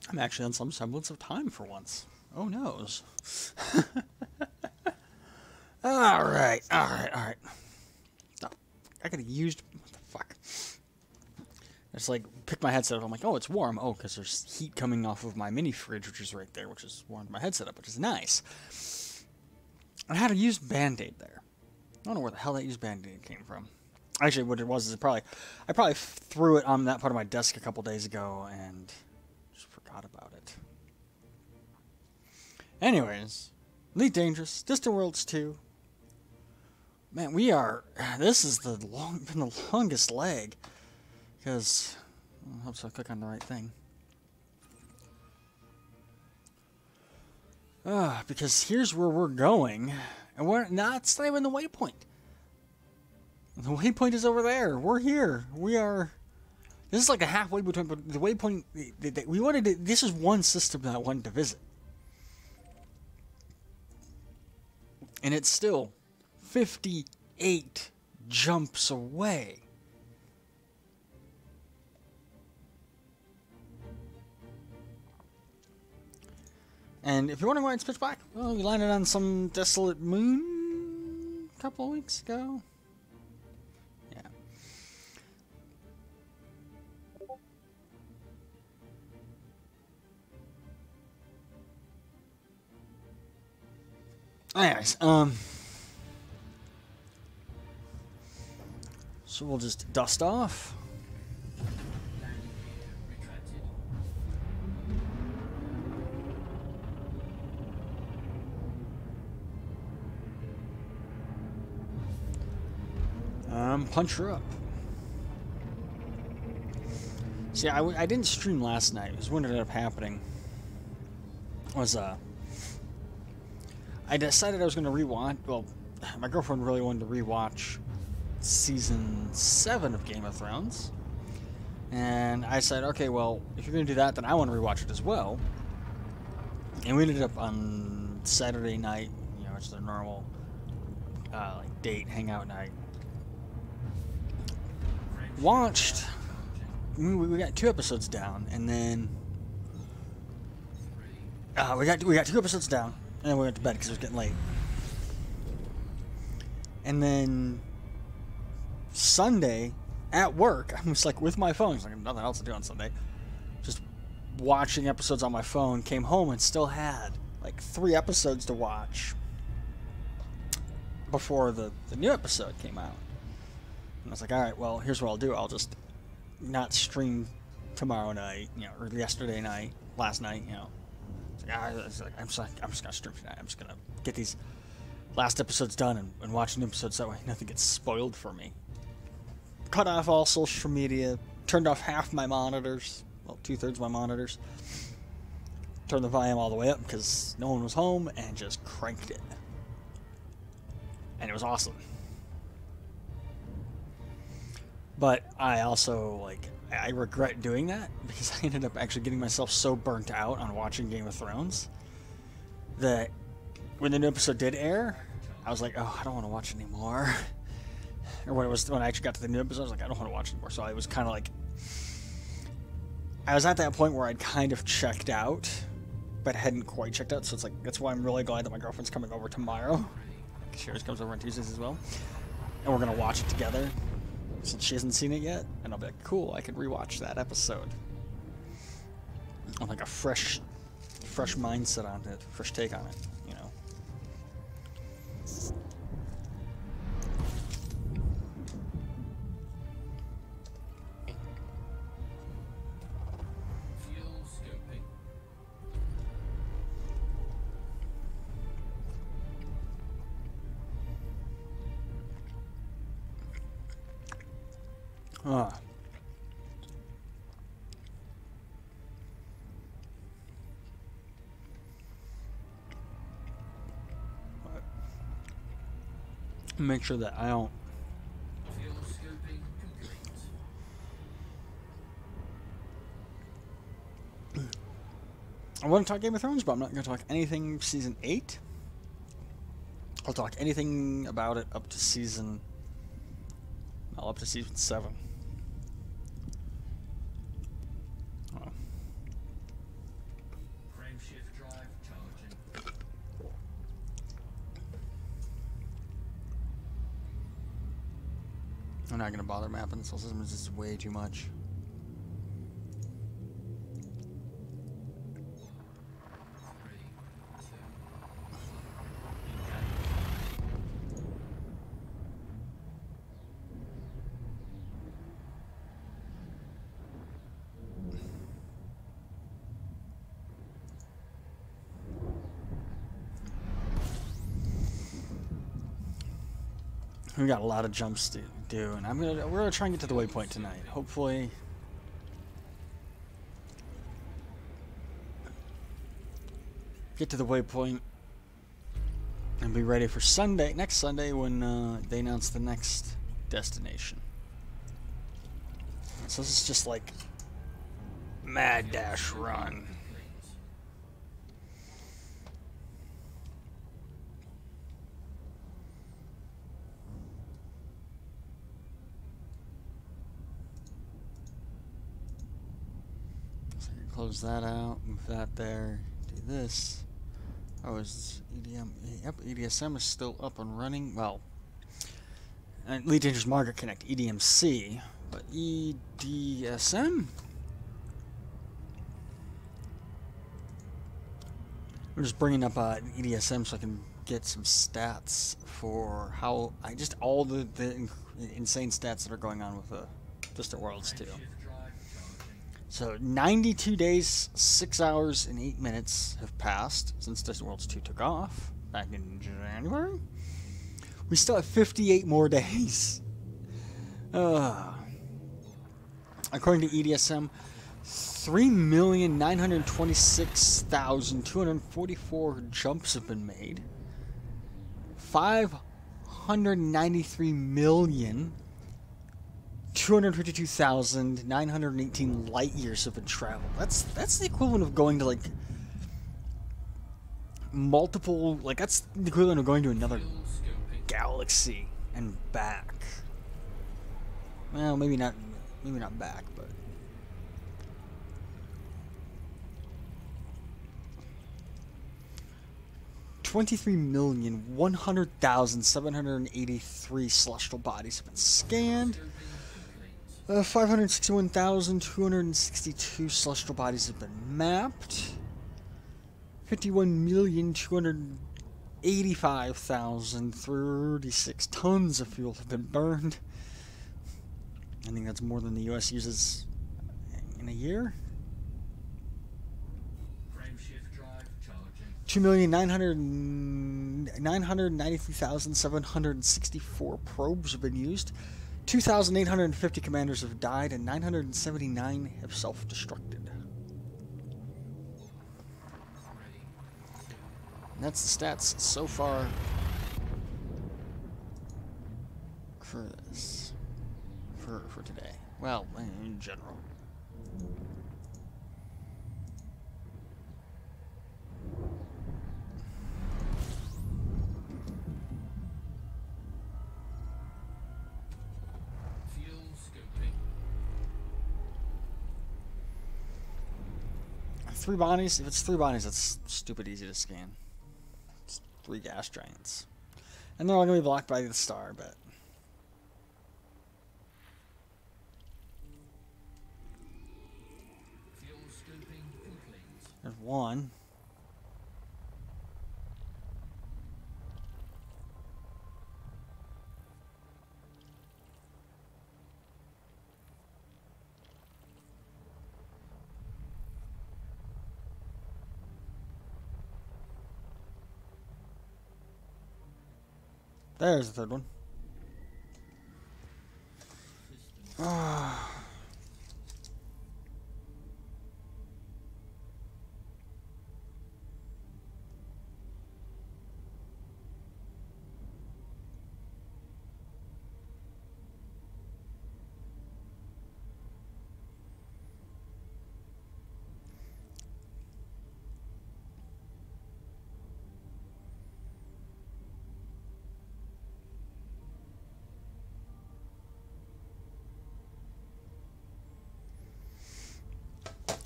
I'm actually on some semblance of time for once. Oh noes. Alright. Oh, I could have used... What the fuck? I just like pick my headset up. I'm like, oh, it's warm. Oh, because there's heat coming off of my mini fridge, which is right there, which is warmed my headset up, which is nice. I had a used Band-Aid there. I don't know where the hell that used Band-Aid came from. Actually, what it was is I probably threw it on that part of my desk a couple days ago and just forgot about it. Anyways, Elite Dangerous, Distant Worlds 2. Man, this is been the longest leg. Because, I hope so I click on the right thing. Because here's where we're going. And it's not even the waypoint. The waypoint is over there. We're here. This is like a halfway between, but the waypoint, this is one system that I wanted to visit. And it's still 58 jumps away. And if you're wondering why it's pitch black, well, we landed on some desolate moon a couple of weeks ago. Yeah. Anyways, so we'll just dust off. Punch her up. See, I didn't stream last night. Because what ended up happening was, I decided I was going to rewatch, well, my girlfriend really wanted to rewatch Season 7 of Game of Thrones. And I said, okay, well, if you're going to do that, then I want to rewatch it as well. And we ended up on Saturday night, it's the normal, like, date, hangout night. Watched, we got 2 episodes down, and then we got 2 episodes down, and then we went to bed because it was getting late. And then Sunday at work, I was like with my phone, there's like nothing else to do on Sunday, just watching episodes on my phone. Came home and still had like 3 episodes to watch before the new episode came out. And I was like, alright, well, here's what I'll do. I'll just not stream tomorrow night, or yesterday night, last night, It's like, I'm just going to stream tonight. I'm just going to get these last episodes done and watch new episodes. That way nothing gets spoiled for me. Cut off all social media. Turned off half my monitors. Well, 2/3 of my monitors. Turned the volume all the way up because no one was home and just cranked it. And it was awesome. But I also, I regret doing that because I ended up actually getting myself so burnt out on watching Game of Thrones that when the new episode did air, I was like, oh, I don't want to watch it anymore. Or when I actually got to the new episode, I was like, I don't want to watch it anymore. So I was kind of like, I was at that point where I'd kind of checked out, but hadn't quite checked out. So it's like, that's why I'm really glad that my girlfriend's coming over tomorrow. She always comes over on Tuesdays as well. And we're going to watch it together. Since she hasn't seen it yet, and I'll be like, cool, I can rewatch that episode. With like a fresh mindset on it, fresh take on it, Fuel scoping. Make sure that I don't. Fuel scoping complete. I want to talk Game of Thrones, but I'm not going to talk anything Season 8. I'll talk anything about it up to Season 7. not gonna bother mapping the solar system. This is way too much. We got a lot of jumps to do, and we're gonna try and get to the waypoint tonight. Hopefully, get to the waypoint and be ready for Sunday, next Sunday, when they announce the next destination. So this is just like mad dash run. Close that out, move that there, do this. Oh, is EDM? Yep, EDSM is still up and running. Well, Lead Dangerous Margaret Connect, EDMC, but EDSM? I'm just bringing up EDSM so I can get some stats for how all the insane stats that are going on with Distant Worlds 2. So 92 days, 6 hours, and 8 minutes have passed since Distant Worlds 2 took off back in January. We still have 58 more days. According to EDSM, 3,926,244 jumps have been made. 593,252,918 light years have been traveled. That's the equivalent of going to like multiple, like that's the equivalent of going to another galaxy and back. Well, maybe not back, but 23,100,783 celestial bodies have been scanned. 561,262 celestial bodies have been mapped. 51,285,036 tons of fuel have been burned. I think that's more than the U.S. uses in a year. 2,993,764 probes have been used. 2,850 commanders have died, and 979 have self-destructed. And that's the stats so far for this, for today. Well, in general. Three bodies. If it's three bodies, that's stupid easy to scan. It's three gas giants, and they're all gonna be blocked by the star. But there's one. There's the third one.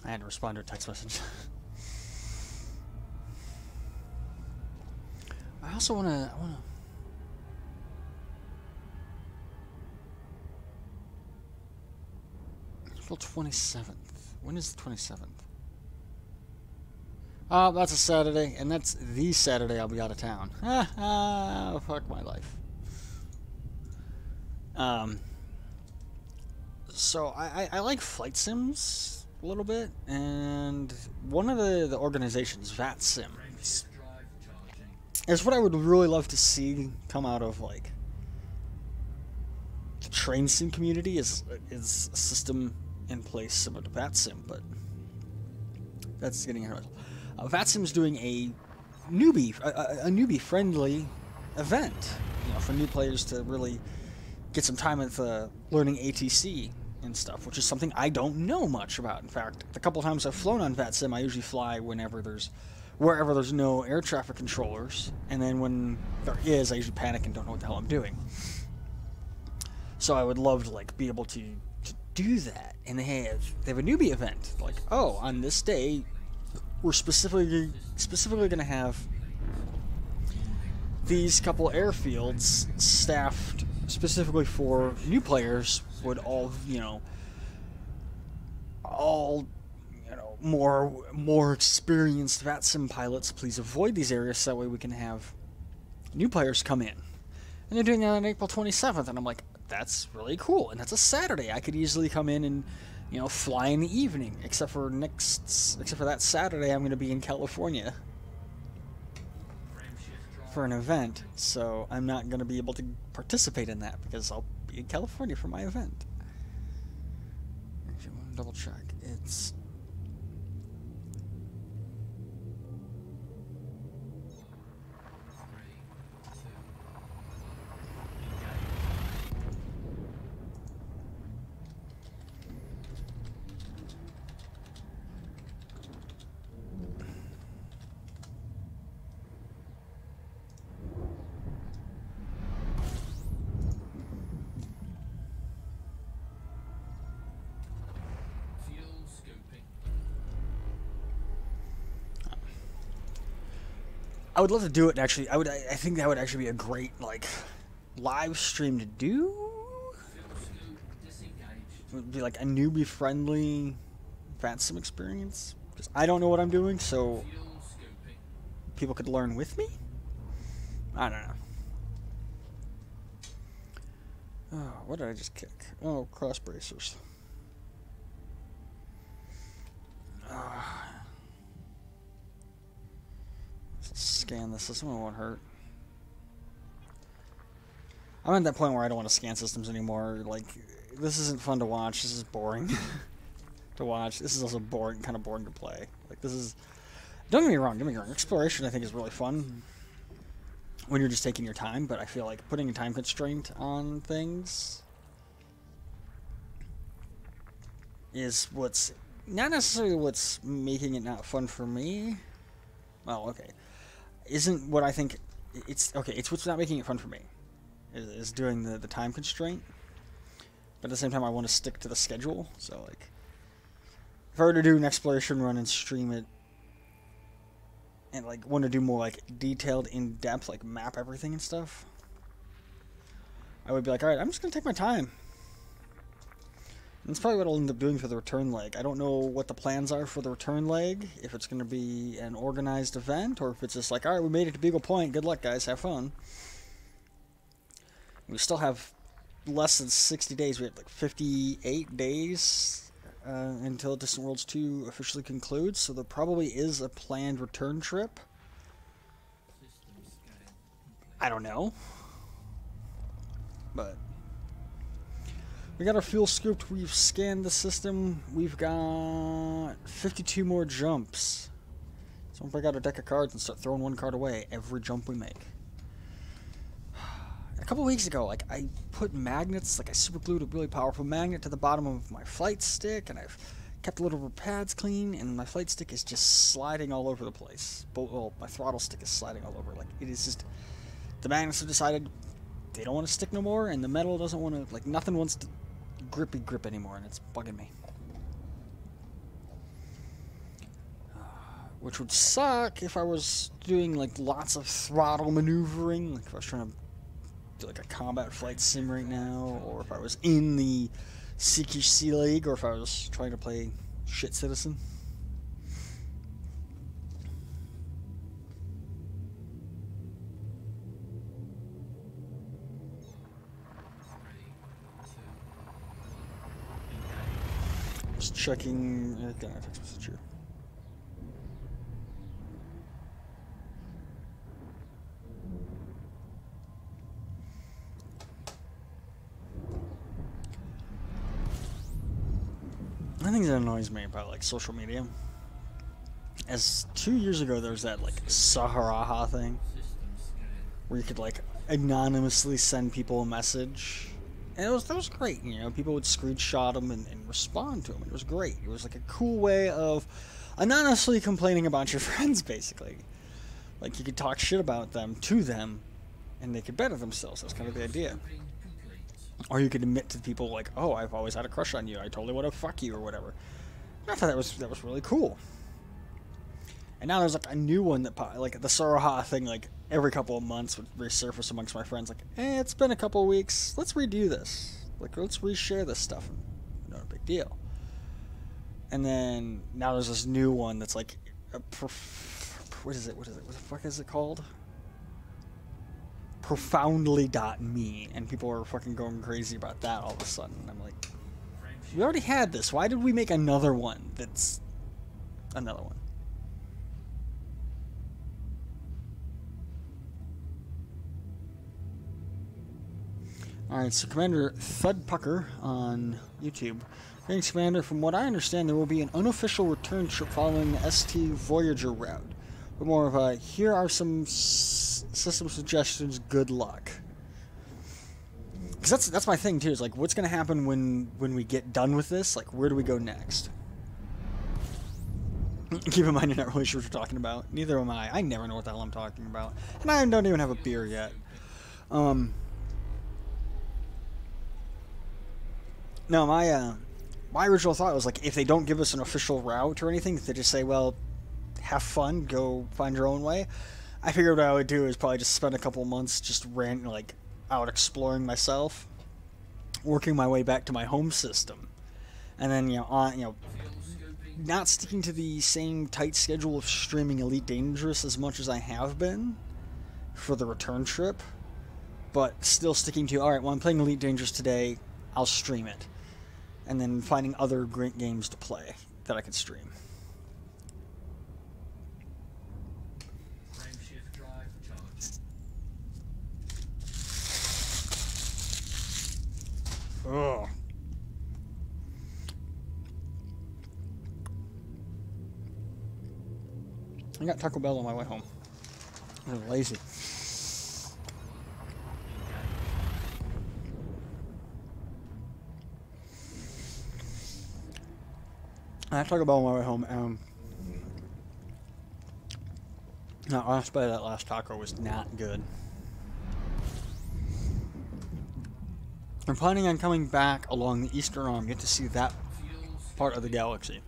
I had to respond to a text message. I also wanna April 27th. When is the 27th? That's a Saturday, and that's the Saturday I'll be out of town. Fuck my life. So I like flight sims a little bit, and one of the organizations, VATSIM, is what I would really love to see come out of like the train sim community is a system in place similar to VATSIM, but that's getting ahead of myself. VATSIM's doing a newbie friendly event, you know, for new players to really get some time with learning ATC and stuff, which is something I don't know much about. In fact, the couple times I've flown on VATSIM, I usually fly wherever there's no air traffic controllers, and then when there is, I usually panic and don't know what the hell I'm doing. So I would love to like be able to do that, and they have a newbie event. Like, oh, on this day, we're specifically going to have these couple airfields staffed specifically for new players. Would all more experienced VATSIM pilots please avoid these areas so that way we can have new players come in. And they're doing that on April 27th, and I'm like, that's really cool, and that's a Saturday. I could easily come in and, you know, fly in the evening, except for that Saturday I'm going to be in California for an event, so I'm not going to be able to participate in that because I'll be in California for my event. If you want to double check, it's I would love to do it. Actually, I think that would actually be a great like live stream to do. It would be like a newbie friendly VATSIM experience. Because I don't know what I'm doing, so people could learn with me. I don't know. Oh, what did I just kick? Oh, cross bracers. Scan the system, it won't hurt. I'm at that point where I don't want to scan systems anymore. Like, this isn't fun to watch. This is boring to watch. This is also kind of boring to play. Like, this is... Don't get me wrong, exploration I think is really fun when you're just taking your time, but I feel like putting a time constraint on things is what's... Not necessarily what's making it not fun for me. Well, okay. Isn't what I think it's okay. It's what's not making it fun for me is doing the time constraint. But at the same time, I want to stick to the schedule. So like, if I were to do an exploration run and stream it, and like want to do more like detailed, in depth, like map everything and stuff, I would be like, all right, I'm just gonna take my time. And that's probably what I'll end up doing for the return leg. I don't know what the plans are for the return leg, if it's going to be an organized event, or if it's just like, alright, we made it to Beagle Point, good luck guys, have fun. We still have less than 60 days, we have like 58 days until Distant Worlds 2 officially concludes, so there probably is a planned return trip. I don't know. But... we got our fuel scooped, we've scanned the system, we've got 52 more jumps. So we'll break out a deck of cards and start throwing one card away every jump we make. A couple weeks ago, like, I put magnets, like I super glued a really powerful magnet to the bottom of my flight stick, and I've kept the little pads clean, and my flight stick is just sliding all over the place. Well, my throttle stick is sliding all over. Like, it is just, the magnets have decided they don't want to stick no more, and the metal doesn't want to, like, nothing wants to grip anymore, and it's bugging me. Which would suck if I was doing like lots of throttle maneuvering, like if I was trying to do like a combat flight sim right now, or if I was in the CQC League or if I was trying to play Shit Citizen. Just checking. Okay, text message here. I think that annoys me about like social media. As 2 years ago, there was that like Saharaha thing where you could like anonymously send people a message. And that was great, you know. People would screenshot them and respond to them. It was great. It was like a cool way of anonymously complaining about your friends, basically. Like you could talk shit about them to them, and they could better themselves. That's kind of the idea. Or you could admit to people like, "Oh, I've always had a crush on you. I totally want to fuck you," or whatever. And I thought that was really cool. And now there's like a new one that like the Saraha thing. Like every couple of months would resurface amongst my friends. Like, it's been a couple of weeks. Let's redo this. Like, let's reshare this stuff. Not a big deal. And then now there's this new one that's like, what is it? What the fuck is it called? Profoundly.me, and people are fucking going crazy about that all of a sudden. I'm like, we already had this. Why did we make another one that's another one? Alright, so Commander Thudpucker on YouTube. Thanks, Commander. From what I understand, there will be an unofficial return trip following the ST Voyager route. But more of a, here are some system suggestions, good luck. Because that's my thing, too, is like, what's going to happen when we get done with this? Like, where do we go next? Keep in mind, you're not really sure what you're talking about. Neither am I. I never know what the hell I'm talking about. And I don't even have a beer yet. No, my original thought was like, if they don't give us an official route or anything, if they just say, well, have fun, go find your own way. I figured what I would do is probably just spend a couple months just out exploring myself, working my way back to my home system, and then not sticking to the same tight schedule of streaming Elite Dangerous as much as I have been for the return trip, but still sticking to, alright, well, I'm playing Elite Dangerous today, I'll stream it. And then finding other great games to play that I could stream. Frameshift drive charged. Ugh. I got Taco Bell on my way home. I'm lazy. I had Taco Bell on my way home. No, honestly, that last taco was not good. I'm planning on coming back along the eastern arm, get to see that part of the galaxy.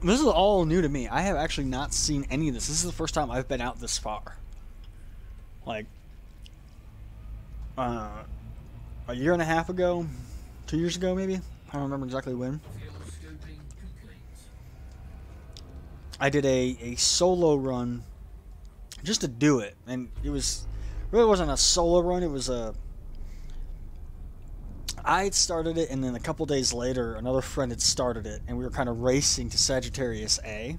This is all new to me. I have actually not seen any of this. This is the first time I've been out this far. Like, a year and a half ago, 2 years ago maybe? I don't remember exactly when. I did a solo run just to do it, and it really wasn't a solo run. It was I started it, and then a couple days later, another friend had started it, and we were kind of racing to Sagittarius A.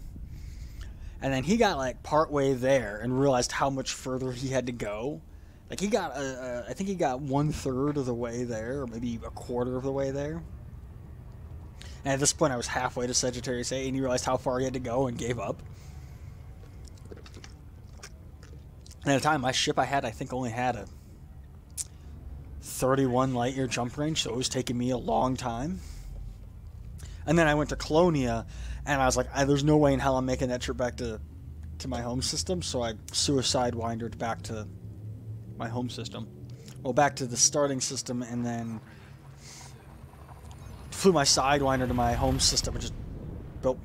And then he got like part way there and realized how much further he had to go. Like he got, I think he got 1/3 of the way there, or maybe a quarter of the way there. And at this point, I was halfway to Sagittarius A, and he realized how far he had to go and gave up. And at the time, my ship I think only had a 31 light-year jump range, so it was taking me a long time. And then I went to Colonia, and I was like, there's no way in hell I'm making that trip back to my home system, so I suicide windered back to my home system. Well, back to the starting system, and then flew my Sidewinder to my home system and just built,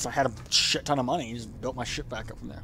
I had a shit ton of money, just built my ship back up from there.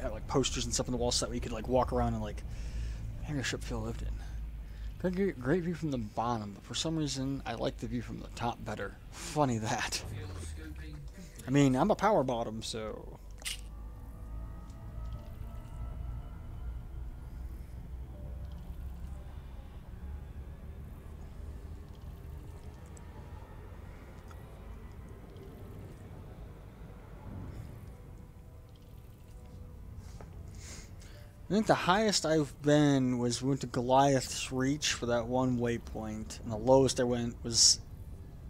had like posters and stuff on the wall so that way you could like walk around and like hangar ship feel lived in. Great view from the bottom, but for some reason I like the view from the top better. Funny that. Field scoping complete. I mean, I'm a power bottom, so. I think the highest I've been was we went to Goliath's Reach for that one waypoint, and the lowest I went was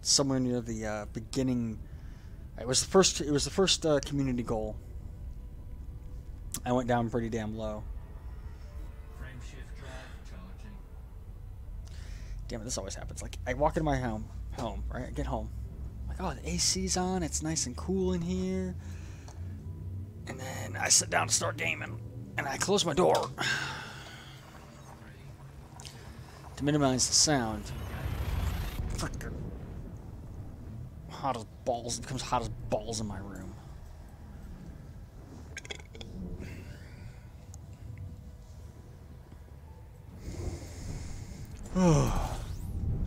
somewhere near the beginning. It was the first. It was the first community goal. I went down pretty damn low. Frame shift drive charging. Damn it! This always happens. Like I walk into my home, right? I get home, I'm like, oh, the AC's on. It's nice and cool in here. And then I sit down to start gaming. And I close my door to minimize the sound. Frickin' hot as balls. It becomes hot as balls in my room.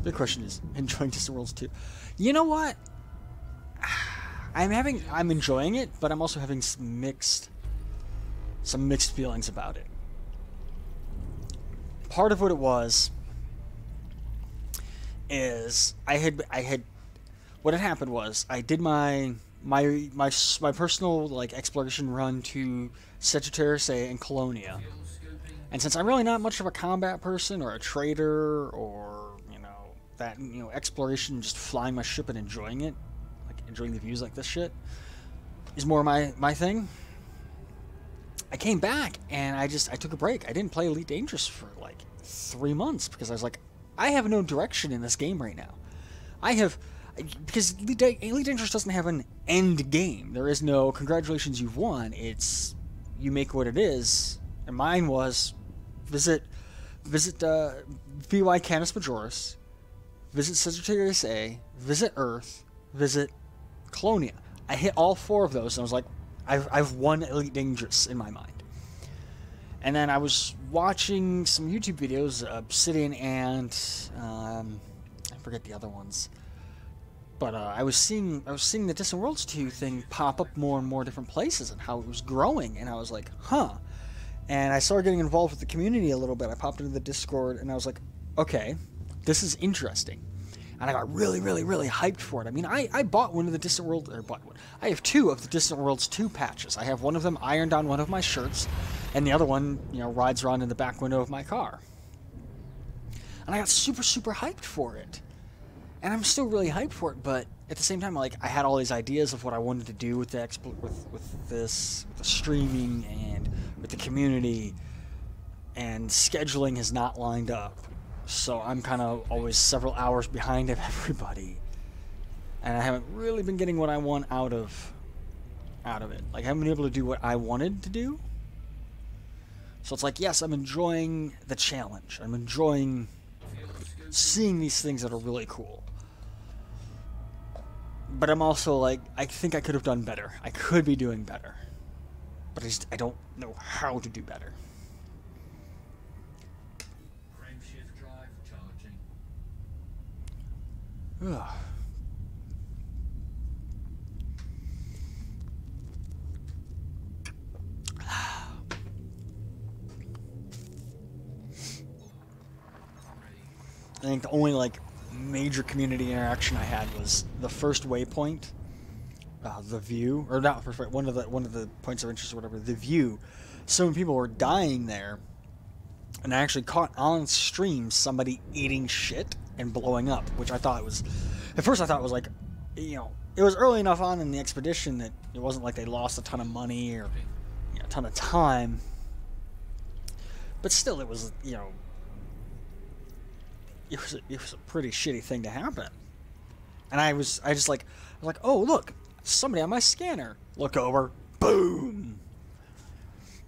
Big question is, enjoying Distant Worlds 2. You know what? I'm enjoying it, but I'm also having some mixed feelings about it. Part of what it was is what had happened was I did my personal like exploration run to Sagittarius A and Colonia, and since I'm really not much of a combat person or a trader or exploration, just flying my ship and enjoying it, like enjoying the views like this shit, is more my thing. I came back and I took a break. I didn't play Elite Dangerous for like 3 months because I was like, I have no direction in this game right now. Because Elite Dangerous doesn't have an end game. There is no congratulations, you've won. It's you make what it is. And mine was visit VY Canis Majoris, visit Sagittarius A, visit Earth, visit Colonia. I hit all 4 of those and I was like, I've won Elite Dangerous in my mind. And then I was watching some YouTube videos, Obsidian and I forget the other ones. But I was seeing the Distant Worlds 2 thing pop up more and more different places and how it was growing, and I was like, huh. And I started getting involved with the community a little bit. I popped into the Discord and I was like, okay, this is interesting. And I got really, really, really hyped for it. I mean, I bought one of the Distant Worlds, or bought one. I have 2 of the Distant Worlds 2 patches. I have one of them ironed on one of my shirts, and the other one, rides around in the back window of my car. And I got super, super hyped for it. And I'm still really hyped for it, but at the same time, like, I had all these ideas of what I wanted to do with the with the streaming and with the community, and scheduling has not lined up. So I'm kind of always several hours behind of everybody, and I haven't really been getting what I want out of it. Like, I haven't been able to do what I wanted to do. So it's like, yes, I'm enjoying the challenge. I'm enjoying seeing these things that are really cool. But I'm also like, I think I could have done better. I could be doing better. But I don't know how to do better. Frame shift drive charging. Ugh. I think the only like major community interaction I had was the first waypoint, the view, or not first, one of the points of interest or whatever. The view. So many people were dying there, and I actually caught on stream somebody eating shit and blowing up, which I thought was, at first I thought it was like, it was early enough on in the expedition that it wasn't like they lost a ton of money or a ton of time, but still it was it was a pretty shitty thing to happen. And I was like, oh look, somebody on my scanner. Look over, boom.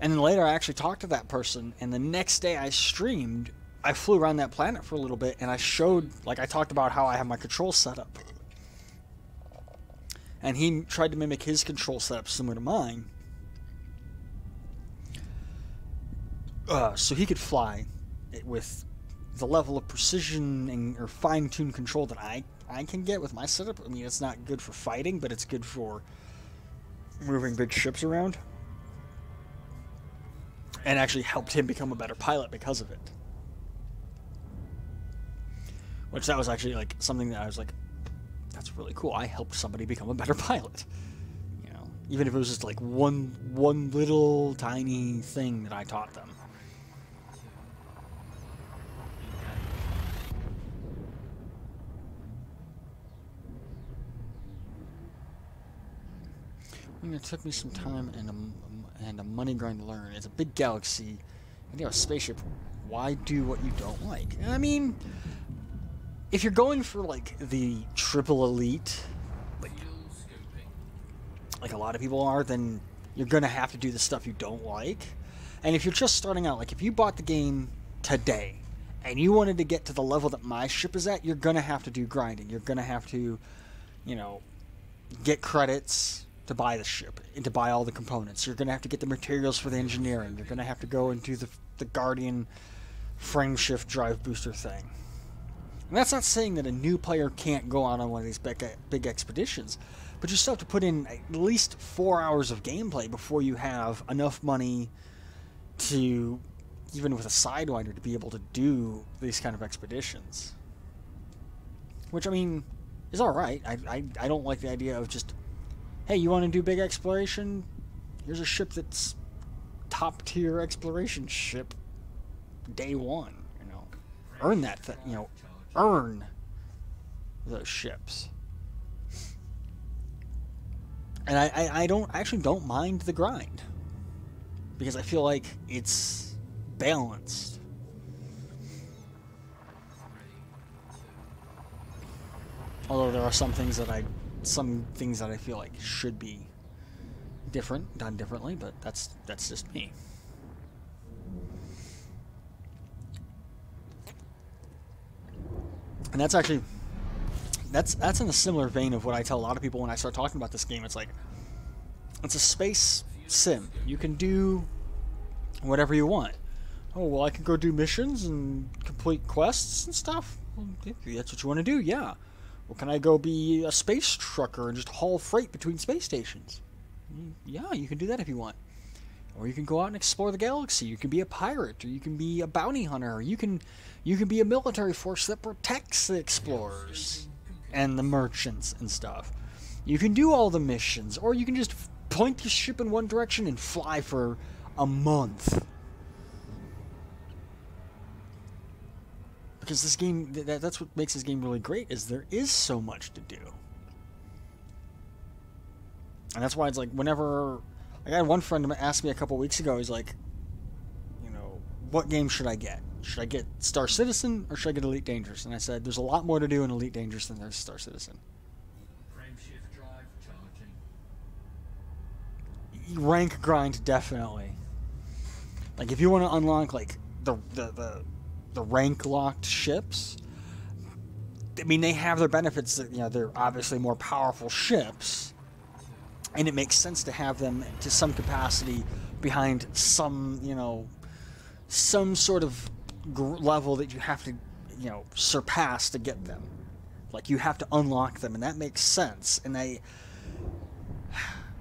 And then later I actually talked to that person, and the next day I streamed, I flew around that planet for a little bit, and I showed, like, I talked about how I have my control setup. And he tried to mimic his control setup similar to mine. so he could fly it with the level of precision and or fine-tuned control that I can get with my setup. I mean, it's not good for fighting, but it's good for moving big ships around. And actually helped him become a better pilot because of it. Which that was actually like something that I was like, that's really cool. I helped somebody become a better pilot. You know, even if it was just like one little tiny thing that I taught them. I mean, it took me some time and a money grind to learn. It's a big galaxy, and you have a spaceship. Why do what you don't like? I mean, if you're going for like the triple elite, like a lot of people are, then you're gonna have to do the stuff you don't like. And if you're just starting out, like if you bought the game today and you wanted to get to the level that my ship is at, you're gonna have to do grinding. You're gonna have to, you know, get credits to buy the ship and to buy all the components. You're going to have to get the materials for the engineering. You're going to have to go and do the Guardian frameshift drive booster thing. And that's not saying that a new player can't go out on one of these big expeditions, but you still have to put in at least 4 hours of gameplay before you have enough money to, even with a Sidewinder, to be able to do these kind of expeditions. Which, I mean, is alright. I don't like the idea of just, hey, you want to do big exploration? Here's a ship that's top-tier exploration ship day one, you know. Earn that, you know, earn those ships. And I actually don't mind the grind, because I feel like it's balanced. Although there are some things that I feel like should be different, done differently, but that's just me. And that's actually that's in a similar vein of what I tell a lot of people when I start talking about this game. It's like, it's a space sim. You can do whatever you want. Oh, well, I can go do missions and complete quests and stuff. Well, if that's what you want to do, yeah. Well, can I go be a space trucker and just haul freight between space stations? Yeah, you can do that if you want. Or you can go out and explore the galaxy. You can be a pirate, or you can be a bounty hunter, or you can be a military force that protects the explorers and the merchants and stuff. You can do all the missions, or you can just point your ship in one direction and fly for a month. Because this game, that's what makes this game really great, is there is so much to do. And that's why it's like, whenever... I had one friend ask me a couple weeks ago, he's like, you know, what game should I get? Should I get Star Citizen, or should I get Elite Dangerous? And I said, there's a lot more to do in Elite Dangerous than there's Star Citizen. Frameshift drive charging. Rank grind, definitely. Like, if you want to unlock, like, the rank locked ships, I mean, they have their benefits. That, you know, they're obviously more powerful ships, and it makes sense to have them to some capacity behind some, you know, some sort of level that you have to, you know, surpass to get them. Like, you have to unlock them, and that makes sense. And I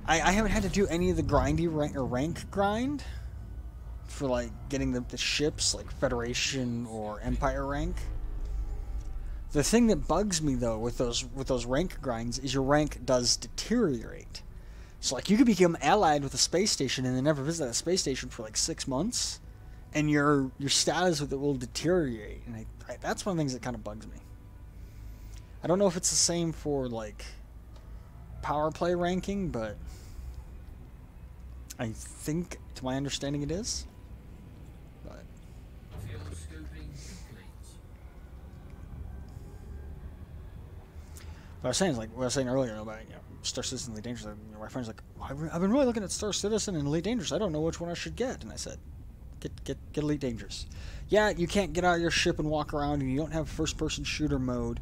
haven't had to do any of the grindy rank grind for, like, getting the ships, like Federation or Empire rank. The thing that bugs me, though, with those rank grinds is your rank does deteriorate. So, like, you could become allied with a space station and then never visit that space station for, like, 6 months, and your status with it will deteriorate. And that's one of the things that kind of bugs me. I don't know if it's the same for, like, power play ranking, but I think, to my understanding, it is. But Field scoping complete. what I was saying is, like, what I was saying earlier about, you know, Star Citizen and Elite Dangerous. You know, my friend's like, oh, I've been really looking at Star Citizen and Elite Dangerous. I don't know which one I should get. And I said, get Elite Dangerous. Yeah, you can't get out of your ship and walk around, and you don't have first-person shooter mode,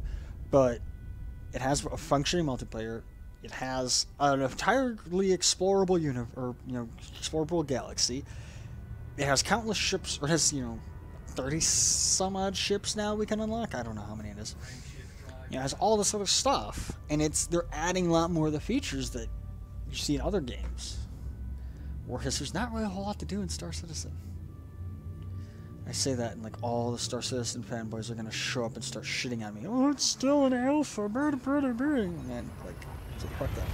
but it has a functioning multiplayer. It has an entirely explorable explorable galaxy. it has countless ships, or it has, 30 some odd ships now we can unlock. I don't know how many it is. It has all this other stuff, and they're adding a lot more of the features that you see in other games. Whereas there's not really a whole lot to do in Star Citizen. I say that, and like all the Star Citizen fanboys are gonna show up and start shitting on me. Oh, it's still an alpha, man, like, so fuck that.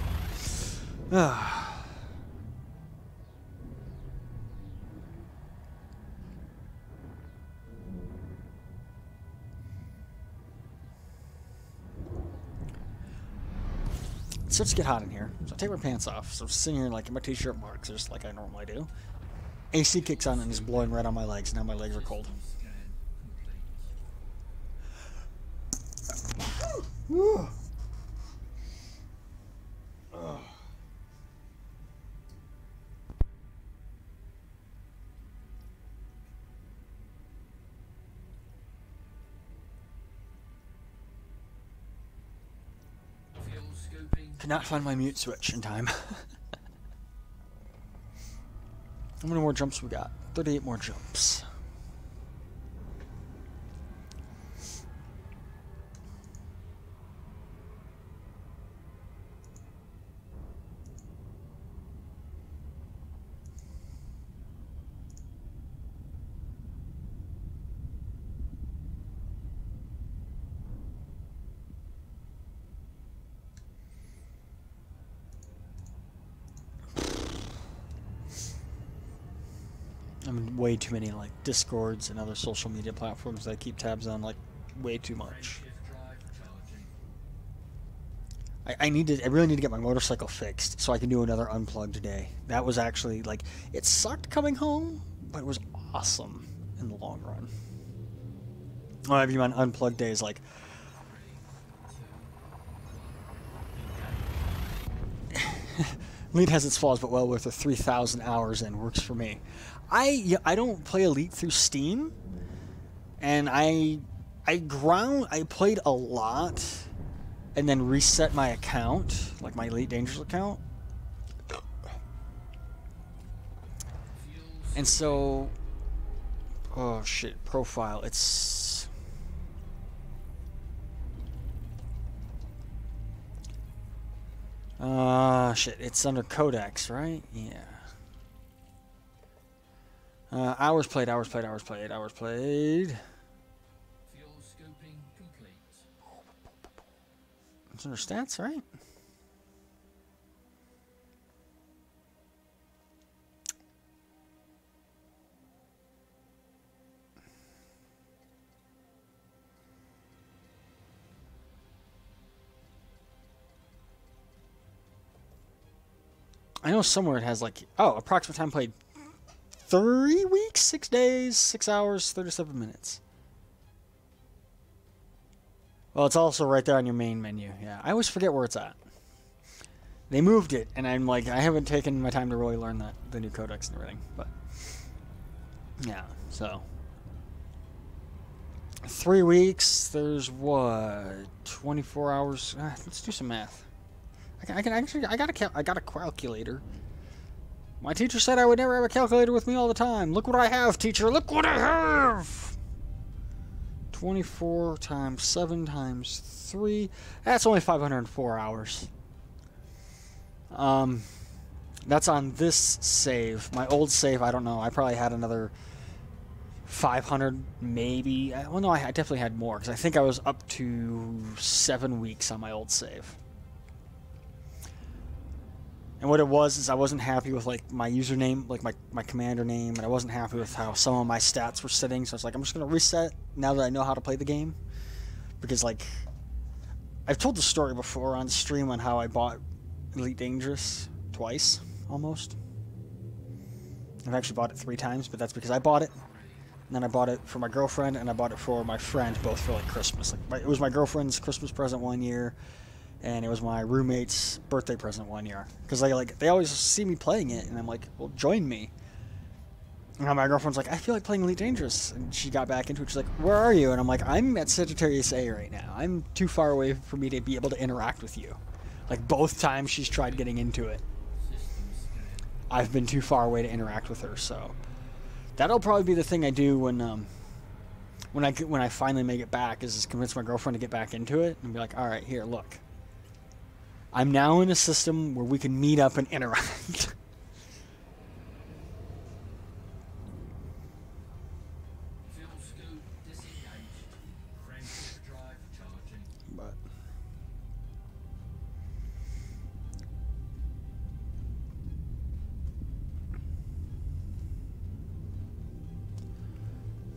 It starts to get hot in here, so I take my pants off. So I'm sitting here like in my t-shirt marks, just like I normally do. AC kicks on and is blowing right on my legs. Now my legs are cold. Could not find my mute switch in time. How many more jumps we got? 38 more jumps. I'm way too many like Discords and other social media platforms that I keep tabs on, like way too much. I really need to get my motorcycle fixed so I can do another unplugged day. That was actually like, it sucked coming home, but it was awesome in the long run. Well, I view on unplugged days like Elite has its flaws, but well worth the 3,000 hours in. Works for me. I don't play Elite through Steam, and I played a lot, and then reset my account, like my Elite Dangerous account. And so, oh shit, profile. It's shit. It's under Codex, right? Yeah. Hours played. Fuel scoping complete. It's under stats, right? I know somewhere it has like, oh, approximate time played 3 weeks, 6 days, 6 hours, 37 minutes. Well, it's also right there on your main menu. Yeah, I always forget where it's at. They moved it, and I'm like, I haven't taken my time to really learn the new codex and everything. But yeah, so 3 weeks. There's what, 24 hours. Let's do some math. I got a calculator. My teacher said I would never have a calculator with me all the time. Look what I have, teacher. Look what I have. 24 times 7 times 3. That's only 504 hours. That's on this save. My old save, I don't know. I probably had another 500, maybe. Well, no, I definitely had more, because I think I was up to 7 weeks on my old save. And what it was is I wasn't happy with like my username, like my commander name, and I wasn't happy with how some of my stats were sitting. So I was like, I'm just gonna reset now that I know how to play the game, because like I've told the story before on stream on how I bought Elite Dangerous twice almost. I've actually bought it 3 times, but that's because I bought it, and then I bought it for my girlfriend, and I bought it for my friend, both for like Christmas. Like it was my girlfriend's Christmas present one year. And it was my roommate's birthday present one year. Because they always see me playing it, and I'm like, well, join me. And my girlfriend's like, I feel like playing Elite Dangerous. And she got back into it. She's like, where are you? And I'm like, I'm at Sagittarius A right now. I'm too far away for me to be able to interact with you. Like, both times she's tried getting into it, I've been too far away to interact with her, so. That'll probably be the thing I do when I finally make it back, is just convince my girlfriend to get back into it and be like, all right, here, look. I'm now in a system where we can meet up and interact. But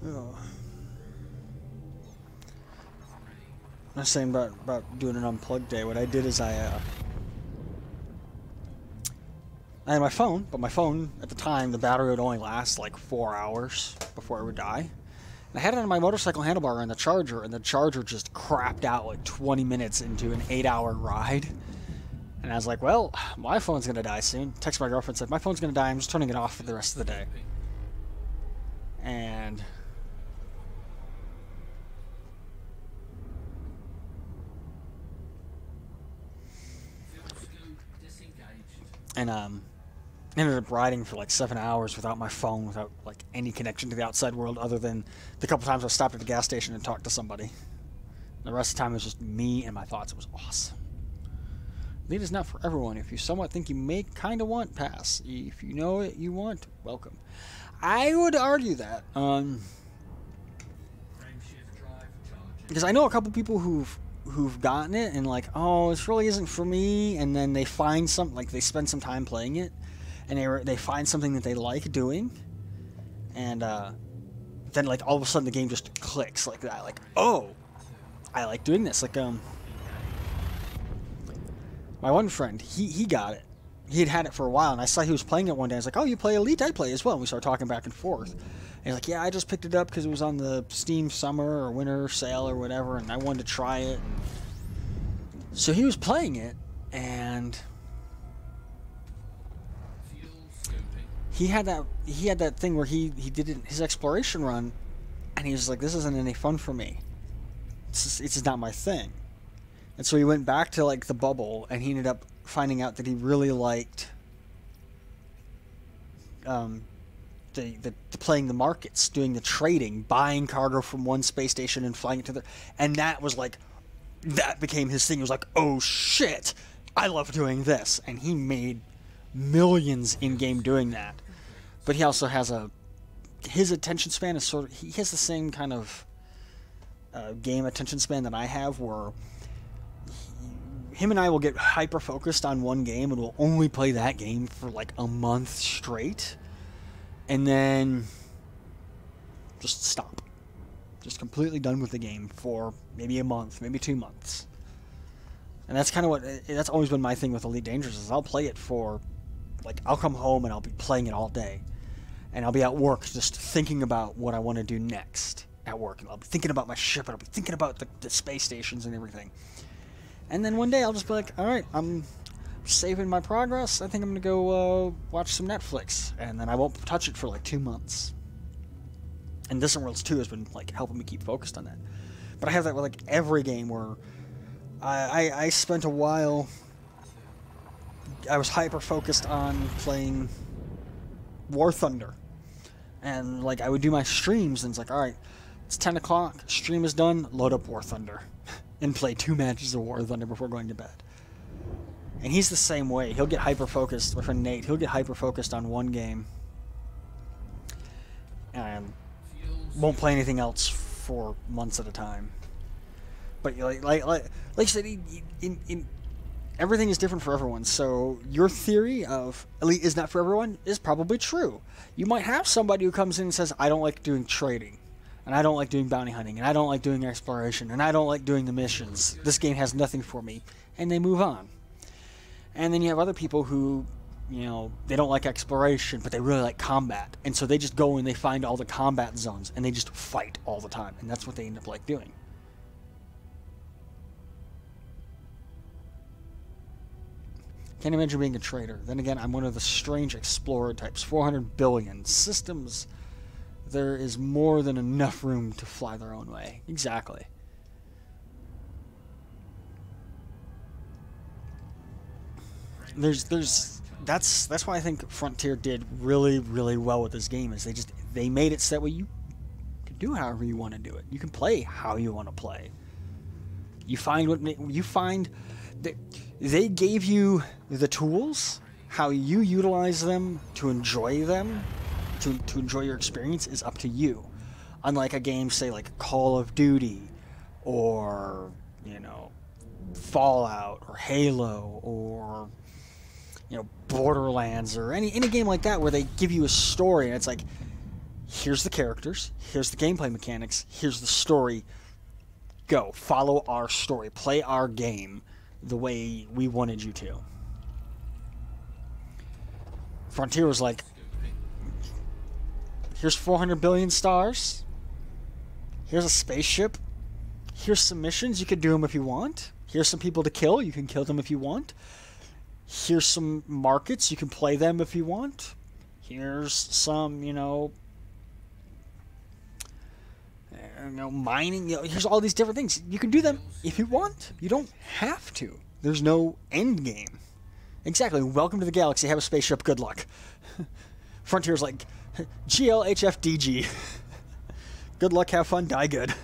oh. I was saying about doing an unplugged day. What I did is I had my phone, but my phone at the time, the battery would only last like 4 hours before it would die. And I had it on my motorcycle handlebar on the charger, and the charger just crapped out like 20 minutes into an 8-hour ride. And I was like, well, my phone's gonna die soon. Text my girlfriend, said, my phone's gonna die, I'm just turning it off for the rest of the day. And ended up riding for like 7 hours without my phone, without like any connection to the outside world other than the couple times I stopped at the gas station and talked to somebody. The rest of the time it was just me and my thoughts. It was awesome. Lead is not for everyone. If you somewhat think you may kind of want, pass. If you know it you want, welcome. I would argue that, because I know a couple people who've gotten it and like, oh, this really isn't for me, and then they find some, like they spend some time playing it, and they find something that they like doing, and then like all of a sudden the game just clicks like that, like, oh, I like doing this. Like my one friend, he got it. He had it for a while, and I saw he was playing it one day. I was like, oh, you play Elite? I play as well. And we started talking back and forth. And he's like, yeah, I just picked it up because it was on the Steam summer or winter sale or whatever, and I wanted to try it. So he was playing it, and he had that thing where he did his exploration run, and he was like, this isn't any fun for me. It's just not my thing. And so he went back to like the bubble, and he ended up finding out that he really liked the playing the markets, doing the trading, buying cargo from one space station and flying it to the, and that was like, that became his thing. He was like, oh shit, I love doing this, and he made millions in game doing that. But he also has his attention span is sort of, he has the same kind of game attention span that I have, where him and I will get hyper focused on one game and we'll only play that game for like a month straight, and then just stop. Just completely done with the game for maybe a month, maybe 2 months. And that's kind of that's always been my thing with Elite Dangerous, is I'll play it for, like, I'll come home and I'll be playing it all day. And I'll be at work just thinking about what I want to do next at work. And I'll be thinking about my ship, and I'll be thinking about the space stations and everything. And then one day I'll just be like, all right, I'm saving my progress. I think I'm going to go watch some Netflix. And then I won't touch it for like 2 months. And Distant Worlds 2 has been like helping me keep focused on that. But I have that with like every game where I spent a while, I was hyper focused on playing War Thunder. And like I would do my streams, and it's like, all right, it's 10 o'clock, stream is done, load up War Thunder. And play 2 matches of War Thunder before going to bed. And he's the same way. He'll get hyper-focused. My friend Nate, he'll get hyper-focused on one game. And won't play anything else for months at a time. But like you said, everything is different for everyone. So your theory of Elite is not for everyone is probably true. You might have somebody who comes in and says, I don't like doing trading, and I don't like doing bounty hunting, and I don't like doing exploration, and I don't like doing the missions. This game has nothing for me, and they move on. And then you have other people who, you know, they don't like exploration, but they really like combat, and so they just go and they find all the combat zones, and they just fight all the time, and that's what they end up like doing. Can't imagine being a trader. Then again, I'm one of the strange explorer types. 400 billion systems. There is more than enough room to fly their own way. Exactly. That's why I think Frontier did really, really well with this game, is they made it so that way you can do it however you want to do it. You can play how you want to play. You find that they gave you the tools. How you utilize them, to enjoy your experience is up to you. Unlike a game, say like Call of Duty, or Fallout, or Halo, or Borderlands, or any game like that, where they give you a story and it's like, here's the characters, here's the gameplay mechanics, here's the story. Go follow our story, play our game the way we wanted you to. Frontier was like, here's 400 billion stars, here's a spaceship, here's some missions, you can do them if you want, here's some people to kill, you can kill them if you want, here's some markets, you can play them if you want, here's some, mining, here's all these different things, you can do them if you want, you don't have to, there's no end game. Exactly. Welcome to the galaxy. Have a spaceship. Good luck. Frontier's like, GLHFDG. Good luck. Have fun. Die good.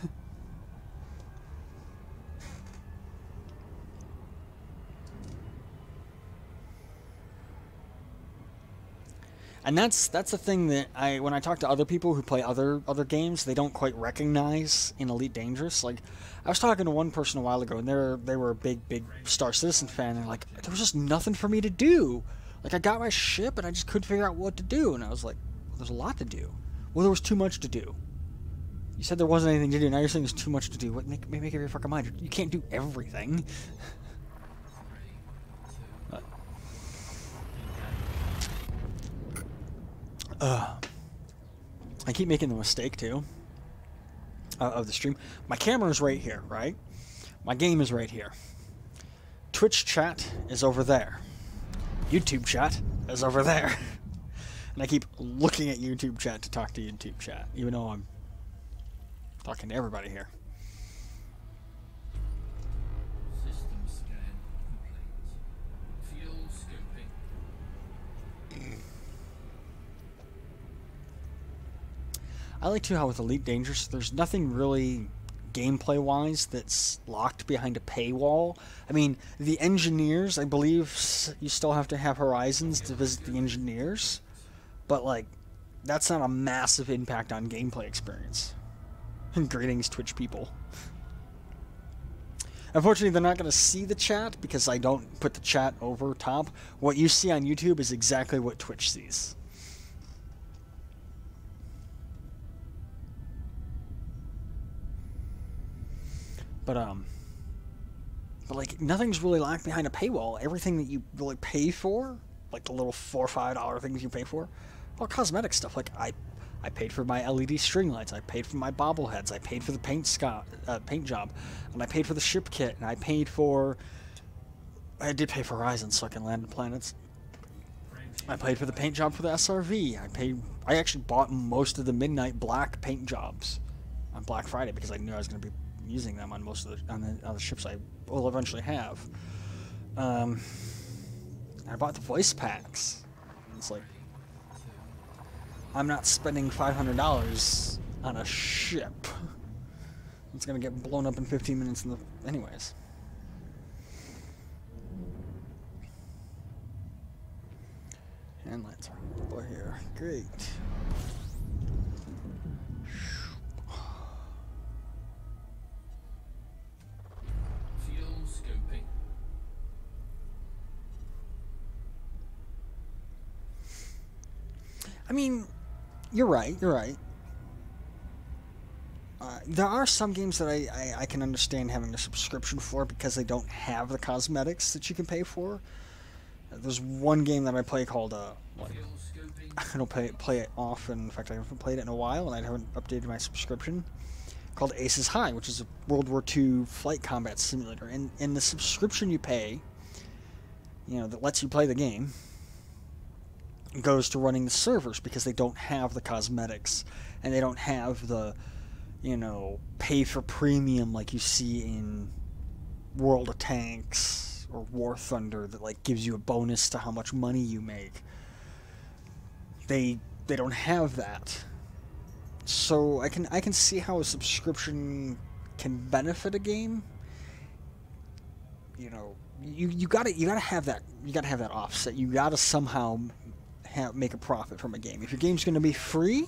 And that's the thing that when I talk to other people who play other games, they don't quite recognize in Elite Dangerous. Like, I was talking to one person a while ago, and they were a big Star Citizen fan. And they're like, there was just nothing for me to do. Like, I got my ship, and I just couldn't figure out what to do. And I was like, well, there's a lot to do. Well, there was too much to do. You said there wasn't anything to do. Now you're saying there's too much to do. What? Make up your fucking mind. You can't do everything. I keep making the mistake, too, of the stream. My camera's right here, right? My game is right here. Twitch chat is over there. YouTube chat is over there. And I keep looking at YouTube chat to talk to YouTube chat, even though I'm talking to everybody here. System scan complete. Fuel scoping. I like, too, how with Elite Dangerous, there's nothing really gameplay-wise that's locked behind a paywall. I mean, the engineers, I believe you still have to have Horizons to visit the engineers, but, like, that's not a massive impact on gameplay experience. Greetings, Twitch people. Unfortunately, they're not going to see the chat because I don't put the chat over top. What you see on YouTube is exactly what Twitch sees. But like, nothing's really locked behind a paywall. Everything that you really pay for, like the little $4 or $5 things you pay for, all cosmetic stuff. Like, I paid for my LED string lights, I paid for my bobbleheads, I paid for the paint job, and I paid for the ship kit, and I did pay for Horizon so I can land on planets. I paid for the paint job for the SRV. I actually bought most of the Midnight Black paint jobs on Black Friday because I knew I was going to be using them on most of the ships I will eventually have. I bought the voice packs. It's like, I'm not spending $500 on a ship. It's gonna get blown up in 15 minutes anyways. And lights are over here. Great. I mean, you're right. There are some games that I can understand having a subscription for because they don't have the cosmetics that you can pay for. There's one game that I play called, I don't play it often. In fact, I haven't played it in a while, and I haven't updated my subscription, called Aces High, which is a World War II flight combat simulator. And the subscription you pay, that lets you play the game, goes to running the servers because they don't have the cosmetics and they don't have the pay for premium like you see in World of Tanks or War Thunder that like gives you a bonus to how much money you make. They don't have that. So I can see how a subscription can benefit a game. You know, you gotta have that offset. You gotta somehow make a profit from a game. If your game's going to be free,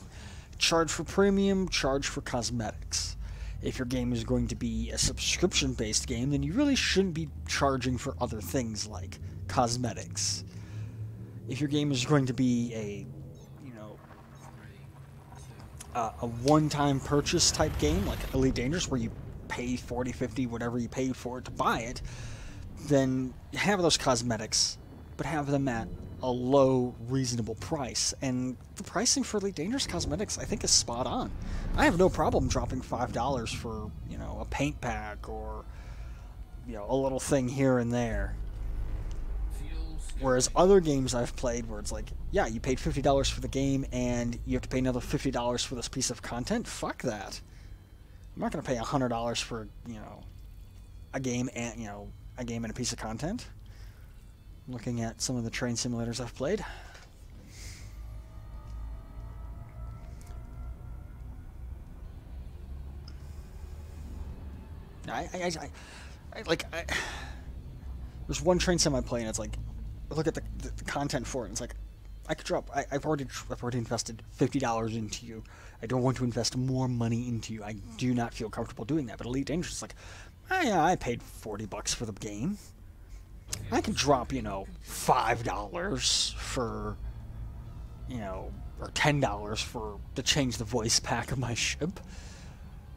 charge for premium, charge for cosmetics. If your game is going to be a subscription-based game, then you really shouldn't be charging for other things like cosmetics. If your game is going to be a, you know, a one-time purchase type game like Elite Dangerous, where you pay 40, 50, whatever you paid for it to buy it, then have those cosmetics, but have them at a low, reasonable price. And the pricing for Elite Dangerous cosmetics, I think, is spot on. I have no problem dropping $5 for, you know, a paint pack or, you know, a little thing here and there. Whereas other games I've played where it's like, yeah, you paid $50 for the game and you have to pay another $50 for this piece of content. Fuck that. I'm not going to pay $100 for, you know, a game and, you know, a game and a piece of content. Looking at some of the train simulators I've played. There's one train sim I play and it's like, I look at the content for it and it's like, I could drop. I've already invested $50 into you. I don't want to invest more money into you. I do not feel comfortable doing that. But Elite Dangerous is like, I paid $40 for the game. I could drop, you know, $5 for, you know, or $10 for to change the voice pack of my ship,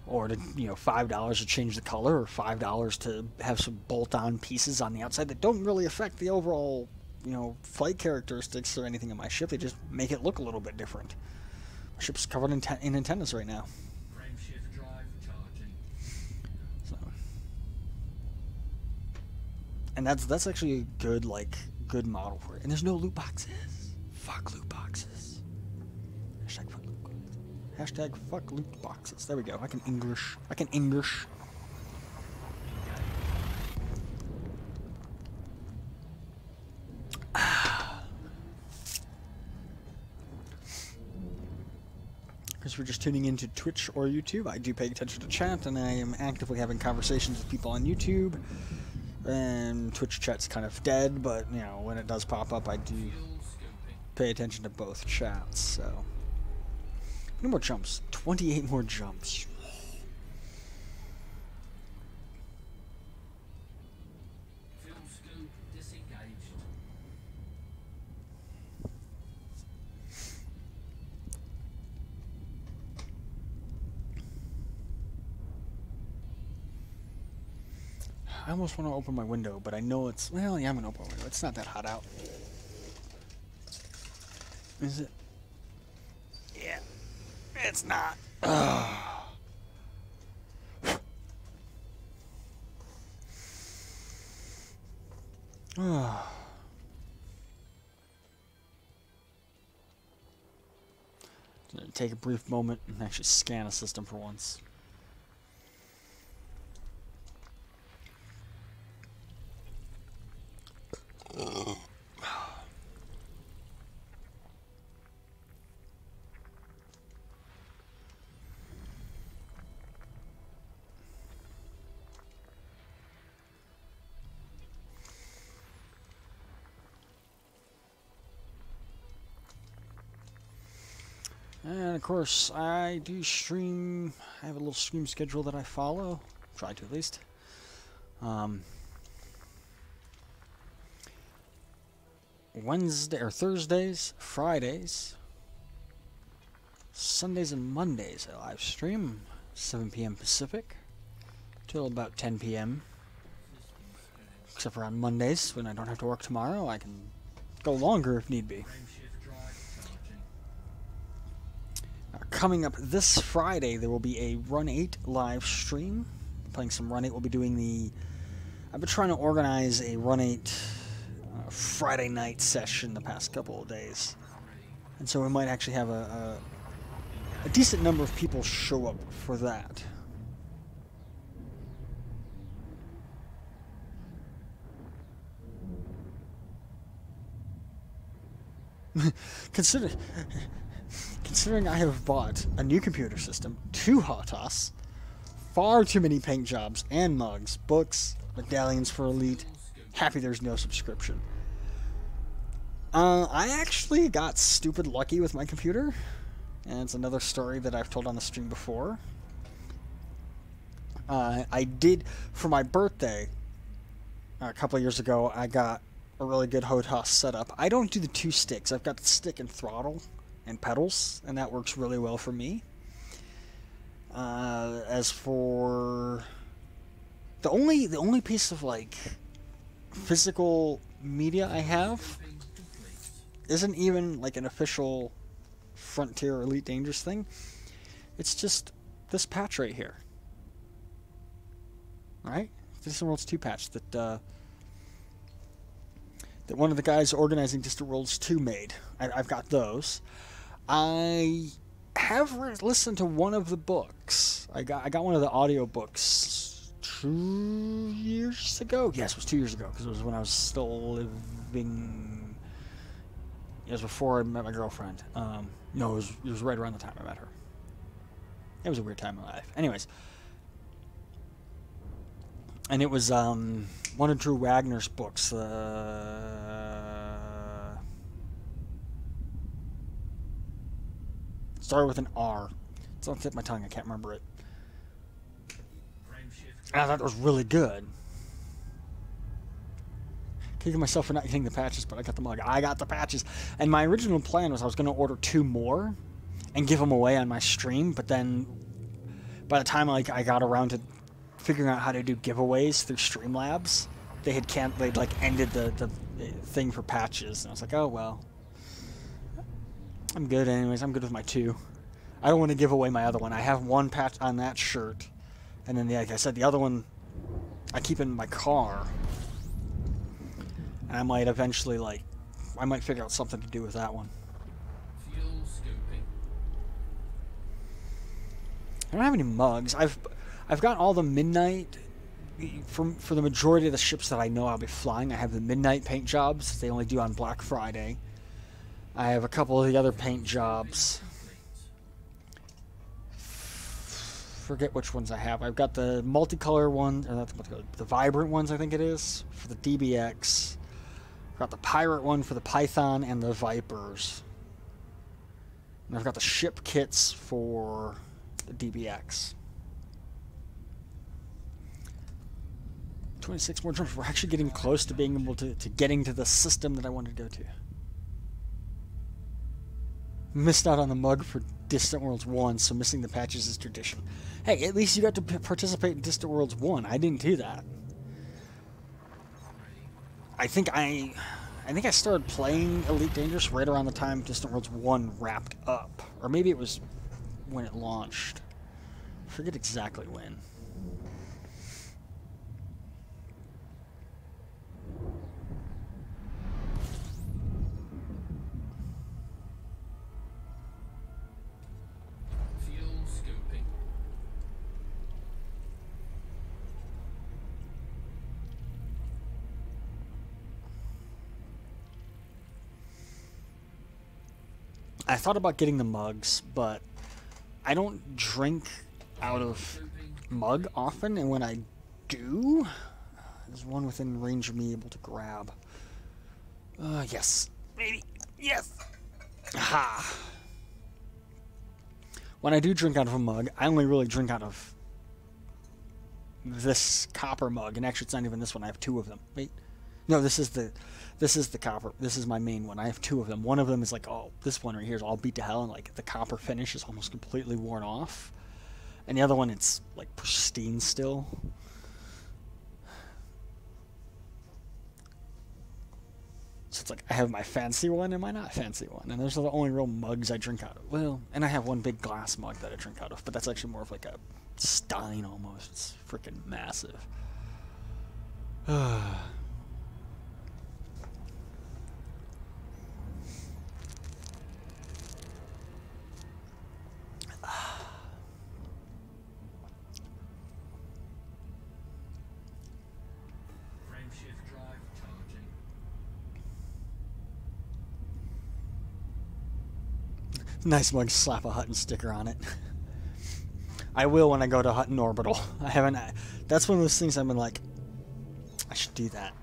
or to, you know, $5 to change the color, or $5 to have some bolt-on pieces on the outside that don't really affect the overall, you know, flight characteristics or anything of my ship. They just make it look a little bit different. My ship's covered in antennas right now. And that's actually a good, like, good model for it. And there's no loot boxes. Fuck loot boxes. Hashtag fuck loot boxes. There we go. I can English. Because we're just tuning into Twitch or YouTube, I do pay attention to chat, and I am actively having conversations with people on YouTube. And Twitch chat's kind of dead, but, you know, when it does pop up, I do pay attention to both chats, so. How many more jumps? 28 more jumps. I almost want to open my window, but I know it's... Well, yeah, I'm going to open my window. It's not that hot out. Is it? Yeah. It's not. Take a brief moment and actually scan a system for once. And of course, I do stream. I have a little stream schedule that I follow. Try to, at least. Wednesday or Thursdays, Fridays, Sundays and Mondays I live stream 7 p.m. Pacific till about 10 p.m. Except for on Mondays when I don't have to work tomorrow, I can go longer if need be. Coming up this Friday, there will be a Run 8 live stream. Playing some Run 8. We'll be doing the... I've been trying to organize a Run 8 Friday night session the past couple of days. And so we might actually have a decent number of people show up for that. Considering I have bought a new computer system, 2 HOTAS, far too many paint jobs and mugs, books, medallions for Elite, happy there's no subscription. I actually got stupid lucky with my computer, and it's another story that I've told on the stream before. I did, for my birthday, a couple of years ago, I got a really good HOTAS setup. I don't do the 2 sticks. I've got the stick and throttle and pedals, and that works really well for me. As for the only piece of like physical media I have isn't even like an official Frontier Elite Dangerous thing. It's just this patch right here. Right? Distant Worlds 2 patch that one of the guys organizing Distant Worlds 2 made. I've got those. I have listened to one of the books. I got one of the audio books 2 years ago. Yes, it was 2 years ago because it was when I was still living. It was before I met my girlfriend. No, it was right around the time I met her. It was a weird time in my life. Anyways. And it was one of Drew Wagner's books. Started with an R. It's on the tip of my tongue. I can't remember it. And I thought it was really good. Kicking myself for not getting the patches, but I got the mug. I got the patches. And my original plan was I was going to order 2 more and give them away on my stream. But then by the time I got around to figuring out how to do giveaways through Streamlabs, they'd ended the thing for patches, and I was like, oh well, I'm good anyways. I'm good with my 2. I don't want to give away my other one. I have 1 patch on that shirt, and then like I said, the other one I keep in my car, and I might eventually I might figure out something to do with that one. Fuel scoping. I don't have any mugs. I've got all the midnight for the majority of the ships that I know I'll be flying. I have the midnight paint jobs. They only do on Black Friday. I have a couple of the other paint jobs. Forget which ones I have. I've got the multicolor one, or not the multicolor, the vibrant ones, I think it is, for the DBX. I've got the pirate one for the Python and the Vipers. And I've got the ship kits for the DBX. 26 more jumps. We're actually getting close to being able to getting to the system that I wanted to go to. Missed out on the mug for Distant Worlds 1, so missing the patches is tradition. Hey, at least you got to participate in Distant Worlds 1. I didn't do that. I think I started playing Elite Dangerous right around the time Distant Worlds 1 wrapped up. Or maybe it was when it launched. I forget exactly when. I thought about getting the mugs, but I don't drink out of mug often, and when I do, there's one within range of me able to grab. Yes. Maybe. Yes. Aha. When I do drink out of a mug, I only really drink out of this copper mug, and actually it's not even this one. I have 2 of them. Wait. No, this is the copper. This is my main one. I have 2 of them. One of them is like, oh, this one right here is all beat to hell, and like the copper finish is almost completely worn off. And the other one, it's like pristine still. So it's like I have my fancy one and my not fancy one, and those are the only real mugs I drink out of. Well, and I have one big glass mug that I drink out of, but that's actually more of like a stein almost. It's freaking massive. Nice mug, slap a Hutton sticker on it. I will when I go to Hutton Orbital. I haven't. That's one of those things I've been like, I should do that.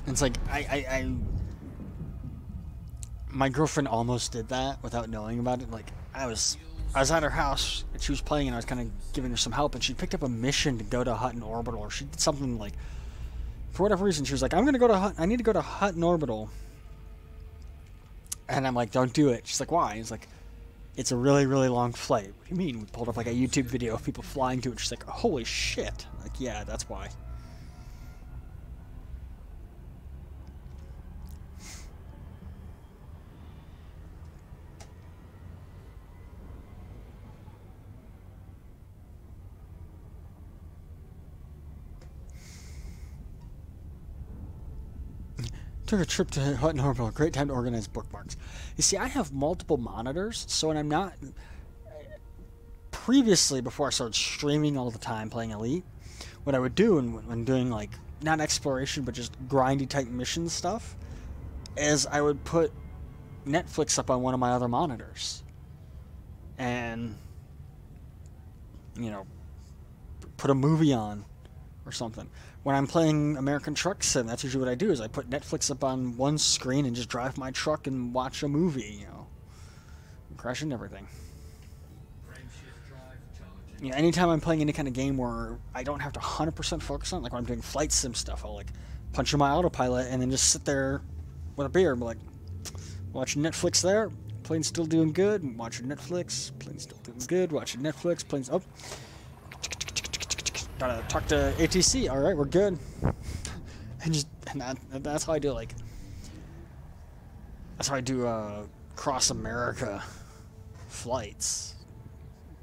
It's like my girlfriend almost did that without knowing about it. Like I was at her house and she was playing and I was kind of giving her some help and she picked up a mission to go to Hutton Orbital, or she did something like, for whatever reason she was like, I'm gonna go to I need to go to Hutton Orbital, and I'm like, don't do it. She's like, why? It's like, it's a really, really long flight. What do you mean? We pulled up like a YouTube video of people flying to it. She's like, holy shit. Like, yeah, that's why. Took a trip to Hutton Orbital. Great time to organize bookmarks. You see, I have multiple monitors, so when I'm not... Previously, before I started streaming all the time, playing Elite, what I would do when doing, like, not exploration, but just grindy type mission stuff, is I would put Netflix up on one of my other monitors. And, you know, put a movie on or something. When I'm playing American Truck Sim, that's usually what I do, is I put Netflix up on one screen and just drive my truck and watch a movie, you know. Crash into everything. You know, anytime I'm playing any kind of game where I don't have to 100% focus on it, like when I'm doing flight sim stuff, I'll like punch in my autopilot and then just sit there with a beer and be like, watching Netflix there, plane's still doing good, watching Netflix, plane's still doing good, watching Netflix, plane's up. Gotta talk to ATC. All right, we're good. And that's how I do, like, that's how I do cross America flights.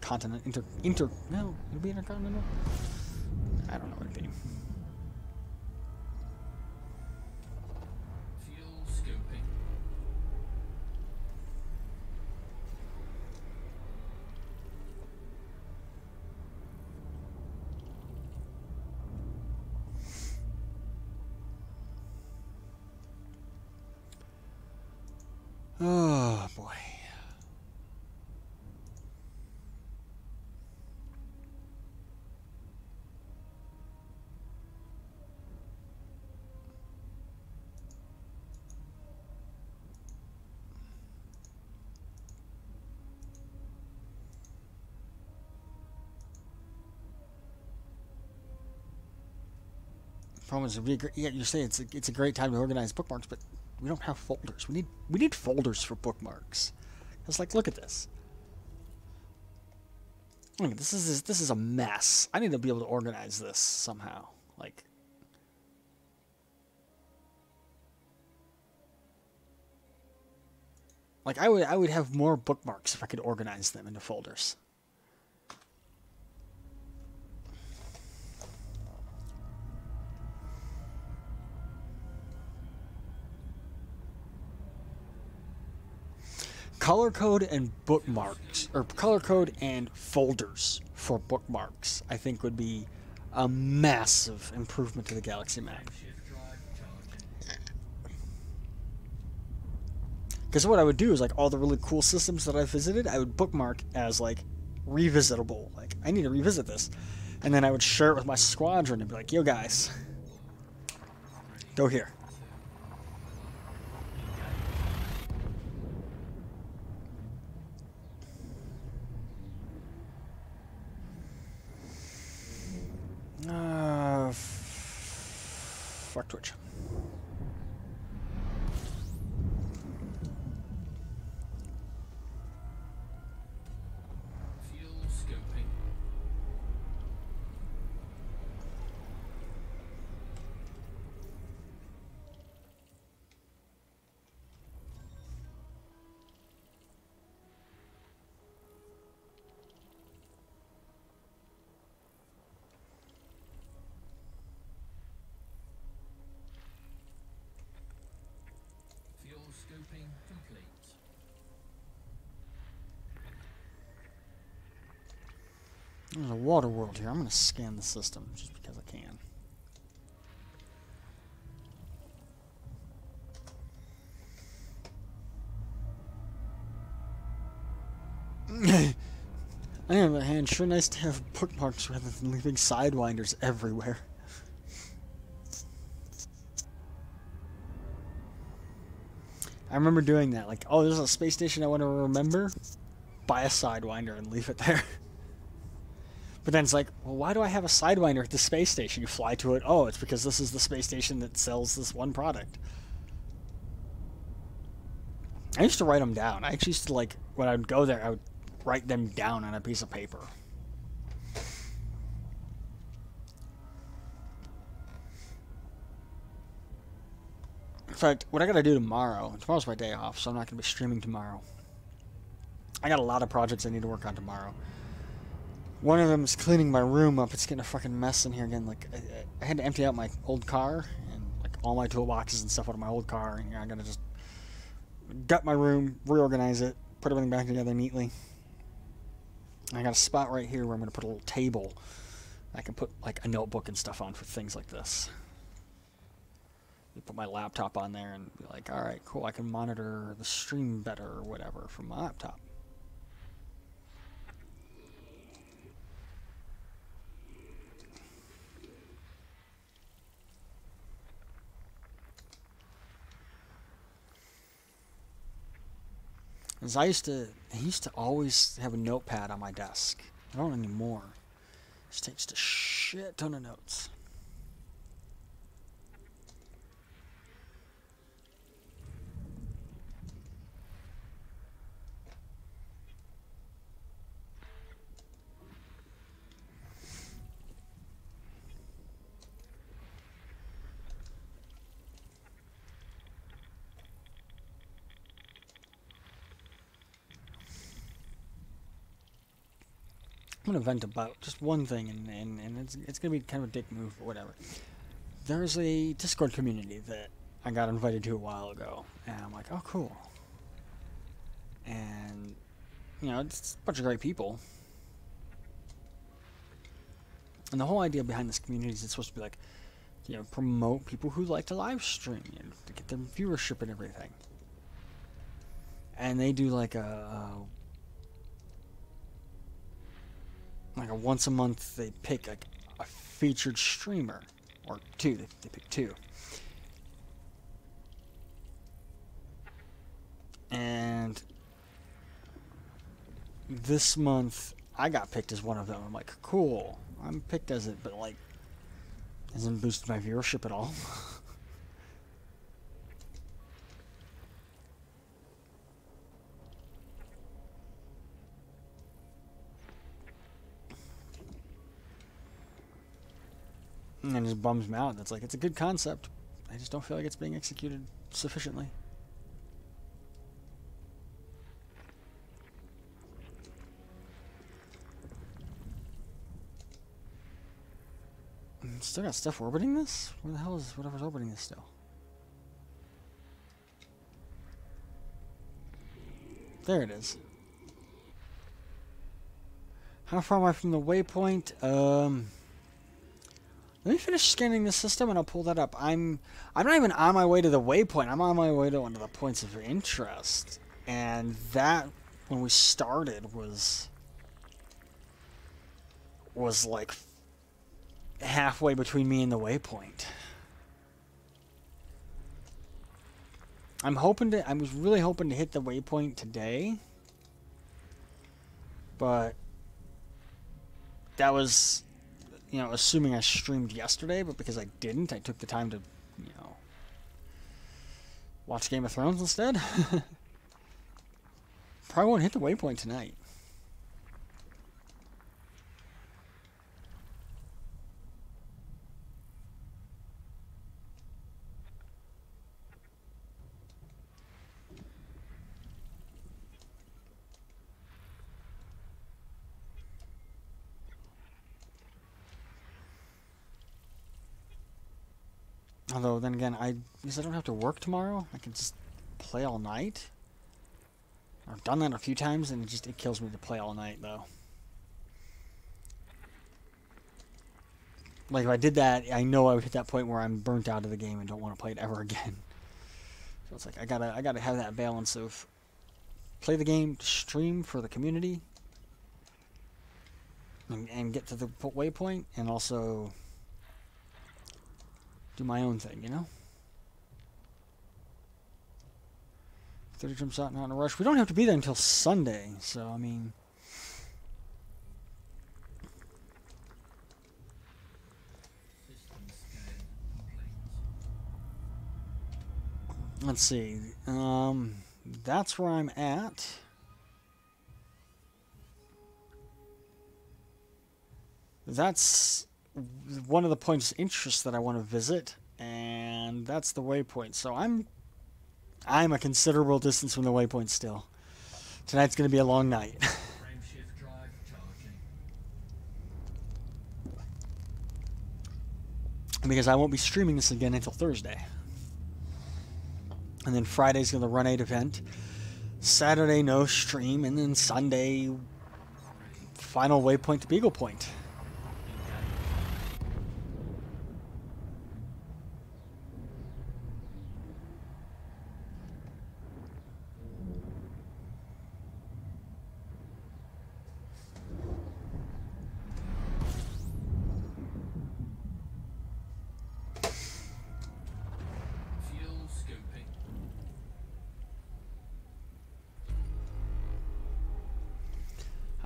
Continent no, it'll be intercontinental. I don't know what it'd be. Fuel scooping. Oh boy. Problem is, yeah, you say it's a great time to organize bookmarks, but we don't have folders. We need folders for bookmarks. It's like, look at this. Look, this is a mess. I need to be able to organize this somehow. Like I would have more bookmarks if I could organize them into folders. Color code and bookmarks, or color code and folders for bookmarks, I think would be a massive improvement to the Galaxy map. Because what I would do is, like, all the really cool systems that I visited, I would bookmark as, like, revisitable. Like, I need to revisit this. And then I would share it with my squadron and be like, yo guys, go here. Fuck Twitch. Fuel scooping. Fuel scooping complete. There's a water world here. I'm going to scan the system just because I can. On the other hand, sure nice to have bookmarks rather than leaving sidewinders everywhere. I remember doing that. Like, oh, there's a space station I want to remember. Buy a sidewinder and leave it there. But then it's like, well, why do I have a sidewinder at the space station? You fly to it. Oh, it's because this is the space station that sells this one product. I used to write them down. I actually used to, like, when I would go there, I would write them down on a piece of paper. In fact, what I gotta do tomorrow's my day off, so I'm not gonna be streaming tomorrow. I got a lot of projects I need to work on tomorrow. One of them is cleaning my room up. It's getting a fucking mess in here again. Like, I had to empty out my old car and, like, all my toolboxes and stuff out of my old car, and I gotta just gut my room, reorganize it, put everything back together neatly. I got a spot right here where I'm going to put a little table I can put like a notebook and stuff on for things like this. You put my laptop on there and be like, alright, cool, I can monitor the stream better or whatever from my laptop. As I used to always have a notepad on my desk. I don't anymore. It just takes a shit ton of notes. I'm going to vent about just one thing, and it's going to be kind of a dick move, but whatever. There's a Discord community that I got invited to a while ago, and I'm like, oh, cool. And, you know, it's a bunch of great people. And the whole idea behind this community is it's supposed to be like, you know, promote people who like to live stream, you know, to get their viewership and everything. And they do like a once a month they pick like a featured streamer or two. They pick two, and this month I got picked as one of them. I'm like, cool, I'm picked as it, but like hasn't boosted my viewership at all. And it just bums me out. That's like, it's a good concept. I just don't feel like it's being executed sufficiently. Still got stuff orbiting this? Where the hell is whatever's orbiting this still? There it is. How far am I from the waypoint? Let me finish scanning the system and I'll pull that up. I'm not even on my way to the waypoint. I'm on my way to one of the points of interest. And that, when we started, was like halfway between me and the waypoint. I was really hoping to hit the waypoint today. But that was, you know, assuming I streamed yesterday, but because I didn't, I took the time to, you know, watch Game of Thrones instead. Probably won't hit the waypoint tonight. Although, then again, because I don't have to work tomorrow, I can just play all night. I've done that a few times, and it kills me to play all night, though. Like, if I did that, I know I would hit that point where I'm burnt out of the game and don't want to play it ever again. So it's like, I gotta have that balance of play the game, stream for the community, and get to the waypoint, and also do my own thing, you know? 30 jumps out, not in a rush. We don't have to be there until Sunday, so, I mean... Let's see. That's where I'm at. That's one of the points of interest that I want to visit, and that's the waypoint. So I'm a considerable distance from the waypoint still. Tonight's going to be a long night. Because I won't be streaming this again until Thursday. And then Friday's going to run 8 event. Saturday, no stream. And then Sunday, final waypoint to Beagle Point.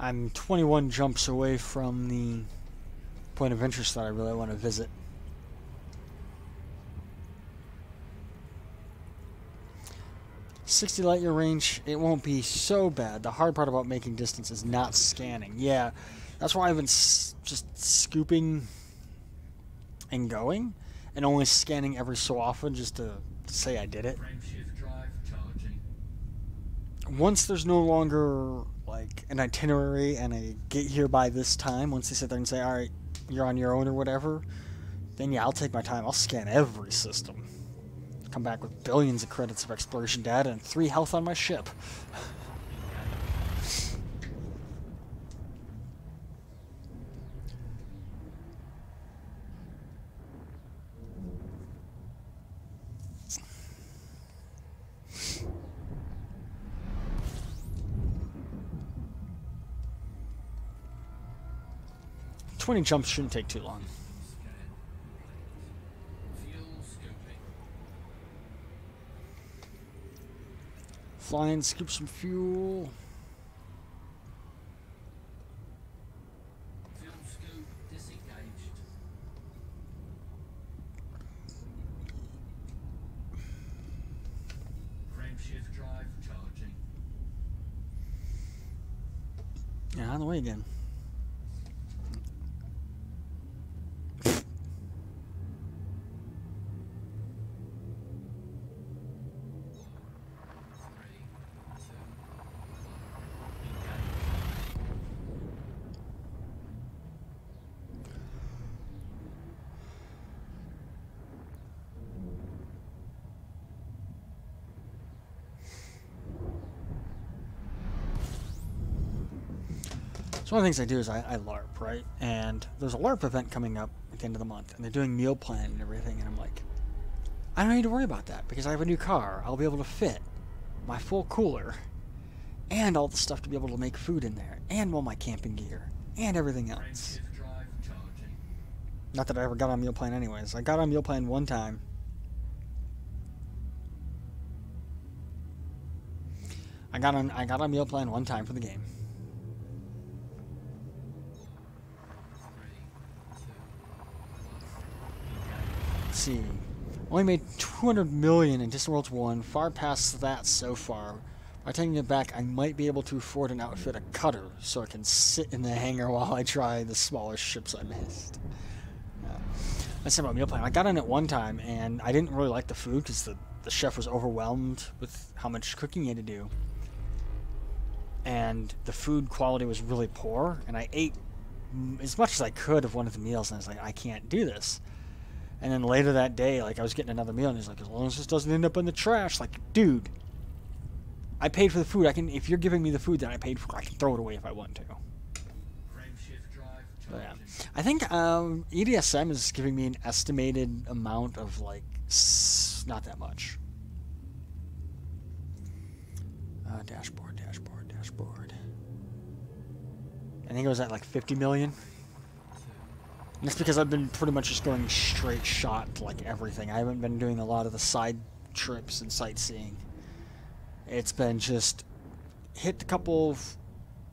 I'm 21 jumps away from the point of interest that I really want to visit. .60 light year range, it won't be so bad. The hard part about making distance is not scanning. Yeah, that's why I've been just scooping and going, and only scanning every so often just to say I did it. Once there's no longer like an itinerary and a get here by this time, once they sit there and say, alright, you're on your own or whatever, then yeah, I'll take my time. I'll scan every system. Come back with billions of credits of exploration data and 3 health on my ship. .20 jumps shouldn't take too long. Fly in, scoop some fuel. Fuel scoop disengaged. Frameshift drive charging. Yeah, on the way again. So one of the things I do is I LARP, right? And there's a LARP event coming up at the end of the month, and they're doing meal plan and everything, and I'm like, I don't need to worry about that because I have a new car. I'll be able to fit my full cooler and all the stuff to be able to make food in there, and all my camping gear, and everything else. Not that I ever got on meal plan anyways. I got on meal plan one time. I got on meal plan one time for the game. Let's see. Only made 200 million in Distant Worlds 1, far past that so far. By taking it back, I might be able to afford and outfit a cutter so I can sit in the hangar while I try the smaller ships I missed. Let's say about meal plan. I got on it one time, and I didn't really like the food because the chef was overwhelmed with how much cooking he had to do. And the food quality was really poor, and I ate as much as I could of one of the meals, and I was like, I can't do this. And then later that day, like, I was getting another meal, and he's like, as long as this doesn't end up in the trash. Like, dude, I paid for the food. If you're giving me the food that I paid for, I can throw it away if I want to. But yeah, I think EDSM is giving me an estimated amount of like not that much. Dashboard. I think it was at like 50 million. And that's because I've been pretty much just going straight shot to like everything. I haven't been doing a lot of the side trips and sightseeing. It's been just hit a couple of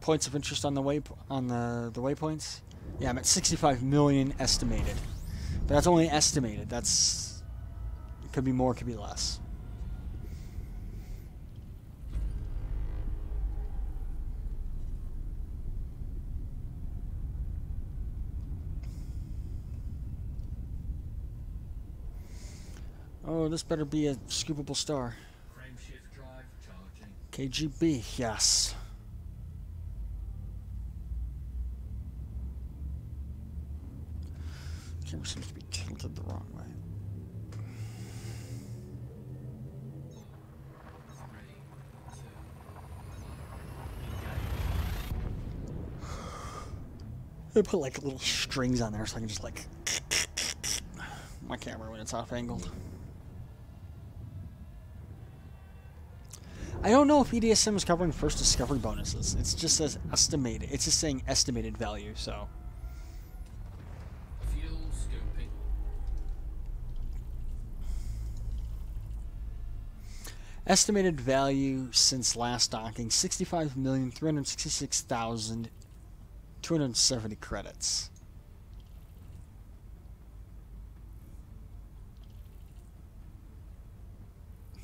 points of interest on the waypoints. Yeah, I'm at 65 million estimated. But that's only estimated. That's it could be more, could be less. Oh, this better be a scoopable star. Frameshift drive charging. KGB, yes. Camera seems to be tilted the wrong way. 3, 2, 1, engage. I put like little strings on there so I can just like my camera when it's off angled. I don't know if EDSM is covering first discovery bonuses. It just says estimated. It's just saying estimated value, so. Fuel scoping. Estimated value since last docking, 65,366,270 credits.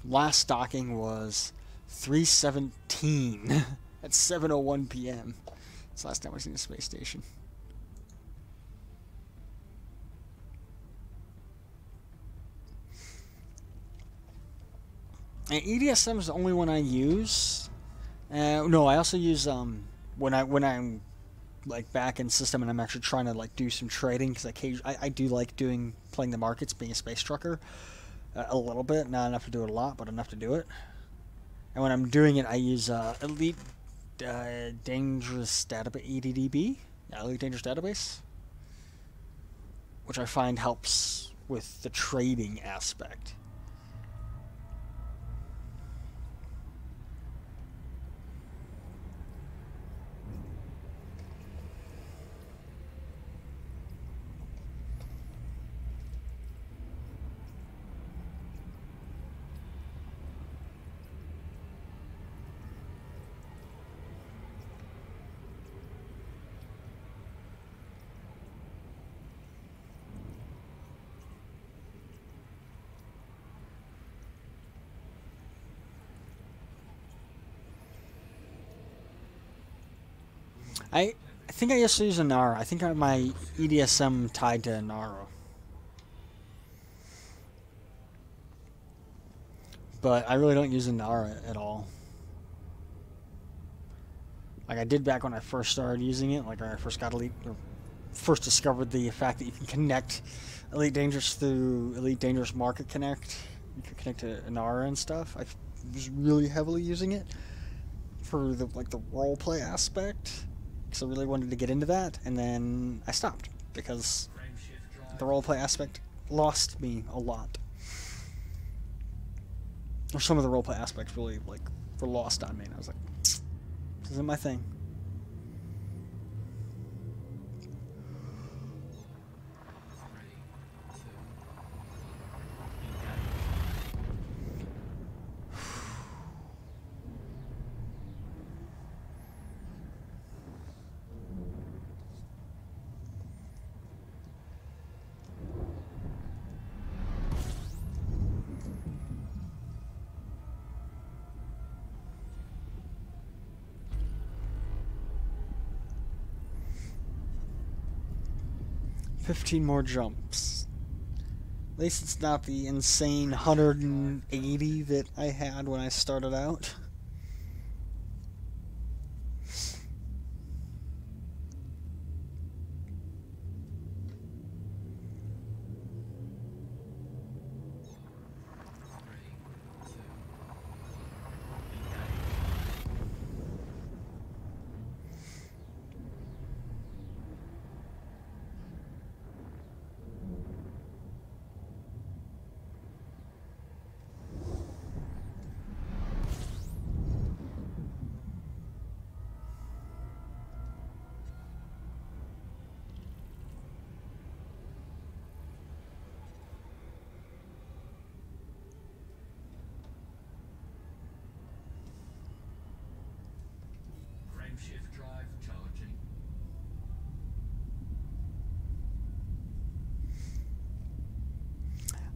Last docking was 3:17 at 7:01 p.m. It's the last time I've seen a space station. And EDSM is the only one I use. No, I also use when I'm like back in system and I'm actually trying to like do some trading because I do like playing the markets, being a space trucker a little bit, not enough to do it a lot, but enough to do it. And when I'm doing it, I use Elite Dangerous Database, EDDB, Elite Dangerous Database, which I find helps with the trading aspect. I think I used to use Inara. I think I have my EDSM tied to Inara. But I really don't use Inara at all. Like I did back when I first started using it, like when I first got Elite, or first discovered the fact that you can connect Elite Dangerous through Elite Dangerous Market Connect. You can connect to Inara and stuff. I was really heavily using it for the roleplay aspect. So I really wanted to get into that, and then I stopped because the roleplay aspect lost me a lot. Or some of the roleplay aspects really were lost on me, and I was like, this isn't my thing. $15 more jumps. At least it's not the insane 180 that I had when I started out.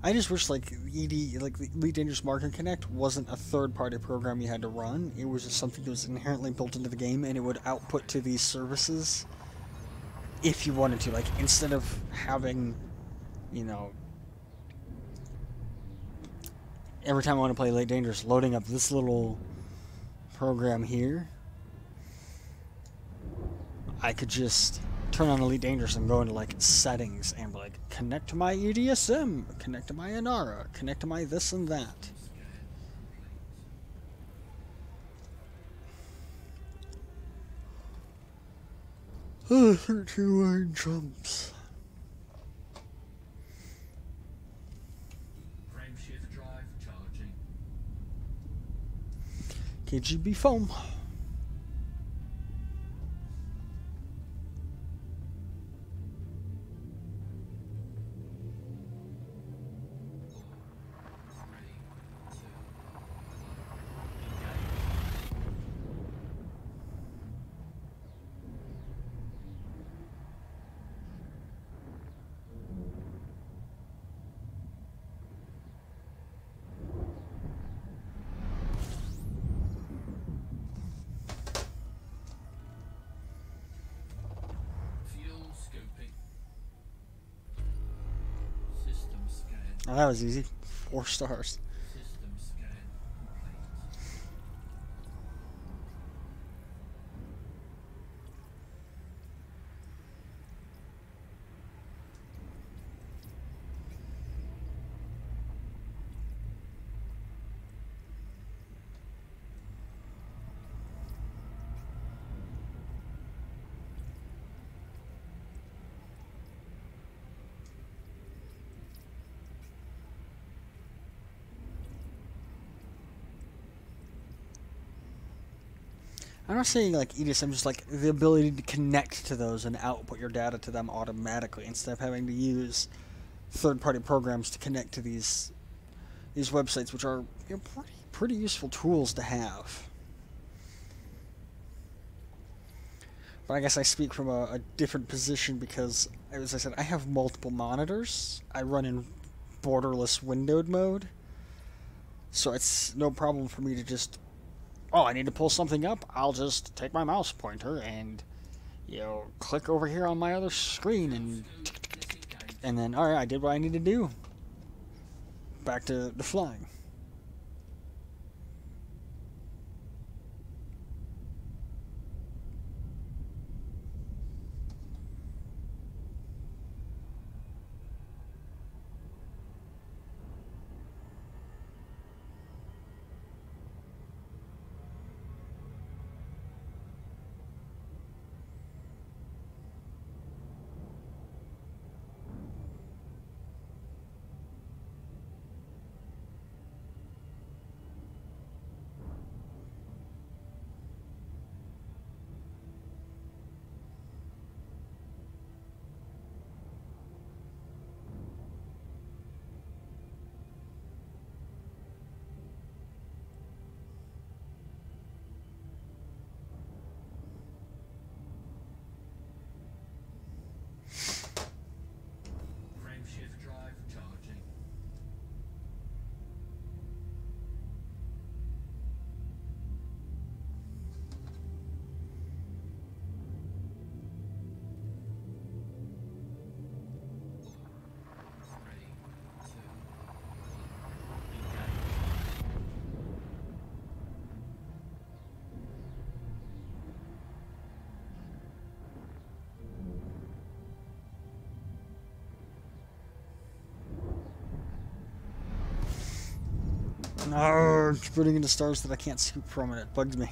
I just wish like the Elite Dangerous Market Connect wasn't a third-party program you had to run. It was just something that was inherently built into the game, and it would output to these services if you wanted to. Like instead of having, you know, every time I want to play Elite Dangerous, loading up this little program here, I could just turn on Elite Dangerous and go into like settings and be like, connect to my EDSM, connect to my Inara, connect to my this and that. 13 wide jumps. Frame shift drive charging. KGB foam. Oh, that was easy. 4 stars. System scan complete. I'm not saying like EDSM, just like the ability to connect to those and output your data to them automatically instead of having to use third-party programs to connect to these websites, which are, you know, pretty useful tools to have. But I guess I speak from a different position because, as I said, I have multiple monitors. I run in borderless windowed mode, so it's no problem for me to just, oh, I need to pull something up, I'll just take my mouse pointer and, you know, click over here on my other screen and then, alright, I did what I need to do. Back to the flying. Frame shift drive charging. Three, two, engage. No, it's putting into stars that I can't scoop from, and it bugs me.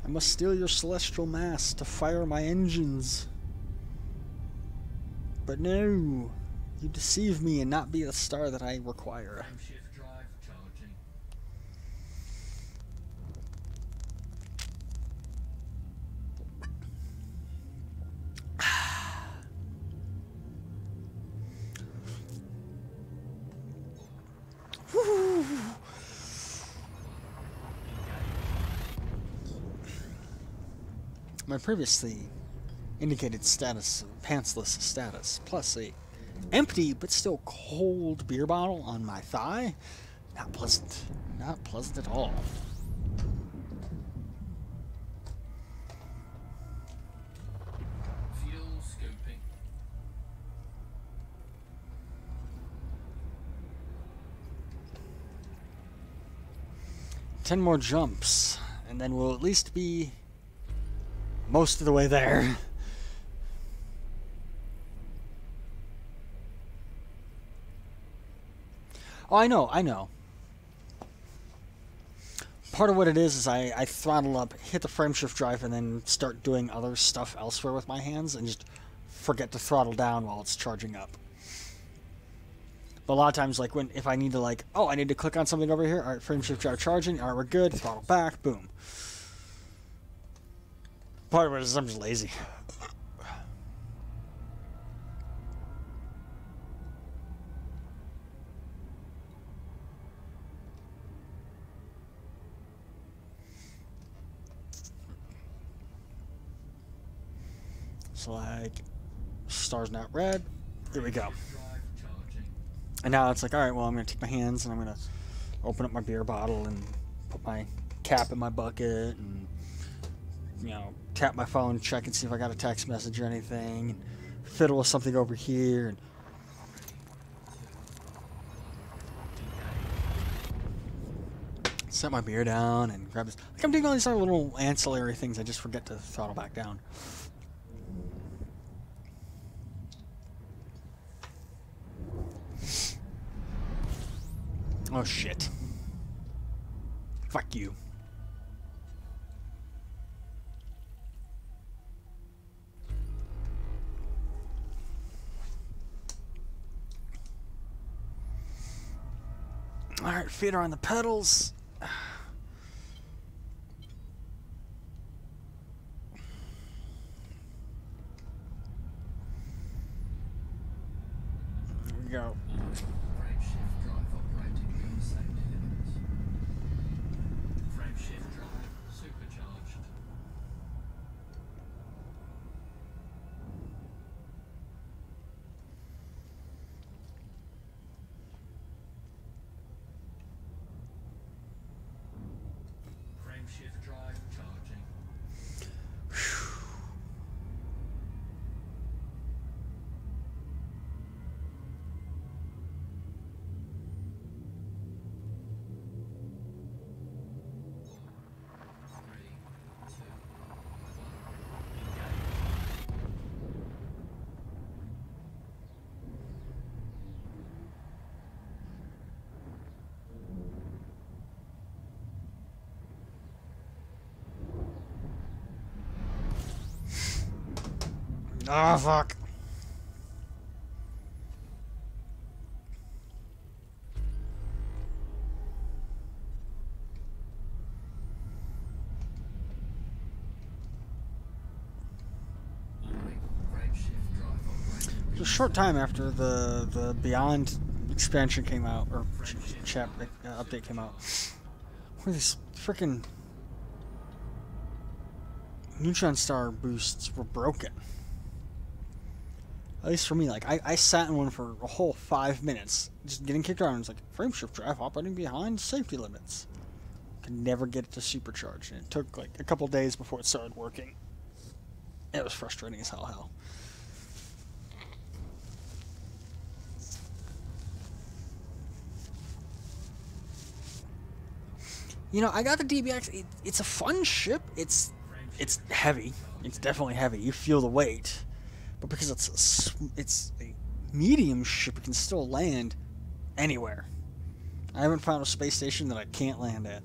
I must steal your celestial mass to fire my engines. But no, you deceive me and not be the star that I require. Frame shift drive charging. My previously Indicated status, pantsless status, plus a empty but still cold beer bottle on my thigh. Not pleasant. Not pleasant at all. Fuel scooping. 10 more jumps, and then we'll at least be most of the way there. Oh, I know. Part of what it is I throttle up, hit the frame shift drive, and then start doing other stuff elsewhere with my hands, and just forget to throttle down while it's charging up. But a lot of times, like if I need to, like, oh, I need to click on something over here. All right, frame shift drive charging. All right, we're good. Throttle back. Boom. Part of it is I'm just lazy. So, like, star's not red. Here we go. Drive charging. And now it's like, all right, well, I'm going to take my hands and I'm going to open up my beer bottle and put my cap in my bucket and, you know, tap my phone, check and see if I got a text message or anything, and fiddle with something over here. And set my beer down and grab this. Like, I'm doing all these other little ancillary things. I just forget to throttle back down. Oh, shit. Fuck you. Alright, feet are on the pedals. Here we go. Frame shift drive operating beyond safety limits. Frame shift drive supercharged. Frame shift drive charging. Three, two, Oh, fuck. frame shift drive operating. It was a short time after the Beyond expansion came out, or update came out, where these freaking neutron star boosts were broken. At least for me, like, I sat in one for a whole 5 minutes, just getting kicked around. It's like, frame shift drive operating behind safety limits. Could never get it to supercharge, and it took like a couple days before it started working. It was frustrating as hell. You know, I got the DBX. It's a fun ship. It's heavy. It's definitely heavy. You feel the weight. But because it's a medium ship, it can still land anywhere. I haven't found a space station that I can't land at.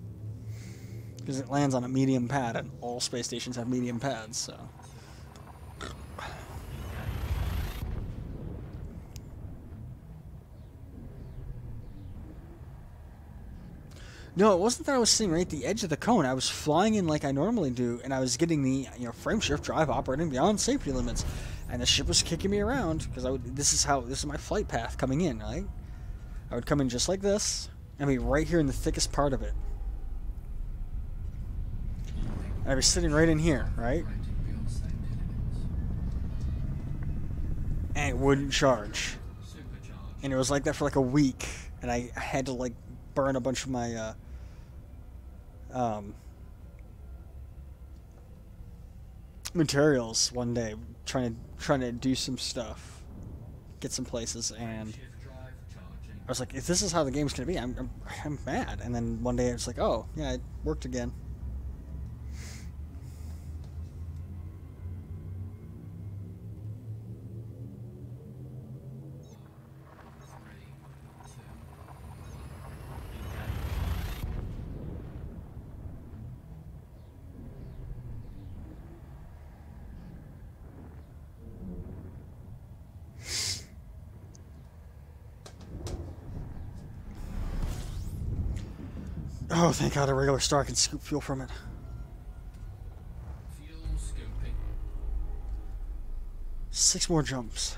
Because it lands on a medium pad, and all space stations have medium pads, so... No, it wasn't that I was sitting right at the edge of the cone. I was flying in like I normally do, and I was getting the frame shift drive operating beyond safety limits, and the ship was kicking me around because this is my flight path coming in, right? I would come in just like this and be right here in the thickest part of it. And I'd be sitting right in here, right? and it wouldn't charge. Supercharged. And it was like that for like a week, and I had to like burn a bunch of my materials one day trying to do some stuff, get some places, and Shift drive charging. I was like, if this is how the game's gonna be, I'm mad. And then one day it's like, oh yeah, it worked again. 3, 2, 1. Oh, thank God, a regular star can scoop fuel from it. Fuel scooping. 6 more jumps.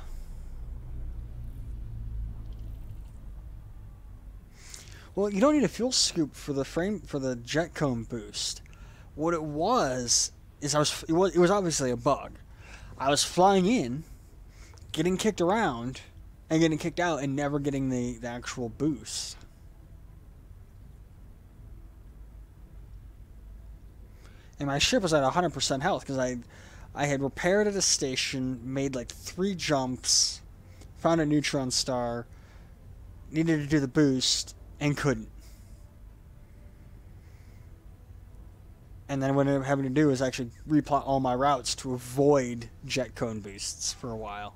Well, you don't need a fuel scoop for the jet cone boost. What it was is it was obviously a bug. I was flying in, getting kicked around, and getting kicked out, and never getting the actual boost. And my ship was at 100% health because I had repaired at a station, made like 3 jumps, found a neutron star, needed to do the boost, and couldn't. And then what I ended up having to do is actually replot all my routes to avoid jet cone boosts for a while.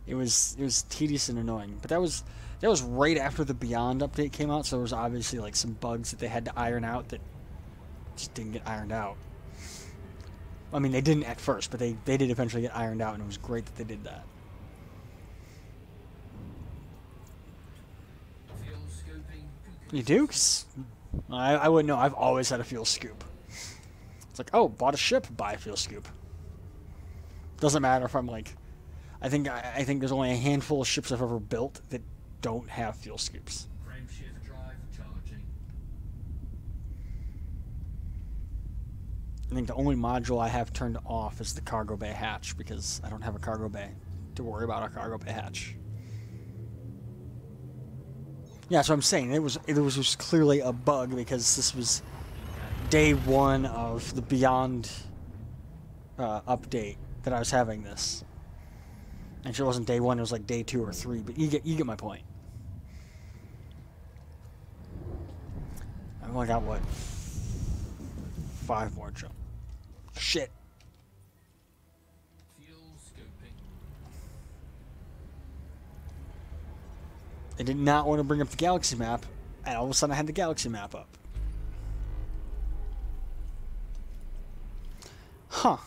It was tedious and annoying. But that was right after the Beyond update came out, so there was obviously like some bugs that they had to iron out that just didn't get ironed out. I mean, they didn't at first, but they did eventually get ironed out, and it was great that they did that. Fuel scooping. You do? 'Cause I wouldn't know. I've always had a fuel scoop. It's like, oh, bought a ship, buy a fuel scoop. Doesn't matter if I'm like, I think there's only a handful of ships I've ever built that don't have fuel scoops. Frame shift drive charging. I think the only module I have turned off is the cargo bay hatch because I don't have a cargo bay to worry about a cargo bay hatch. Yeah, so I'm saying it was clearly a bug because this was day 1 of the Beyond update that I was having this. And sure, it wasn't day 1; it was like day 2 or 3. But you get my point. I've only got what, 5 more jump. Shit. Fuel scooping. I did not want to bring up the galaxy map, and all of a sudden I had the galaxy map up. Huh.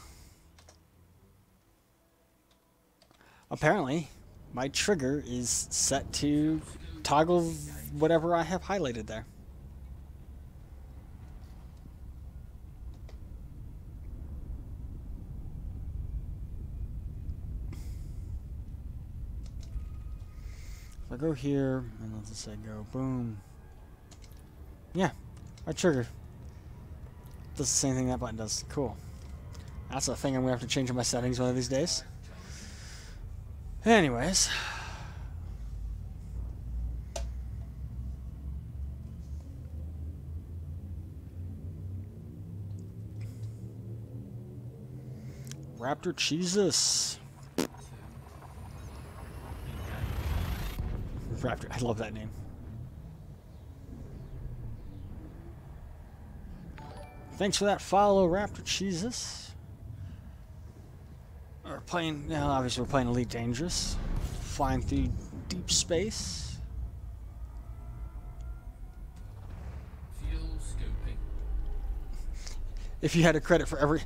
Apparently, my trigger is set to toggle whatever I have highlighted there. If I go here, and let's just say go boom. Yeah, my trigger does the same thing that button does. Cool. That's a thing I'm going to have to change in my settings one of these days. Anyways. Raptor Jesus. Raptor, I love that name. Thanks for that follow, Raptor Jesus. We're playing, you know, obviously we're playing Elite Dangerous. Flying through deep space. Fuel scooping. If you had a credit for every...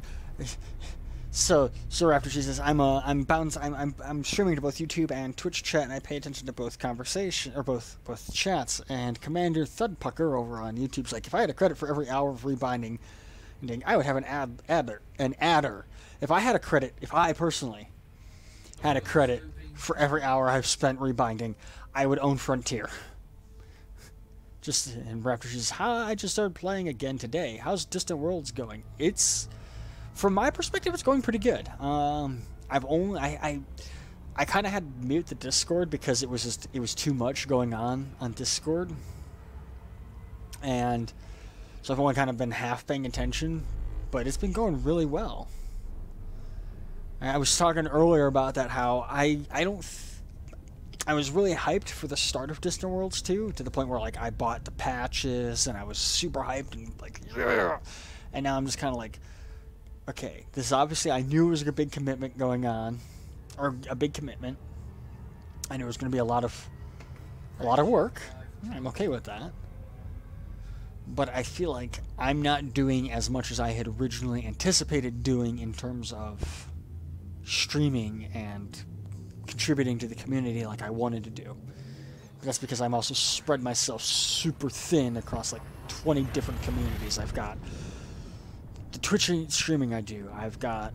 So Raptor Jesus, I'm streaming to both YouTube and Twitch chat, and I pay attention to both conversation or both chats. And Commander Thudpucker over on YouTube's like, if I had a credit for every hour of rebinding, I would have an adder. If I personally had a credit for every hour I've spent rebinding, I would own Frontier. And Raptor Jesus, I just started playing again today. How's Distant Worlds going? From my perspective, it's going pretty good. I kind of had to mute the Discord because it was too much going on Discord, and so I've only kind of been half paying attention, but it's been going really well. And I was talking earlier about that, how I was really hyped for the start of Distant Worlds 2, to the point where like I bought the patches and I was super hyped and like, yeah. And now I'm just kind of like, okay, this is obviously, I knew it was a big commitment going on, or a big commitment. I knew it was going to be a lot of work. I'm okay with that. But I feel like I'm not doing as much as I had originally anticipated doing in terms of streaming and contributing to the community like I wanted to do. That's because I'm also spread myself super thin across like 20 different communities. I've got the Twitch streaming I do. I've got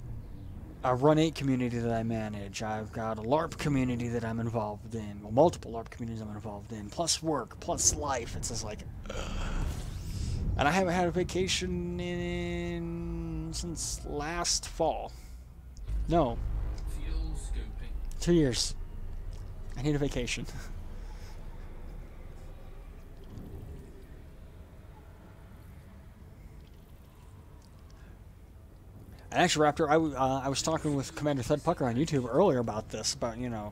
a Run 8 community that I manage. I've got a LARP community that I'm involved in. Well, multiple LARP communities I'm involved in. Plus work, plus life. It's just like... And I haven't had a vacation since last fall. No. 2 years. I need a vacation. And actually, Raptor, I was talking with Commander Thud Pucker on YouTube earlier about this, about, you know,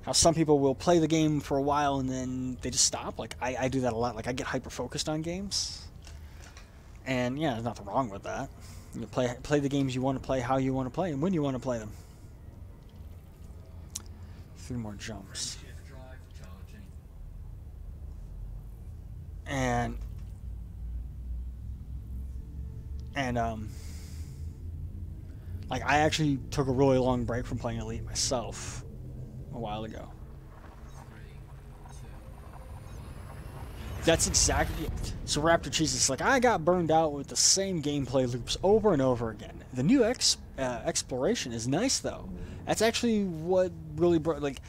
how some people will play the game for a while and then they just stop. Like, I do that a lot. Like, I get hyper-focused on games. And, yeah, there's nothing wrong with that. You play the games you want to play, how you want to play, and when you want to play them. 3 more jumps. And like, I actually took a really long break from playing Elite myself a while ago. That's exactly it. So Raptor Cheese is like, I got burned out with the same gameplay loops over and over again. The new exploration is nice, though. That's actually what really like,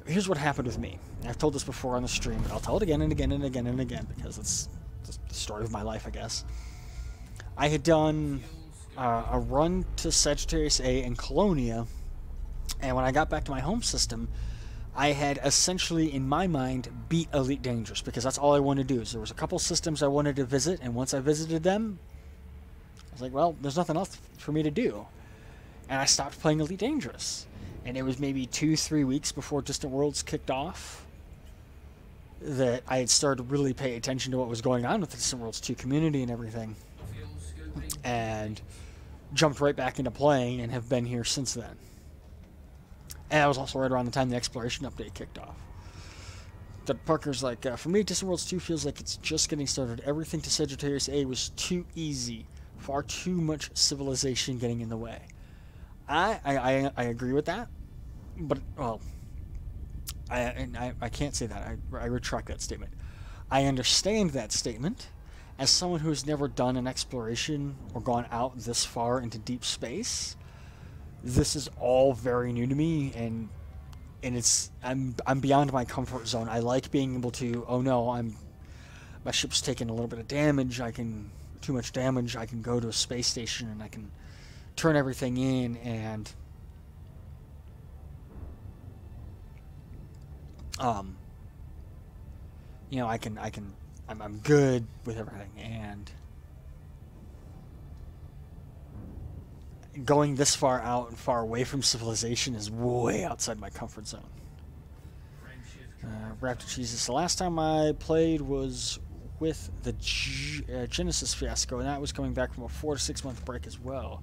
here's what happened with me. I've told this before on the stream, but I'll tell it again and again and again and again, because it's the story of my life, I guess. I had done a run to Sagittarius A and Colonia, and when I got back to my home system, I had essentially, in my mind, beat Elite Dangerous, because that's all I wanted to do. So there was a couple systems I wanted to visit, and once I visited them, I was like, well, there's nothing else for me to do. And I stopped playing Elite Dangerous. And it was maybe 2-3 weeks before Distant Worlds kicked off that I had started to really pay attention to what was going on with the Distant Worlds 2 community and everything. And jumped right back into playing and have been here since then. And that was also right around the time the exploration update kicked off. That Parker's like, for me, Distant Worlds 2 feels like it's just getting started. Everything to Sagittarius A was too easy. Far too much civilization getting in the way. I agree with that. But, well, I can't say that. I retract that statement. I understand that statement. As someone who has never done an exploration or gone out this far into deep space, this is all very new to me, and I'm beyond my comfort zone. I like being able to, oh no, my ship's taking a little bit of damage, too much damage, I can go to a space station and I can turn everything in, and you know, I'm good with everything, and going this far out and far away from civilization is way outside my comfort zone. Raptor Jesus, the last time I played was with the Genesis fiasco, and that was coming back from a 4 to 6 month break as well.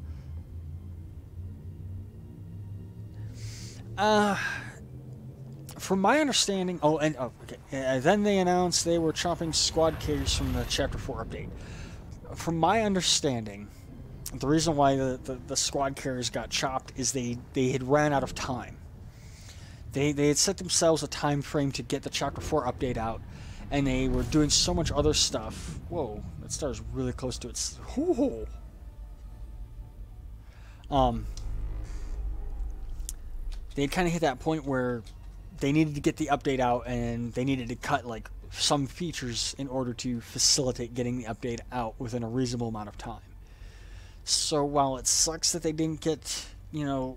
From my understanding, then they announced they were chopping squad carriers from the Chapter 4 update. From my understanding, the reason why the squad carriers got chopped is they had ran out of time. They had set themselves a time frame to get the Chapter 4 update out, and they were doing so much other stuff. Whoa, that star's really close to its... Whoa. They had kind of hit that point where they needed to get the update out, and they needed to cut like some features in order to facilitate getting the update out within a reasonable amount of time. So while it sucks that they didn't get, you know,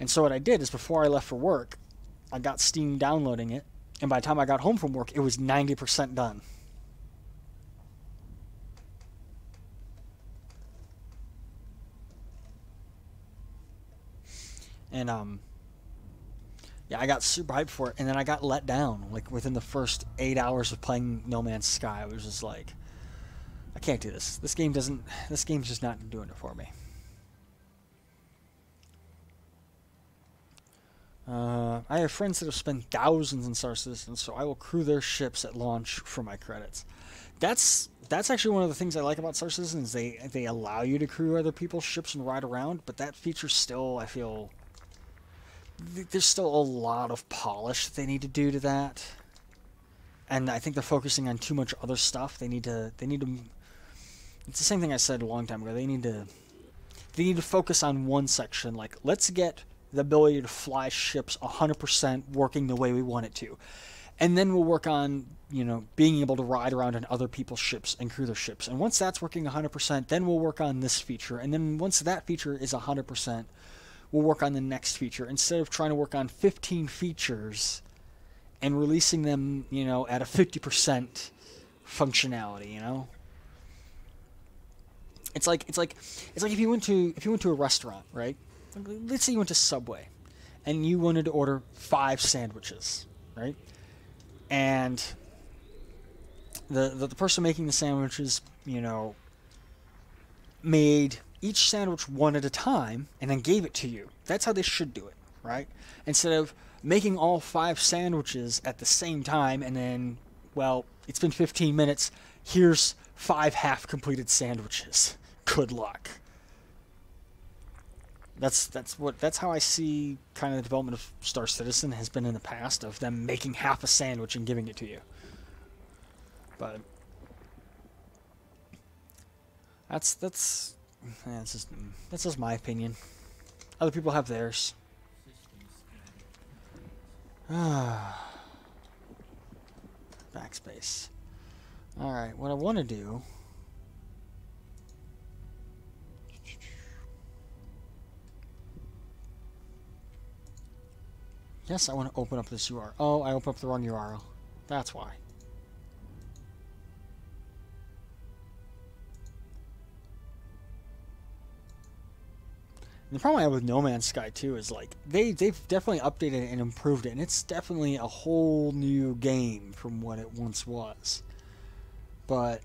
And so what I did is before I left for work, I got Steam downloading it, and by the time I got home from work, it was 90% done. And yeah, I got super hyped for it, and then I got let down. Like within the first 8 hours of playing No Man's Sky, I was just like, I can't do this. This game's just not doing it for me. I have friends that have spent thousands in Star Citizen, so I will crew their ships at launch for my credits. That's actually one of the things I like about Star Citizen is they allow you to crew other people's ships and ride around, but that feature still, I feel, there's still a lot of polish that they need to do to that. And I think they're focusing on too much other stuff. They need to it's the same thing I said a long time ago. They need to focus on one section, like let's get the ability to fly ships 100% working the way we want it to. And then we'll work on, being able to ride around in other people's ships and crew their ships. And once that's working 100%, then we'll work on this feature. And then once that feature is 100%, we'll work on the next feature. Instead of trying to work on 15 features and releasing them, at a 50% functionality, It's like if you went to a restaurant, right? Let's say you went to Subway and you wanted to order 5 sandwiches, right? And the person making the sandwiches, made each sandwich one at a time and then gave it to you. That's how they should do it, right? Instead of making all 5 sandwiches at the same time and then, well, it's been 15 minutes, here's 5 half-completed sandwiches. Good luck. That's how I see kind of the development of Star Citizen has been in the past, of them making half a sandwich and giving it to you. But that's just my opinion. Other people have theirs. Backspace. All right, what I want to do. Yes, I want to open up this URL. Oh, I opened up the wrong URL. That's why. And the problem I have with No Man's Sky 2 is like they've definitely updated it and improved it, and it's definitely a whole new game from what it once was. But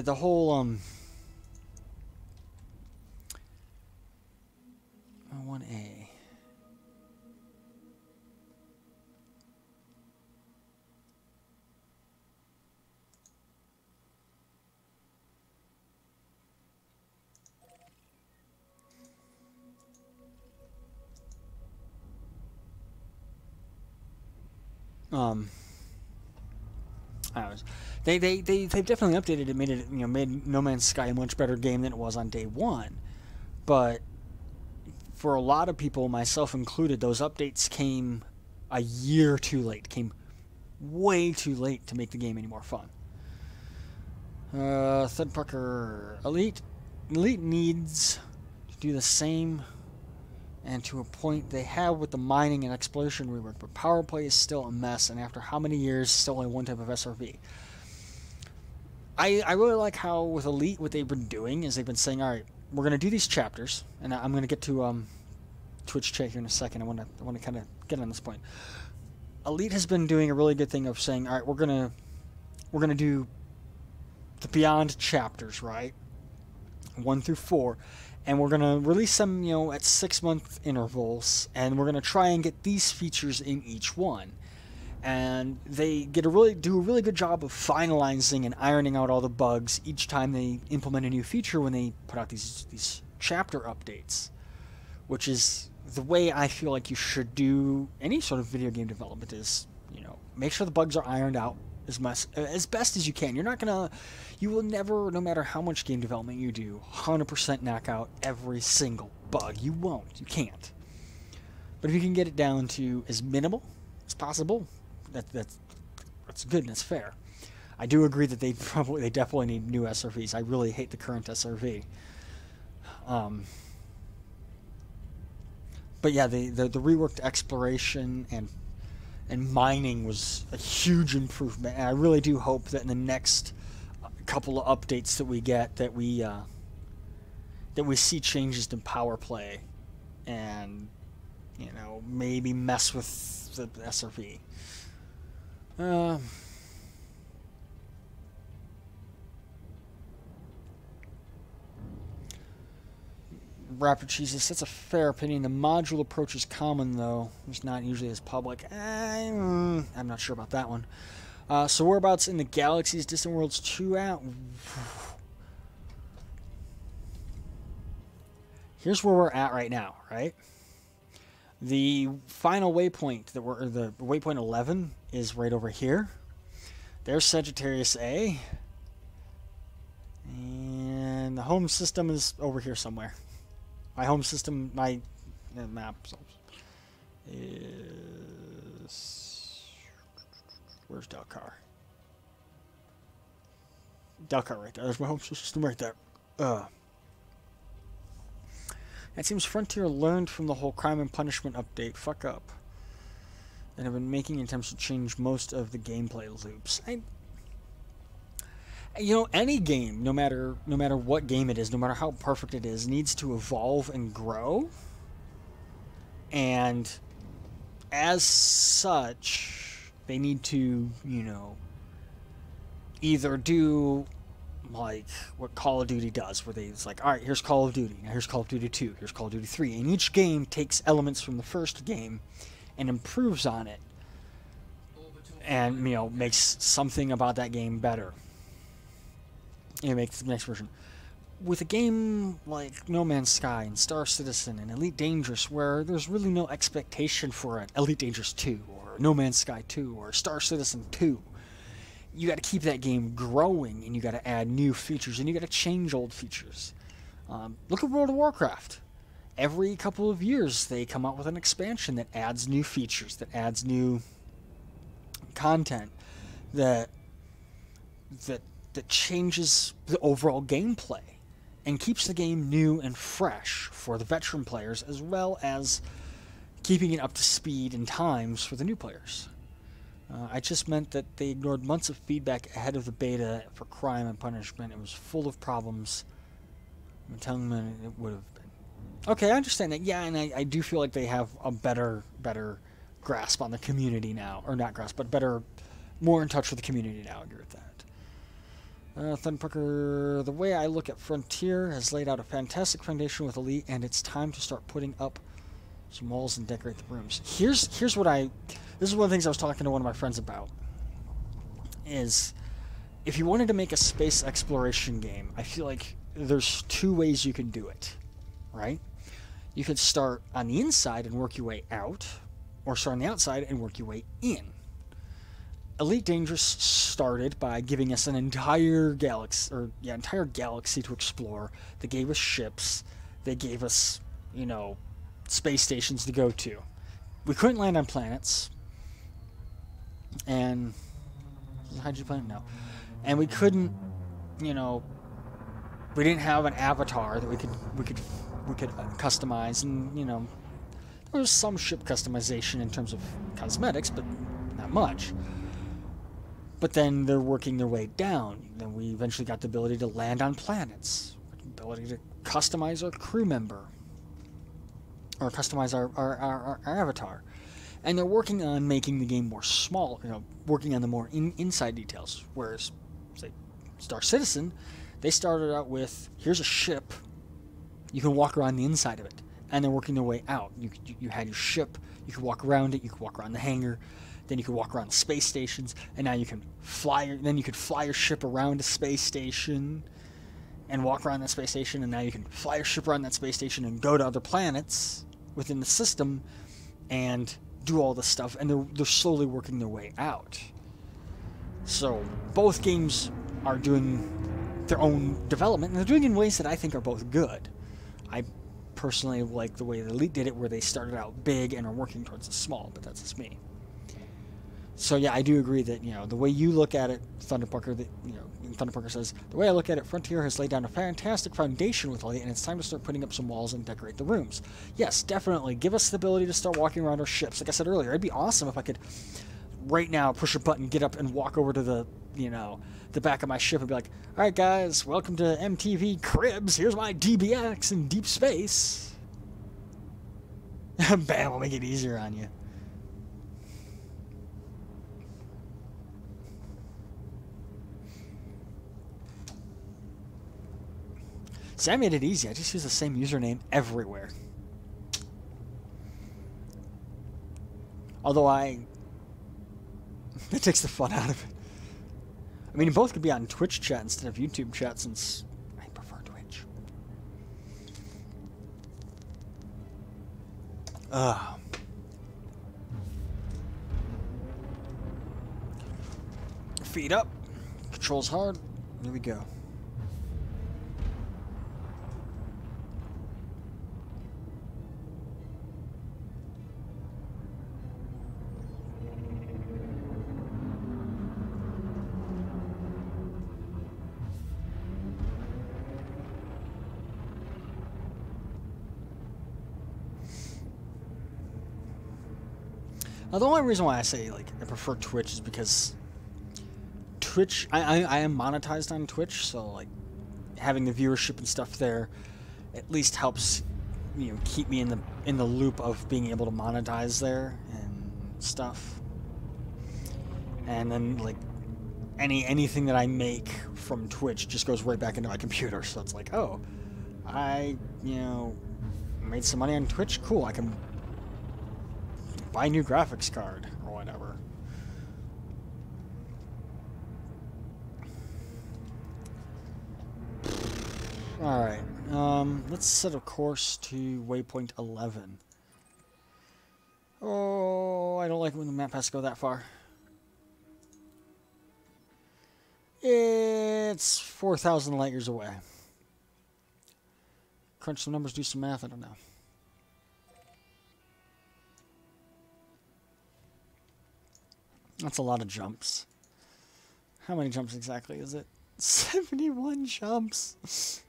the whole 1A. They've definitely updated it, made No Man's Sky a much better game than it was on day one. But for a lot of people, myself included, those updates came a year too late. Came way too late to make the game any more fun. Thud Parker, Elite needs to do the same, and to a point they have with the mining and exploration rework, but power play is still a mess, and after how many years, still only one type of SRV. I really like how with Elite, what they've been doing is they've been saying, all right, we're going to do these chapters, and I'm going to get to Twitch chat here in a second. I want to kind of get on this point. Elite has been doing a really good thing of saying, all right, we're gonna do the Beyond chapters, right, 1 through 4. And we're going to release them, at 6-month intervals, and we're going to try and get these features in each one. And they do a really good job of finalizing and ironing out all the bugs each time they implement a new feature when they put out these chapter updates, which is the way I feel like you should do any sort of video game development is, make sure the bugs are ironed out as best as you can. You will never, no matter how much game development you do, 100% knock out every single bug. You won't. You can't. But if you can get it down to as minimal as possible, that's good and that's fair. I do agree that they definitely need new SRVs. I really hate the current SRV. But yeah, the reworked exploration and mining was a huge improvement, and I really do hope that in the next couple of updates that we get that we see changes to power play, and maybe mess with the SRV. Rapid Jesus, that's a fair opinion. The module approach is common, though. It's not usually as public. I'm not sure about that one. So whereabouts in the galaxies Distant Worlds 2 at? Here's where we're at right now, right? The final waypoint, the waypoint 11, is right over here. There's Sagittarius A. And the home system is over here somewhere. My home system, my map is... Where's Delcar? Delcar right there. There's my home system right there. It seems Frontier learned from the whole crime and punishment update. Fuck up. And have been making attempts to change most of the gameplay loops. Any game, no matter what game it is, no matter how perfect it is, needs to evolve and grow. And as such, they need to, either do like what Call of Duty does, where it's like, all right, here's Call of Duty, now here's Call of Duty 2, here's Call of Duty 3, and each game takes elements from the first game and improves on it, and makes something about that game better. Makes the next version. With a game like No Man's Sky and Star Citizen and Elite Dangerous, where there's really no expectation for an Elite Dangerous 2 or No Man's Sky 2 or Star Citizen 2, you got to keep that game growing, and you got to add new features, and you got to change old features. Look at World of Warcraft. Every couple of years, they come out with an expansion that adds new features, that adds new content, that changes the overall gameplay and keeps the game new and fresh for the veteran players, as well as keeping it up to speed and times for the new players. I just meant that they ignored months of feedback ahead of the beta for crime and punishment. It was full of problems. I'm telling them it would have been. Okay, I understand that. Yeah, and I do feel like they have a better grasp on the community now. Or not grasp, but more in touch with the community now. I agree with that. Thunderpucker, the way I look at Frontier has laid out a fantastic foundation with Elite, and it's time to start putting up some walls and decorate the rooms. Here's what this is one of the things I was talking to one of my friends about, is if you wanted to make a space exploration game, I feel like there's two ways you can do it, right? You could start on the inside and work your way out, or start on the outside and work your way in. Elite Dangerous started by giving us an entire galaxy to explore. They gave us ships. They gave us, space stations to go to. We couldn't land on planets. And hydrogen planet? No. And we couldn't, we didn't have an avatar that we could customize, and there was some ship customization in terms of cosmetics, but not much. But then they're working their way down. Then we eventually got the ability to land on planets, the ability to customize our crew member, or customize our avatar. And they're working on making the game more small, working on the more inside details. Whereas, say, Star Citizen, they started out with, here's a ship, you can walk around the inside of it. And they're working their way out. You had your ship, you could walk around it, you could walk around the hangar, then you could walk around the space stations, and now you can then you could fly your ship around a space station and walk around that space station, and now you can fly your ship around that space station and go to other planets within the system and do all this stuff, and they're slowly working their way out. So both games are doing their own development, and they're doing it in ways that I think are both good. I personally like the way the Elite did it, where they started out big and are working towards the small, but that's just me. So yeah, I do agree that, the way you look at it, Thunderpucker, that, Thunderpucker says, the way I look at it, Frontier has laid down a fantastic foundation with Elite, and it's time to start putting up some walls and decorate the rooms. Yes, definitely. Give us the ability to start walking around our ships. Like I said earlier, it'd be awesome if I could, right now, push a button, get up, and walk over to the, the back of my ship and be like, all right, guys, welcome to MTV Cribs. Here's my DBX in deep space. Bam, we'll make it easier on you. See, I made it easy. I just use the same username everywhere. Although that takes the fun out of it. I mean, both could be on Twitch chat instead of YouTube chat, since I prefer Twitch. Feet up. Controls hard. Here we go. Now, the only reason why I say, I prefer Twitch is because Twitch, I am monetized on Twitch, so, having the viewership and stuff there at least helps, keep me in the loop of being able to monetize there and stuff. And then, anything that I make from Twitch just goes right back into my computer, so it's like, oh, I, made some money on Twitch? Cool, I can buy a new graphics card or whatever. Alright, let's set a course to waypoint 11. Oh, I don't like when the map has to go that far. It's 4,000 light years away. Crunch some numbers, do some math, I don't know. That's a lot of jumps. How many jumps exactly is it? 71 jumps.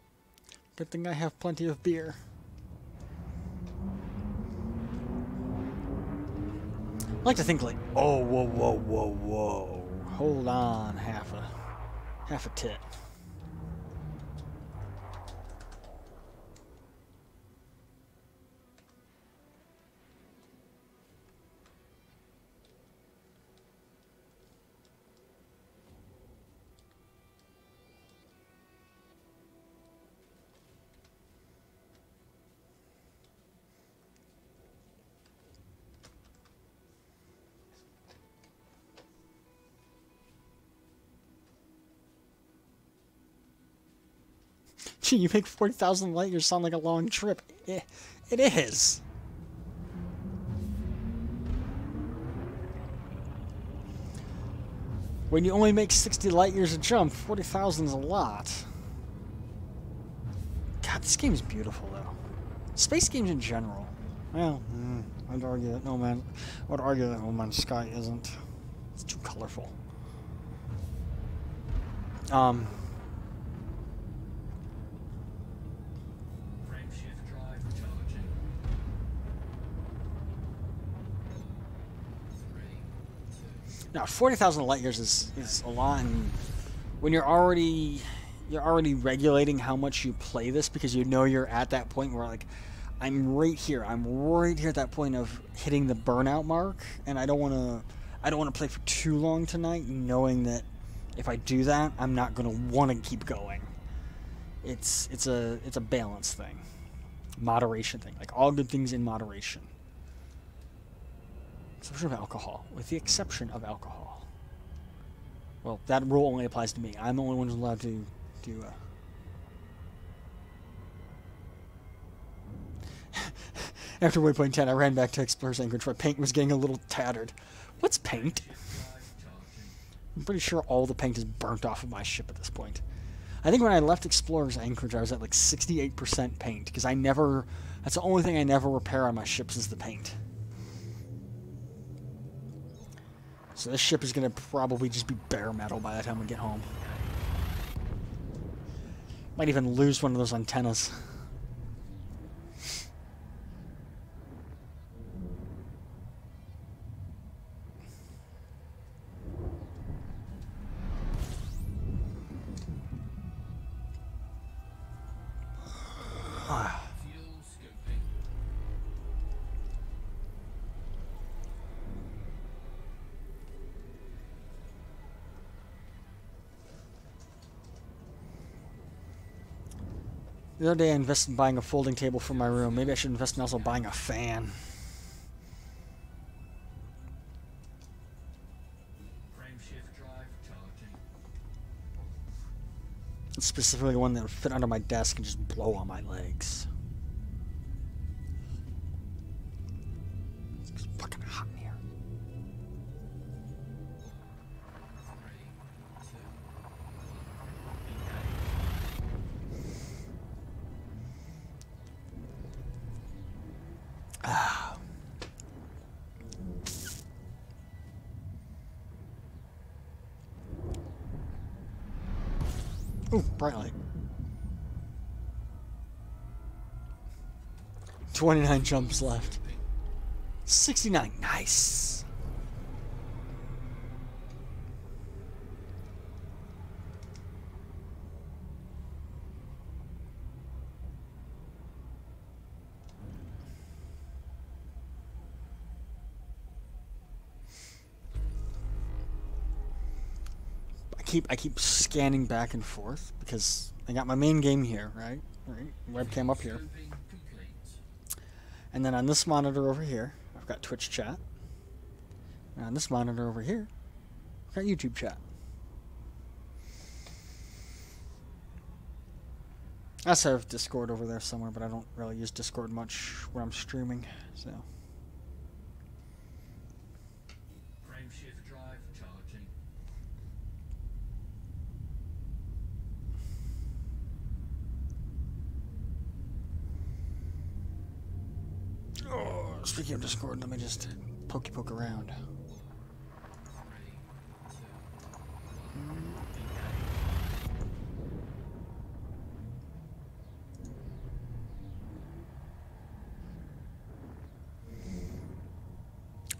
Good thing I have plenty of beer. I like to think oh, whoa, whoa, whoa, whoa. Hold on, half a tit. Gee, you make 40,000 light years sound like a long trip. It is. When you only make 60 light years a jump, 40,000 is a lot. God, this game's beautiful, though. Space games in general. Well, I'd argue that I would argue that No Man's Sky isn't. It's too colorful. Now, 40,000 light years is a lot, and when you're already regulating how much you play this, because you're at that point where I'm right here at that point of hitting the burnout mark, and I don't want to play for too long tonight, knowing that if I do that, I'm not going to want to keep going. It's a balance thing, moderation thing, all good things in moderation. Exception of alcohol, with the exception of alcohol. Well, that rule only applies to me. I'm the only one who's allowed to do. After waypoint 10, I ran back to Explorer's Anchorage. My paint was getting a little tattered. What's paint? I'm pretty sure all the paint is burnt off of my ship at this point. I think when I left Explorer's Anchorage, I was at like 68% paint, because I never... That's the only thing I never repair on my ships is the paint. So this ship is going to probably just be bare metal by the time we get home. Might even lose one of those antennas. The other day I invested in buying a folding table for my room. Maybe I should invest in also buying a fan. Frameshift drive charging. Specifically one that would fit under my desk and just blow on my legs. It's fucking hot in here. 3, 2, Ooh, bright light. 29 jumps left. 69, nice. I keep scanning back and forth because I got my main game here, right? Webcam up here. And then on this monitor over here, I've got Twitch chat. And on this monitor over here, I've got YouTube chat. I also have Discord over there somewhere, but I don't really use Discord much when I'm streaming, so. Frameshift drive charging. Oh, speaking of Discord, let me just poke around. 3,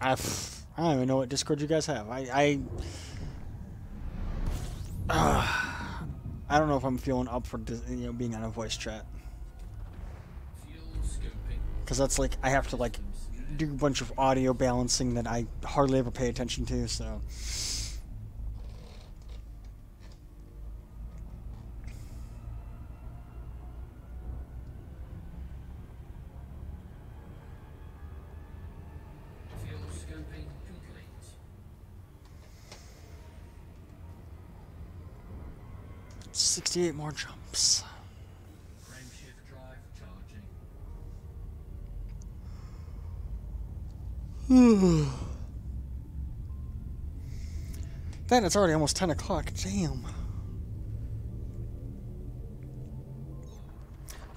2, I don't even know what Discord you guys have. I don't know if I'm feeling up for being on a voice chat. fuel scoping. Because that's like, I have to like do a bunch of audio balancing that I hardly ever pay attention to, so. Fuel scoping complete. 68 more jumps. Frameshift drive charging. Then it's already almost 10 o'clock. Damn.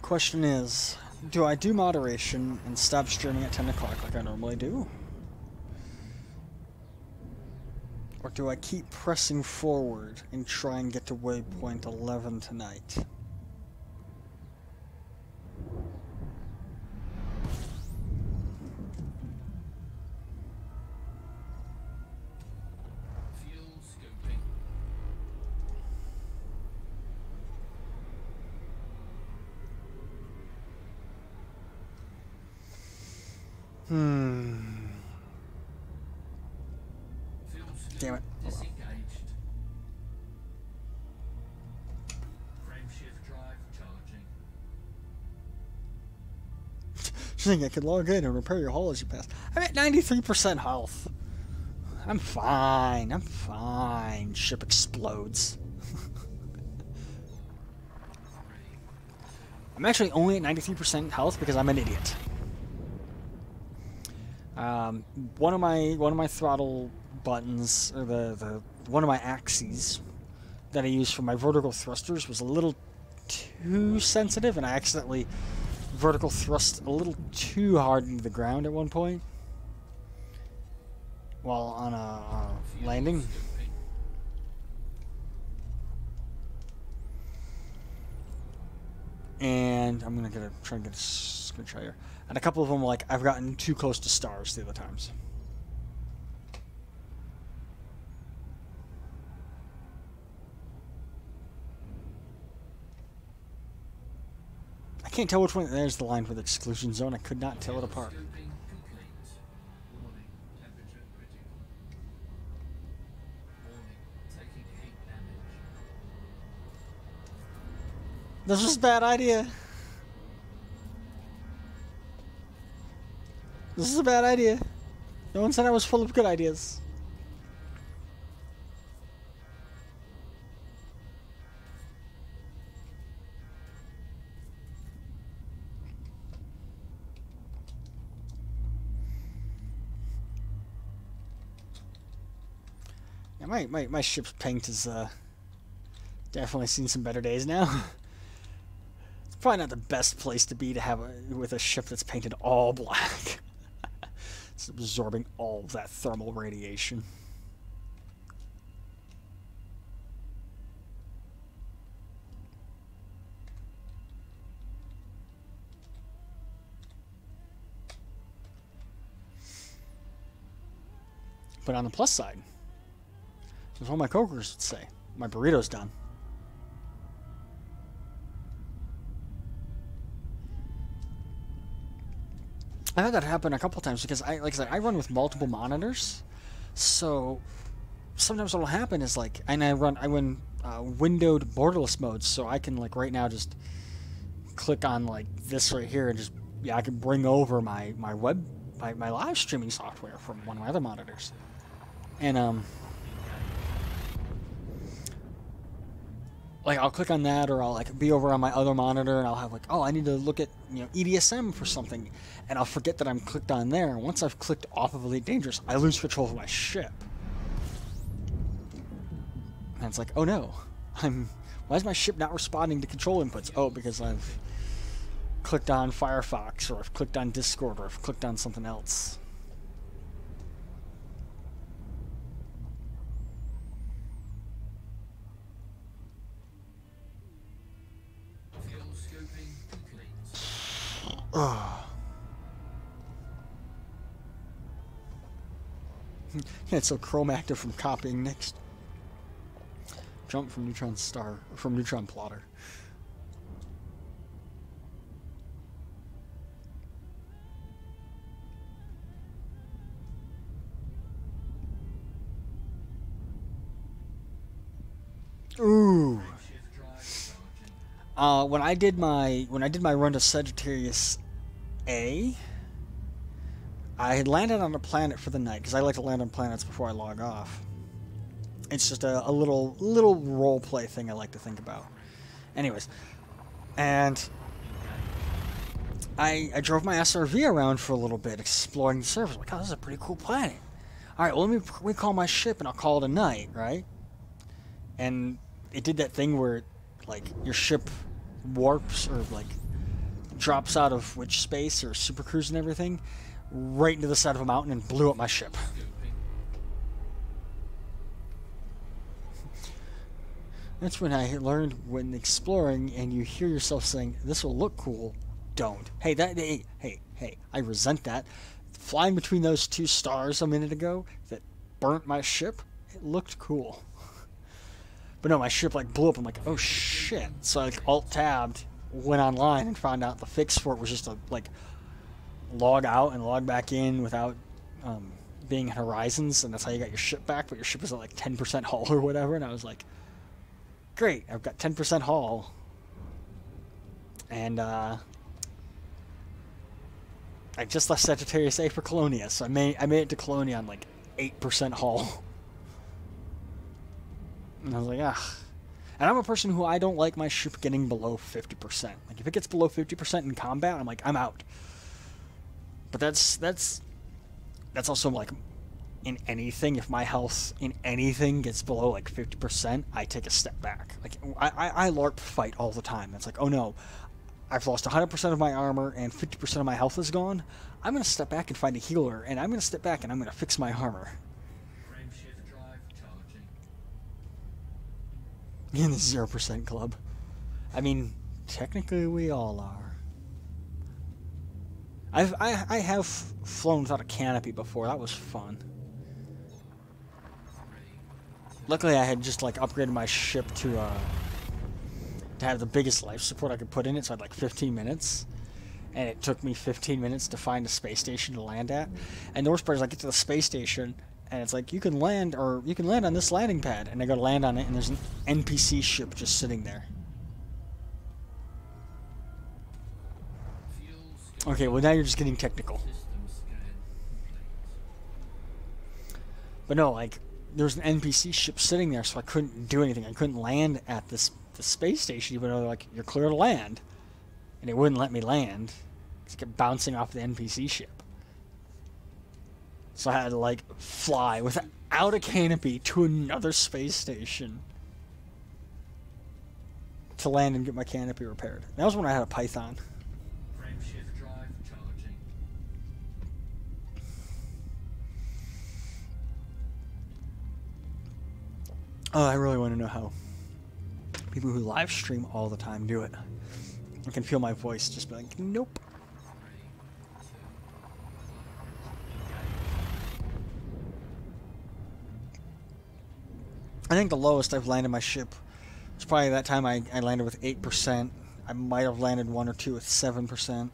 Question is, do I do moderation and stop streaming at 10 o'clock like I normally do? Or do I keep pressing forward and try and get to waypoint 11 tonight? Fuel scoping. Fuel scoping Damn it. disengaged. Frameshift drive charging. You think I could log in and repair your hull as you pass? I'm at 93% health. I'm fine. I'm fine. Ship explodes. I'm actually only at 93% health because I'm an idiot. One of my throttle buttons, or the one of my axes, that I used for my vertical thrusters was a little too sensitive, and I accidentally vertical thrust a little too hard into the ground at one point while on a landing. Scoping. And I'm gonna try and get a screenshot here. And a couple of them, like, I've gotten too close to stars the other times. I can't tell which one. There's the line for the exclusion zone. I could not tell it apart. Scoping complete. Warning, temperature critical. Warning, taking heat damage. This was a bad idea. This is a bad idea. No one said I was full of good ideas. Yeah, my ship's paint has definitely seen some better days now. It's probably not the best place to be to have with a ship that's painted all black. It's absorbing all of that thermal radiation. But on the plus side, as all my coworkers would say, my burrito's done. I've had that happen a couple times because like I said, I run with multiple monitors, so sometimes what'll happen is like, and I win windowed borderless modes, so I can like right now just click on like this right here and just I can bring over my live streaming software from one of my other monitors, and like I'll click on that, or I'll like be over on my other monitor and I'll have like, oh, I need to look at EDSM for something, and I'll forget that I'm clicked on there. And once I've clicked off of Elite Dangerous, I lose control of my ship, and it's like, oh no, why is my ship not responding to control inputs? Oh, because I've clicked on Firefox, or I've clicked on Discord, or I've clicked on something else. Fuel scoping complete. Yeah, it's so Chrome active from copying next. Jump from neutron plotter. Ooh. Shift drive charging. When I did my run to Sagittarius A, I had landed on a planet for the night because I like to land on planets before I log off. It's just a little role play thing I like to think about. Anyways, and I drove my SRV around for a little bit, exploring the surface. Like, oh, this is a pretty cool planet. All right, well, let me recall my ship and I'll call it a night, right? And it did that thing where, like, your ship warps or like drops out of witch space or super cruise and everything right into the side of a mountain and blew up my ship. Scoping. That's when I learned, when exploring and you hear yourself saying, this will look cool, don't. Hey, I resent that. Flying between those two stars a minute ago that burnt my ship, it looked cool. But no, my ship like blew up. I'm like, oh shit. So I like alt-tabbed, went online and found out the fix for it was just to like log out and log back in without being in Horizons, and that's how you got your ship back, but your ship is at like 10% hull or whatever, and I was like, great, I've got 10% hull. And I just left Sagittarius A for Colonia, so I made it to Colonia on like 8% hull. And I was like, ah. And I'm a person who I don't like my ship getting below 50%. Like, if it gets below 50% in combat, I'm like, I'm out. But that's also like in anything, if my health in anything gets below like 50%, I take a step back. Like I LARP fight all the time. It's like, oh no, I've lost 100% of my armor and 50% of my health is gone. I'm gonna step back and find a healer, and I'm gonna step back and I'm gonna fix my armor. Frameshift drive charging. In the 0% club. I mean, technically we all are. I have flown without a canopy before. That was fun. Luckily, I had just like upgraded my ship to have the biggest life support I could put in it, so I had like 15 minutes, and it took me 15 minutes to find a space station to land at. And the worst part is I get to the space station, and it's like you can land on this landing pad, and I go to land on it, and there's an NPC ship just sitting there. Okay, well now you're just getting technical. But no, like, there was an NPC ship sitting there, so I couldn't do anything. I couldn't land at the space station, even though they're like, you're clear to land. And it wouldn't let me land. It kept bouncing off the NPC ship. So I had to, like, fly without a canopy to another space station to land and get my canopy repaired. That was when I had a Python. Frameshift drive charging. Oh, I really want to know how people who live stream all the time do it. I can feel my voice just be like, nope. I think the lowest I've landed my ship was probably that time I landed with 8%. I might have landed one or two with 7%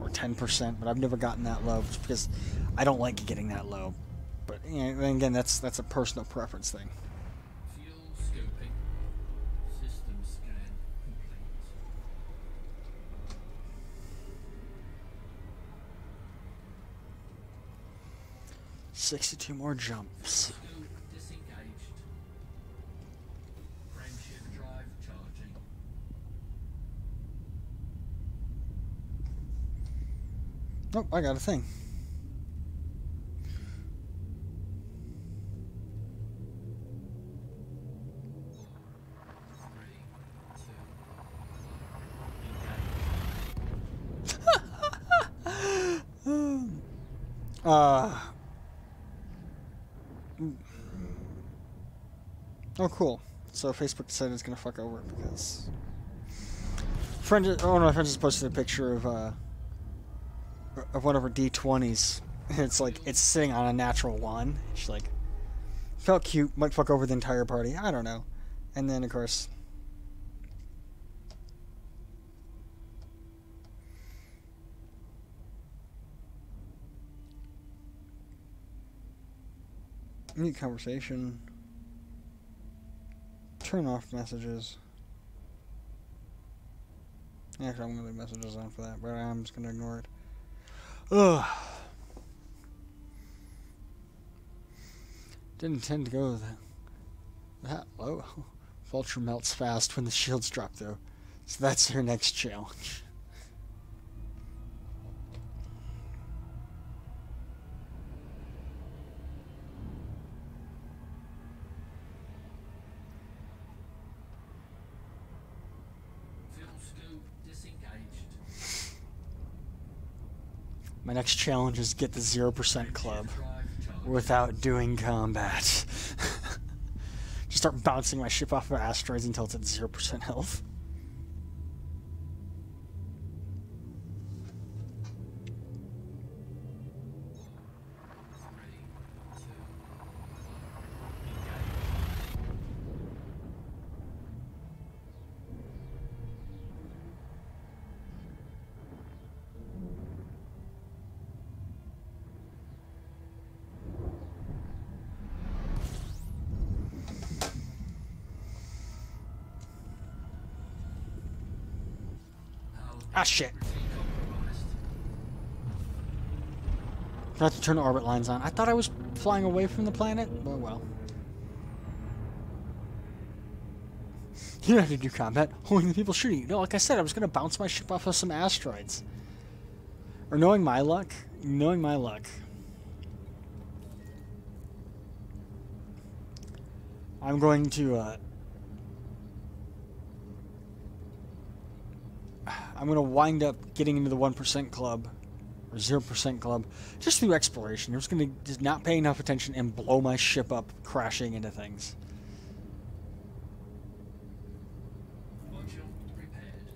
or 10%, but I've never gotten that low just because I don't like getting that low. But you know, again, that's a personal preference thing. Fuel scoping. System scan complete. 62 more jumps. Scope disengaged. Frameshift drive charging. Oh, I got a thing. Oh, cool. So Facebook decided it's gonna fuck over it because one of my friends just posted a picture of one of her D20s. It's like it's sitting on a natural one. She's like, felt cute, might fuck over the entire party. I don't know. And then of course, mute conversation. Turn off messages. Actually, I'm gonna leave messages on for that, but I'm just gonna ignore it. Ugh. Didn't intend to go that low. Vulture melts fast when the shields drop, though. So that's your next challenge. My next challenge is get the 0% club without doing combat. Just start bouncing my ship off of asteroids until it's at 0% health. Ah, shit. Forgot to turn the orbit lines on. I thought I was flying away from the planet. Oh, well. You don't have to do combat. Only the people shooting you. No, like I said, I was going to bounce my ship off of some asteroids. Or knowing my luck, I'm going to wind up getting into the 1% club or 0% club just through exploration. I'm just going to just not pay enough attention and blow my ship up, crashing into things. Module repaired.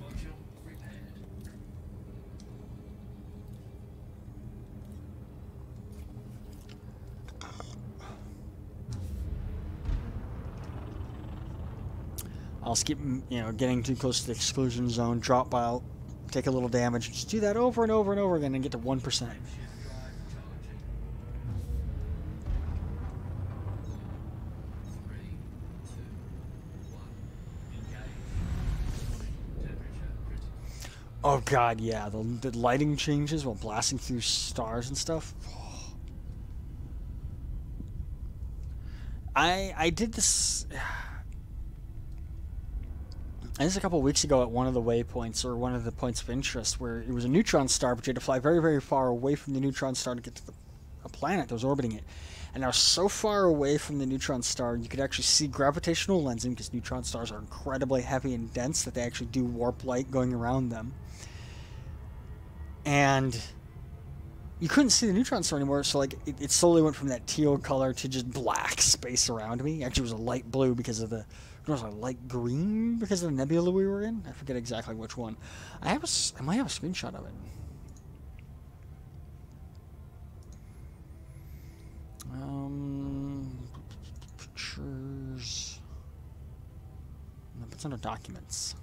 Module repaired. I'll skip, getting too close to the exclusion zone, drop out, take a little damage, just do that over and over and over again and get to 1%. Ship drive charging. 3, 2, 1. Engage. Temperature critical. Oh god, yeah, the lighting changes while blasting through stars and stuff. I did this... And this is a couple of weeks ago at one of the waypoints, or one of the points of interest, where it was a neutron star, but you had to fly very, very far away from the neutron star to get to a planet that was orbiting it. And I was so far away from the neutron star, you could actually see gravitational lensing, because neutron stars are incredibly heavy and dense, that they actually do warp light going around them. And you couldn't see the neutron star anymore, so like it slowly went from that teal color to just black space around me. Actually, it was a light blue because of the... It was a light green because of the nebula we were in. I forget exactly which one. I might have a screenshot of it. Pictures. No, it's under documents.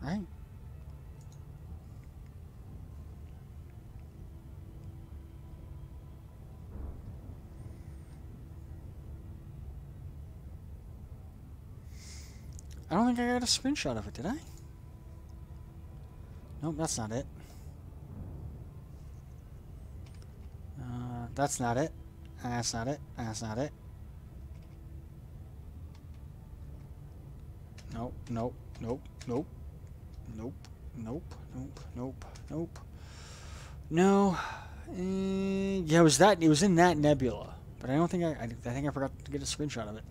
Right? I don't think I got a screenshot of it, did I? Nope, that's not it. That's not it. That's not it. That's not it. Nope, nope, nope, nope. Nope, nope, nope, nope, nope. No. Yeah, it was in that nebula. But I don't think I think I forgot to get a screenshot of it.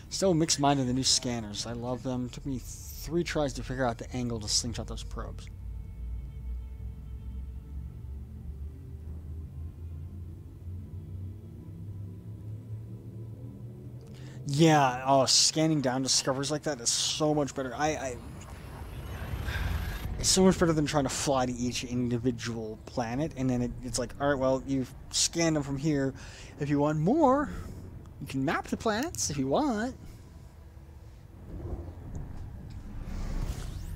Still mixed mind of the new scanners. I love them. Took me 3 tries to figure out the angle to slingshot those probes. Yeah, oh, scanning down discoveries like that is so much better. It's so much better than trying to fly to each individual planet, and then it's like, alright, well, you've scanned them from here. If you want more, you can map the planets if you want.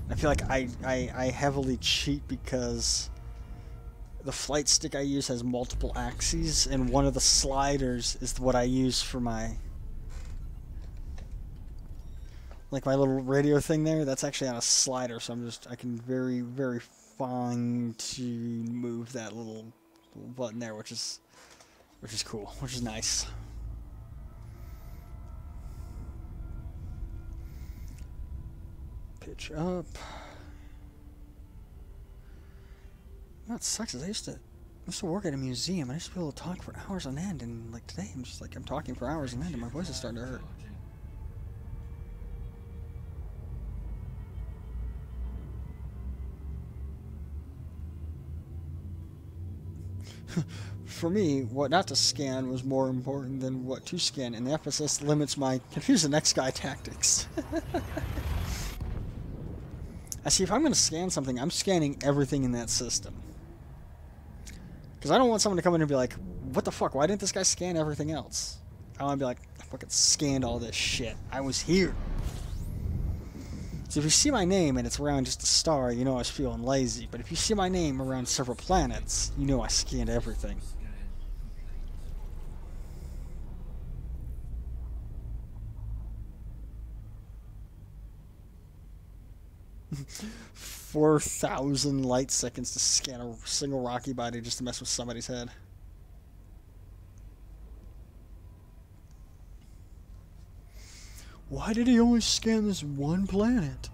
I feel like I heavily cheat because the flight stick I use has multiple axes, and one of the sliders is what I use for my... Like my little radio thing there, that's actually on a slider, so I can very, very fine to move that little button there, which is cool, which is nice. Pitch up. What sucks is I used to work at a museum, and I used to be able to talk for hours on end, and like today I'm talking for hours on end, and my voice is starting to hurt. For me, what not to scan was more important than what to scan, and the emphasis limits my confuse the next guy tactics. I see, if I'm going to scan something, I'm scanning everything in that system. Because I don't want someone to come in and be like, what the fuck, why didn't this guy scan everything else? I want to be like, I fucking scanned all this shit. I was here. So if you see my name and it's around just a star, you know I was feeling lazy. But if you see my name around several planets, you know I scanned everything. 4,000 light seconds to scan a single rocky body just to mess with somebody's head. Why did he only scan this one planet?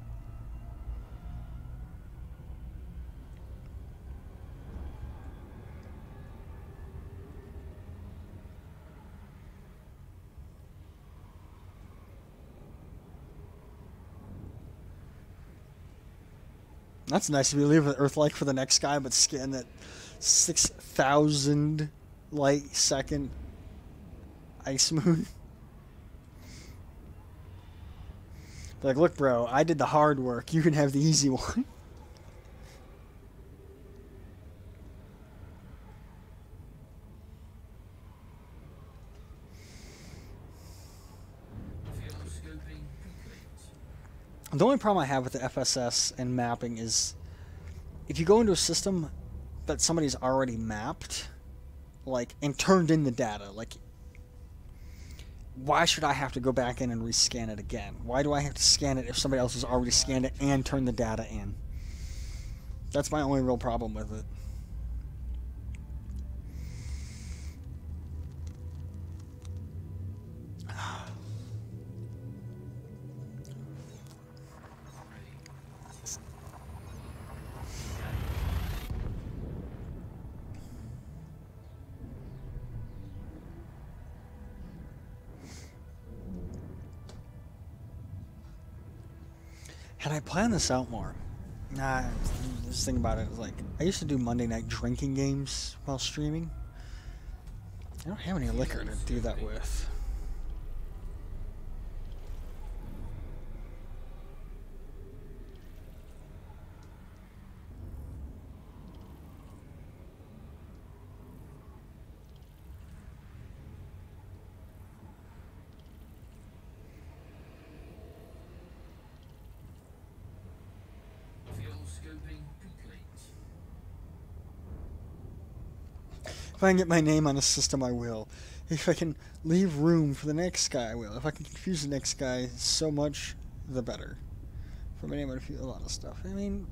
That's nice to be leaving Earth-like for the next guy, but scan that 6,000 light second ice moon. Like, look, bro, I did the hard work. You can have the easy one. The only problem I have with the FSS and mapping is if you go into a system that somebody's already mapped, like, and turned in the data, like, why should I have to go back in and rescan it again? Why do I have to scan it if somebody else has already scanned it and turned the data in? That's my only real problem with it. Had I planned this out more? Nah, just thinking about it, it's like, I used to do Monday night drinking games while streaming. I don't have any liquor to do that with. If I can get my name on a system, I will. If I can leave room for the next guy, I will. If I can confuse the next guy so much, the better. For my name, I confuse a lot of stuff. I mean,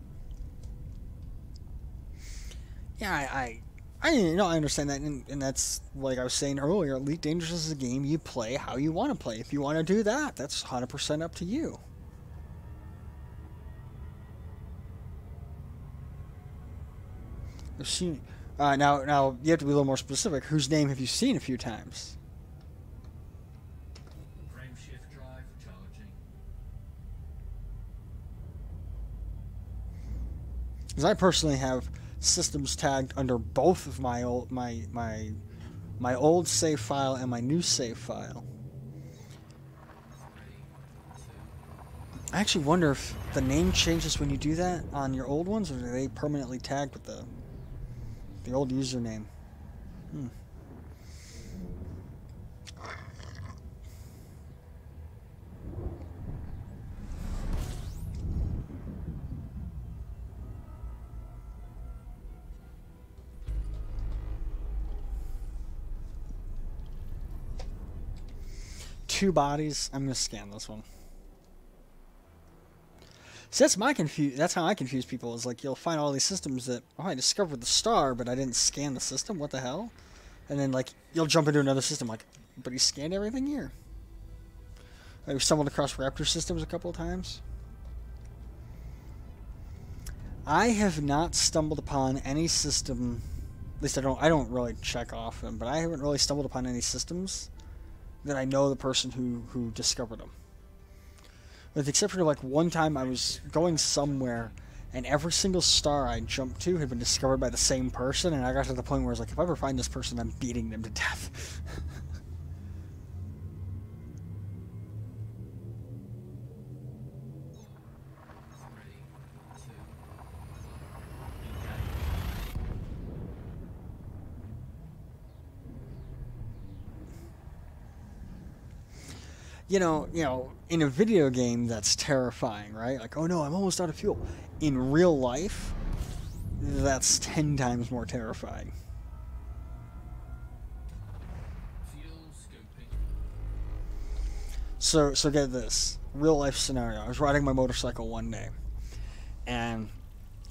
yeah, I understand that, and that's like I was saying earlier. Elite Dangerous is a game you play how you want to play. If you want to do that, that's 100% up to you. I've seen. Now you have to be a little more specific. Whose name have you seen a few times? Frame shift drive charging. Because I personally have systems tagged under both of my old my old save file and my new save file. I actually wonder if the name changes when you do that on your old ones, or are they permanently tagged with the old username? Hmm. Two bodies. I'm gonna scan this one. See, that's how I confuse people. Is like, you'll find all these systems that, oh, I discovered the star, but I didn't scan the system. What the hell? And then, like, you'll jump into another system, like, but he scanned everything here. I've stumbled across Raptor systems a couple of times. I have not stumbled upon any system. At least I don't really check off them, but I haven't really stumbled upon any systems that I know the person who discovered them. With the exception of, like, one time I was going somewhere and every single star I jumped to had been discovered by the same person, and I got to the point where I was like, if I ever find this person, I'm beating them to death. You know, in a video game, that's terrifying, right? Like, oh no, I'm almost out of fuel. In real life, that's 10 times more terrifying. So get this. Real life scenario. I was riding my motorcycle one day, And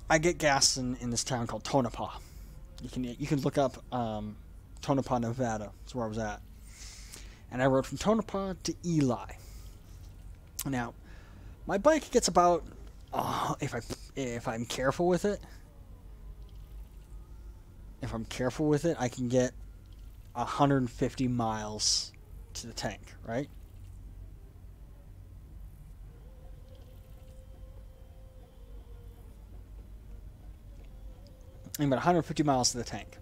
I get gas in this town called Tonopah. You can look up Tonopah, Nevada. That's where I was at. And I rode from Tonopah to Eli. Now, my bike gets about if I'm careful with it. If I'm careful with it, I can get 150 miles to the tank, right? I'm about 150 miles to the tank.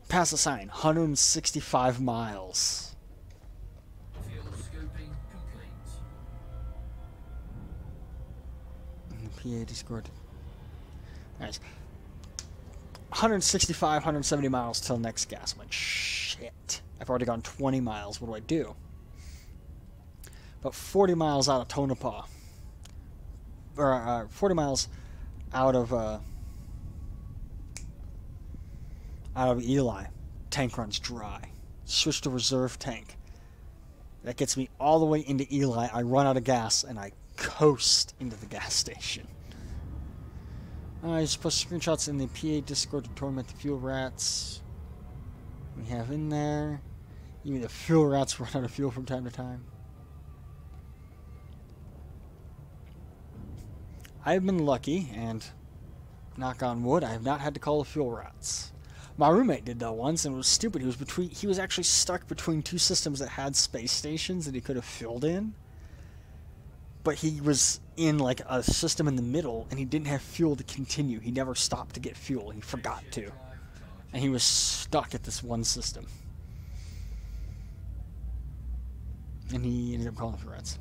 Pass the sign, 165 miles. Fuel scoping complete. And the P80 scored. Nice. 165, 170 miles till next gas. I'm like, shit. I've already gone 20 miles. What do I do? About 40 miles out of Tonopah. Or 40 miles out of Eli. Tank runs dry. Switch to reserve tank. That gets me all the way into Eli. I run out of gas and I coast into the gas station. I just post screenshots in the PA Discord to torment the fuel rats. We have in there. Even the fuel rats run out of fuel from time to time. I've been lucky, and knock on wood, I have not had to call the fuel rats. My roommate did that once, and it was stupid. He was actually stuck between two systems that had space stations that he could have filled in. But he was in like a system in the middle, and he didn't have fuel to continue. He never stopped to get fuel. He forgot to. And he was stuck at this one system. And he ended up calling for rats.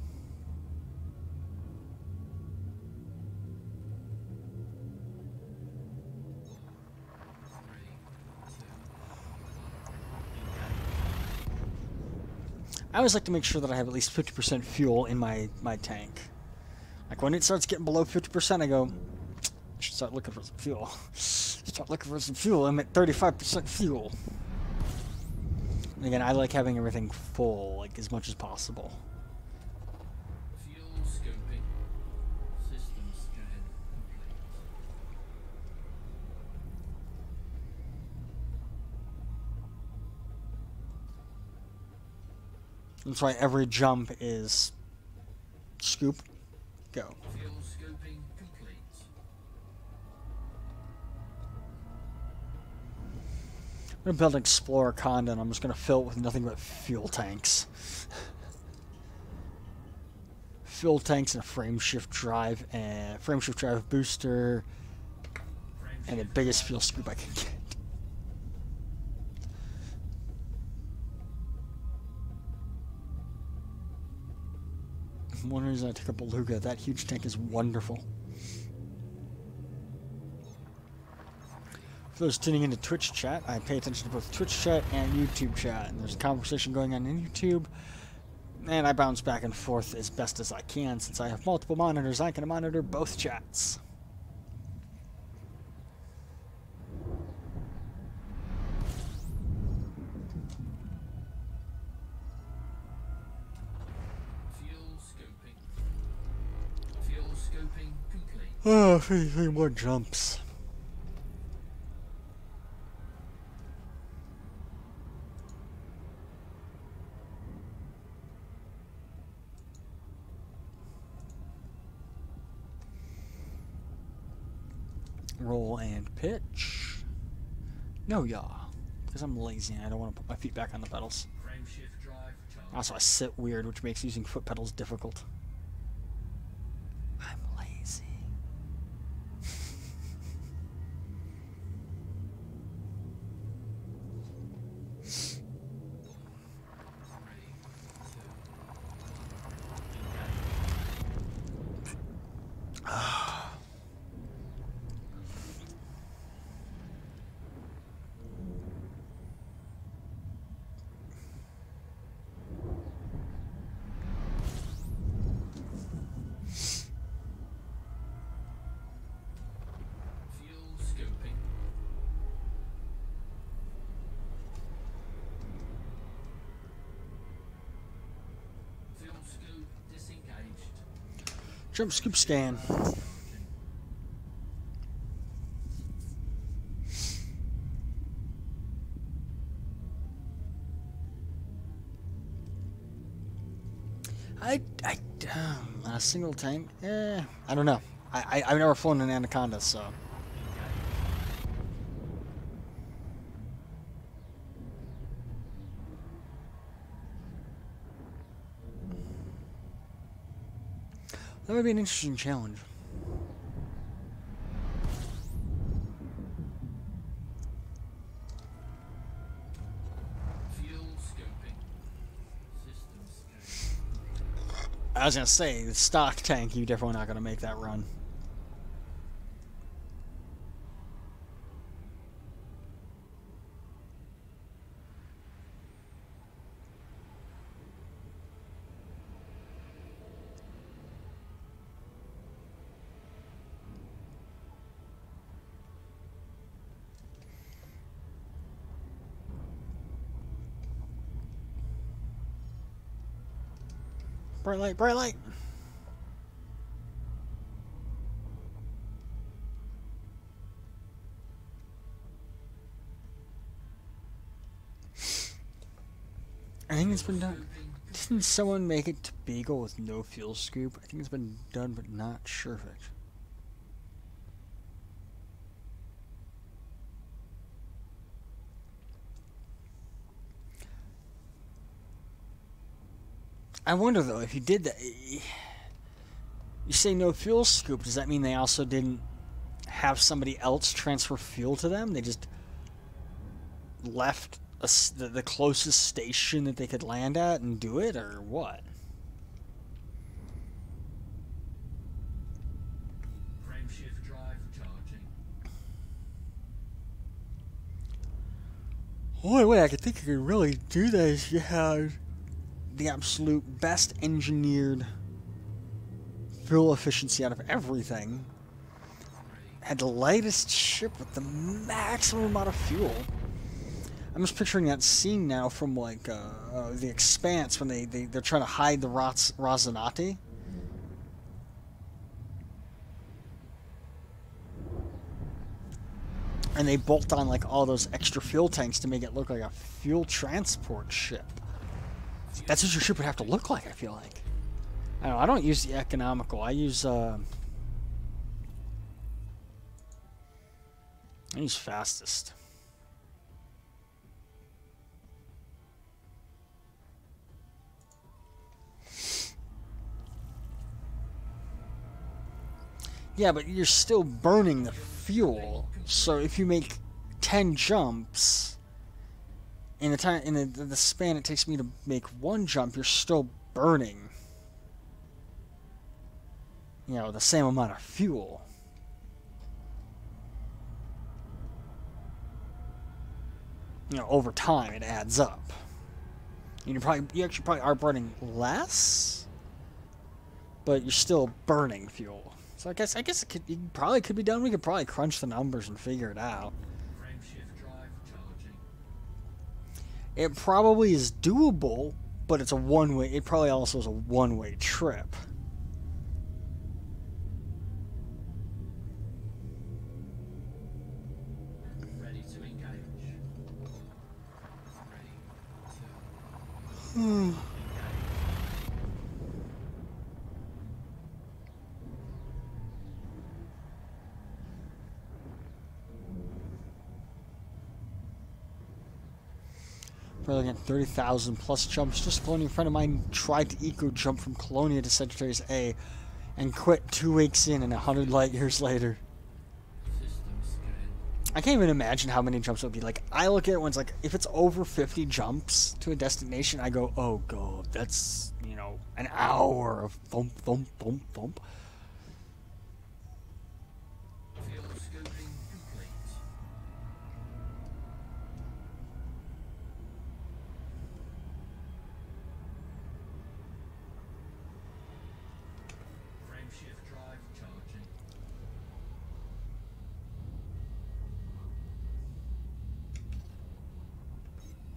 I always like to make sure that I have at least 50% fuel in my tank. Like when it starts getting below 50%, I go, I should start looking for some fuel. Start looking for some fuel. I'm at 35% fuel. And again, I like having everything full, like as much as possible. Fuel scoping. System scan complete. That's why every jump is scoop, go. Fuel scoping complete. I'm gonna build an Explorer Conda, and I'm just gonna fill it with nothing but fuel tanks. Fuel tanks and a frame shift drive booster, and the biggest fuel scoop I can get. One reason I took a Beluga, that huge tank is wonderful. For those tuning into Twitch chat, I pay attention to both Twitch chat and YouTube chat. And there's a conversation going on in YouTube, and I bounce back and forth as best as I can. Since I have multiple monitors, I can monitor both chats. Oh, 33 more jumps. Roll and pitch. No, yaw. Because I'm lazy and I don't want to put my feet back on the pedals. Also, I sit weird, which makes using foot pedals difficult. I'm lazy. Jump scoop scan. A single tank? I don't know. I've never flown an Anaconda, so. That would be an interesting challenge. Fuel scoping. System scope. I was gonna say, the stock tank, you're definitely not gonna make that run. Bright light, bright light! I think it's been done. Didn't someone make it to Beagle with no fuel scoop? I think it's been done, but not sure of it. I wonder though, if you did that, you say no fuel scoop, does that mean they also didn't have somebody else transfer fuel to them? They just left the closest station that they could land at and do it, or what? Frame shift drive charging. Only way I could think you could really do that is you had the absolute best engineered fuel efficiency out of everything. Had the lightest ship with the maximum amount of fuel. I'm just picturing that scene now from like The Expanse when they're trying to hide the Rosinante. And they bolt on like all those extra fuel tanks to make it look like a fuel transport ship. That's what your ship would have to look like, I feel like. I don't know, I don't use the economical. I use fastest. Yeah, but you're still burning the fuel. So if you make 10 jumps in the time in the span it takes me to make one jump, you're still burning, you know, the same amount of fuel. You know, over time it adds up. And you actually probably are burning less, but you're still burning fuel. So I guess it probably could be done. We could probably crunch the numbers and figure it out. Frame shift drive charging. It probably is doable, but it's a one-way. It probably also is a one-way trip. Ready to engage. Ready to Hmm. engage. We're looking at 30,000 plus jumps. Just a Colonial friend of mine tried to eco jump from Colonia to Sagittarius A and quit 2 weeks in and 100 light years later. System scale. I can't even imagine how many jumps it would be. Like, I look at it when it's like, if it's over 50 jumps to a destination, I go, oh god, that's, you know, an hour of thump, thump, thump, thump. Fuel scoping complete. Frame shift drive charging.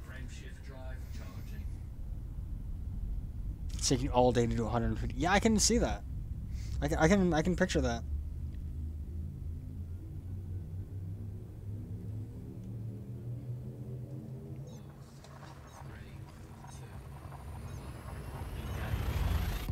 Frame shift drive charging. It's taking all day to do 150. Yeah, I can see that. I can picture that. Ready to engage.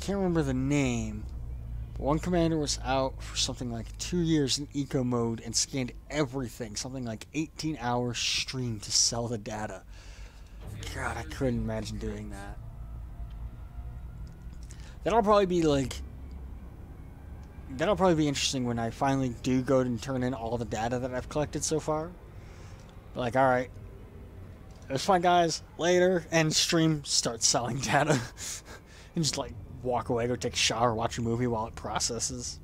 can't remember the name. But one commander was out for something like 2 years in eco mode and scanned everything, something like 18 hours stream to sell the data. God, I couldn't imagine doing that. That'll probably be interesting when I finally do go and turn in all the data that I've collected so far. Like, alright, it was fun, guys, later, and stream starts selling data. And just, like, walk away, go take a shower, watch a movie while it processes.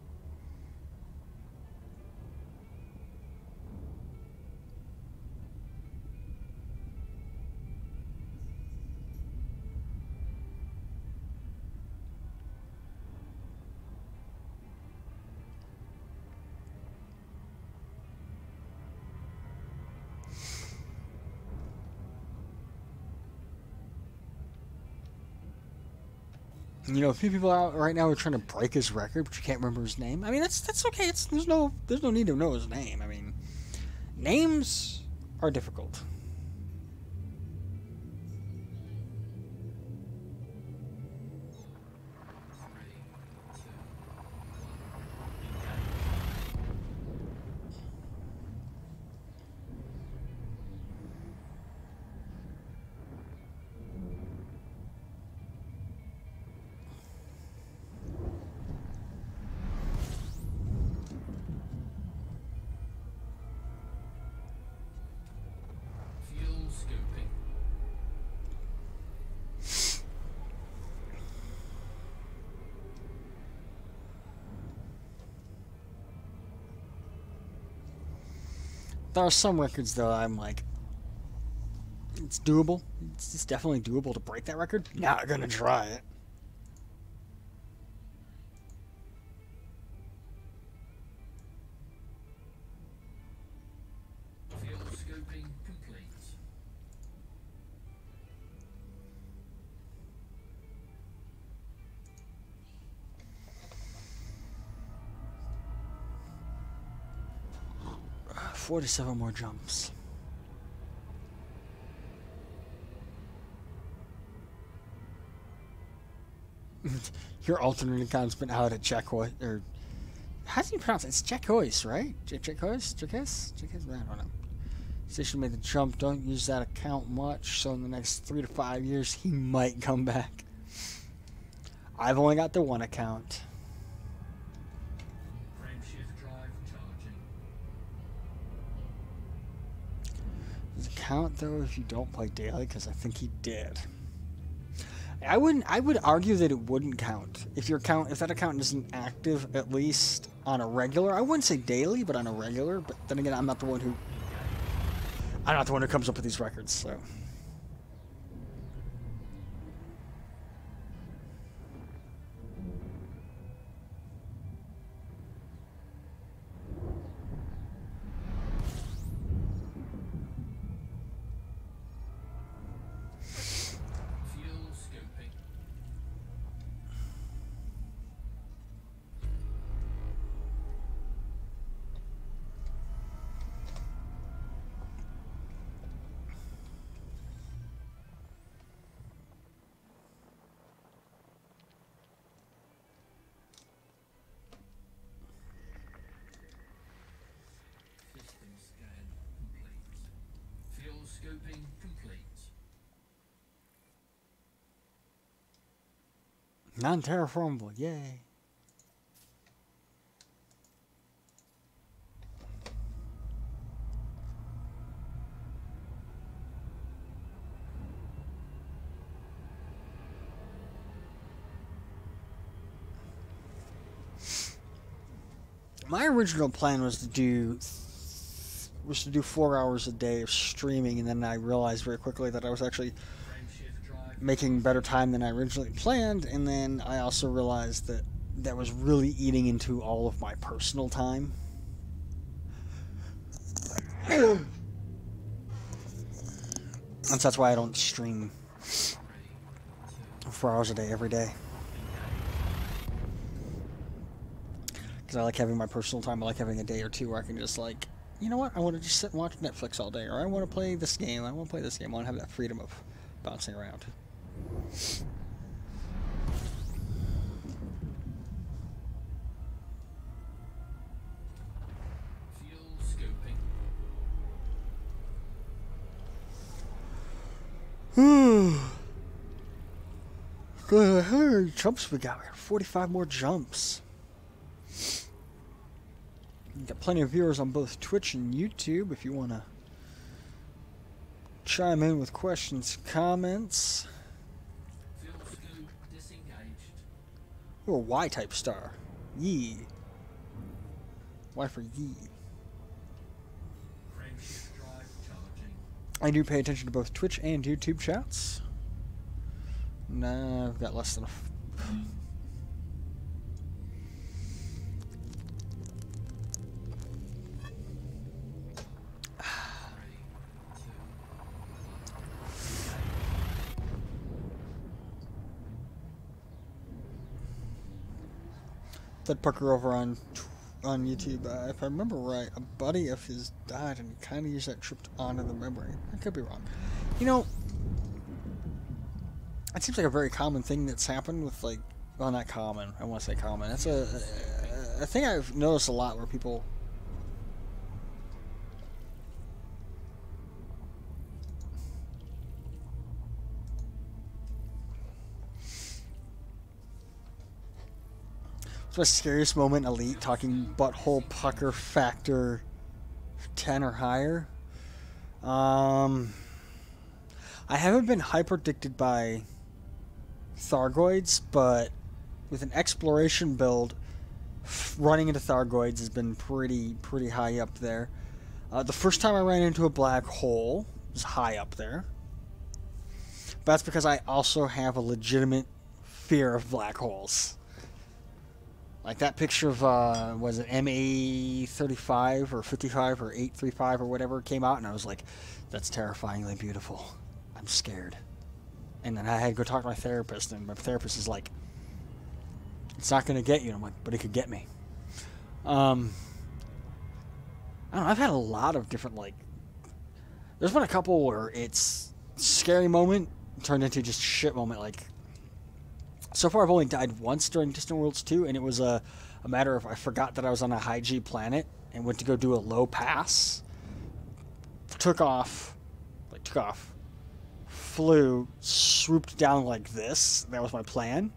You know, a few people out right now are trying to break his record, but you can't remember his name. I mean, that's okay. There's no need to know his name. I mean, names are difficult. There are some records, though, I'm like, it's doable. It's definitely doable to break that record. Not gonna try it. Field scoping complete. Uh, 47 more jumps. Your alternate account's been out at Checkhoist, or how do you pronounce it? It's Checkhoist, right? Checkhoist? I don't know. Station made the jump. Don't use that account much, so in the next 3 to 5 years, he might come back. I've only got the one account. Frameshift drive charging. Does it count though if you don't play daily? Because I think he did. I would argue that it wouldn't count if that account isn't active at least on a regular. I wouldn't say daily, but on a regular. But then again, I'm not the one who comes up with these records, so. Scoping complete. Non-terraformable, yay. My original plan was to do 4 hours a day of streaming, and then I realized very quickly that I was actually making better time than I originally planned, and then I also realized that that was really eating into all of my personal time. And so that's why I don't stream 4 hours a day every day. Because I like having my personal time. I like having a day or two where I can just, like, you know what, I want to just sit and watch Netflix all day, or I want to play this game, I want to play this game, I want to have that freedom of bouncing around. Good. How many jumps we got? We got 45 more jumps. We got plenty of viewers on both Twitch and YouTube if you want to chime in with questions, comments. Fuel scoop disengaged. Or Y-type star. Yee. Y for yee. Frameshift drive charging. I do pay attention to both Twitch and YouTube chats. Nah, I've got less than a... That Pucker over on YouTube, if I remember right, a buddy of his died and he kind of used that trip to honor the memory. I could be wrong. You know, it seems like a very common thing that's happened with, like, well, not common, I want to say common. That's a thing I've noticed a lot where people... It's my scariest moment, Elite, talking butthole pucker factor 10 or higher. I haven't been hyper addicted by Thargoids, but with an exploration build, running into Thargoids has been pretty high up there. The first time I ran into a black hole was high up there. But that's because I also have a legitimate fear of black holes. Like that picture of, was it MA35 or 55 or 835 or whatever came out, and I was like, that's terrifyingly beautiful. I'm scared. And then I had to go talk to my therapist, and my therapist is like, it's not going to get you. And I'm like, but it could get me. I don't know, I've had a lot of different, like, there's been a couple where it's scary moment turned into just shit moment, like, so far, I've only died once during Distant Worlds 2, and it was a matter of I forgot that I was on a high G planet and went to go do a low pass. Took off, flew, swooped down like this. That was my plan.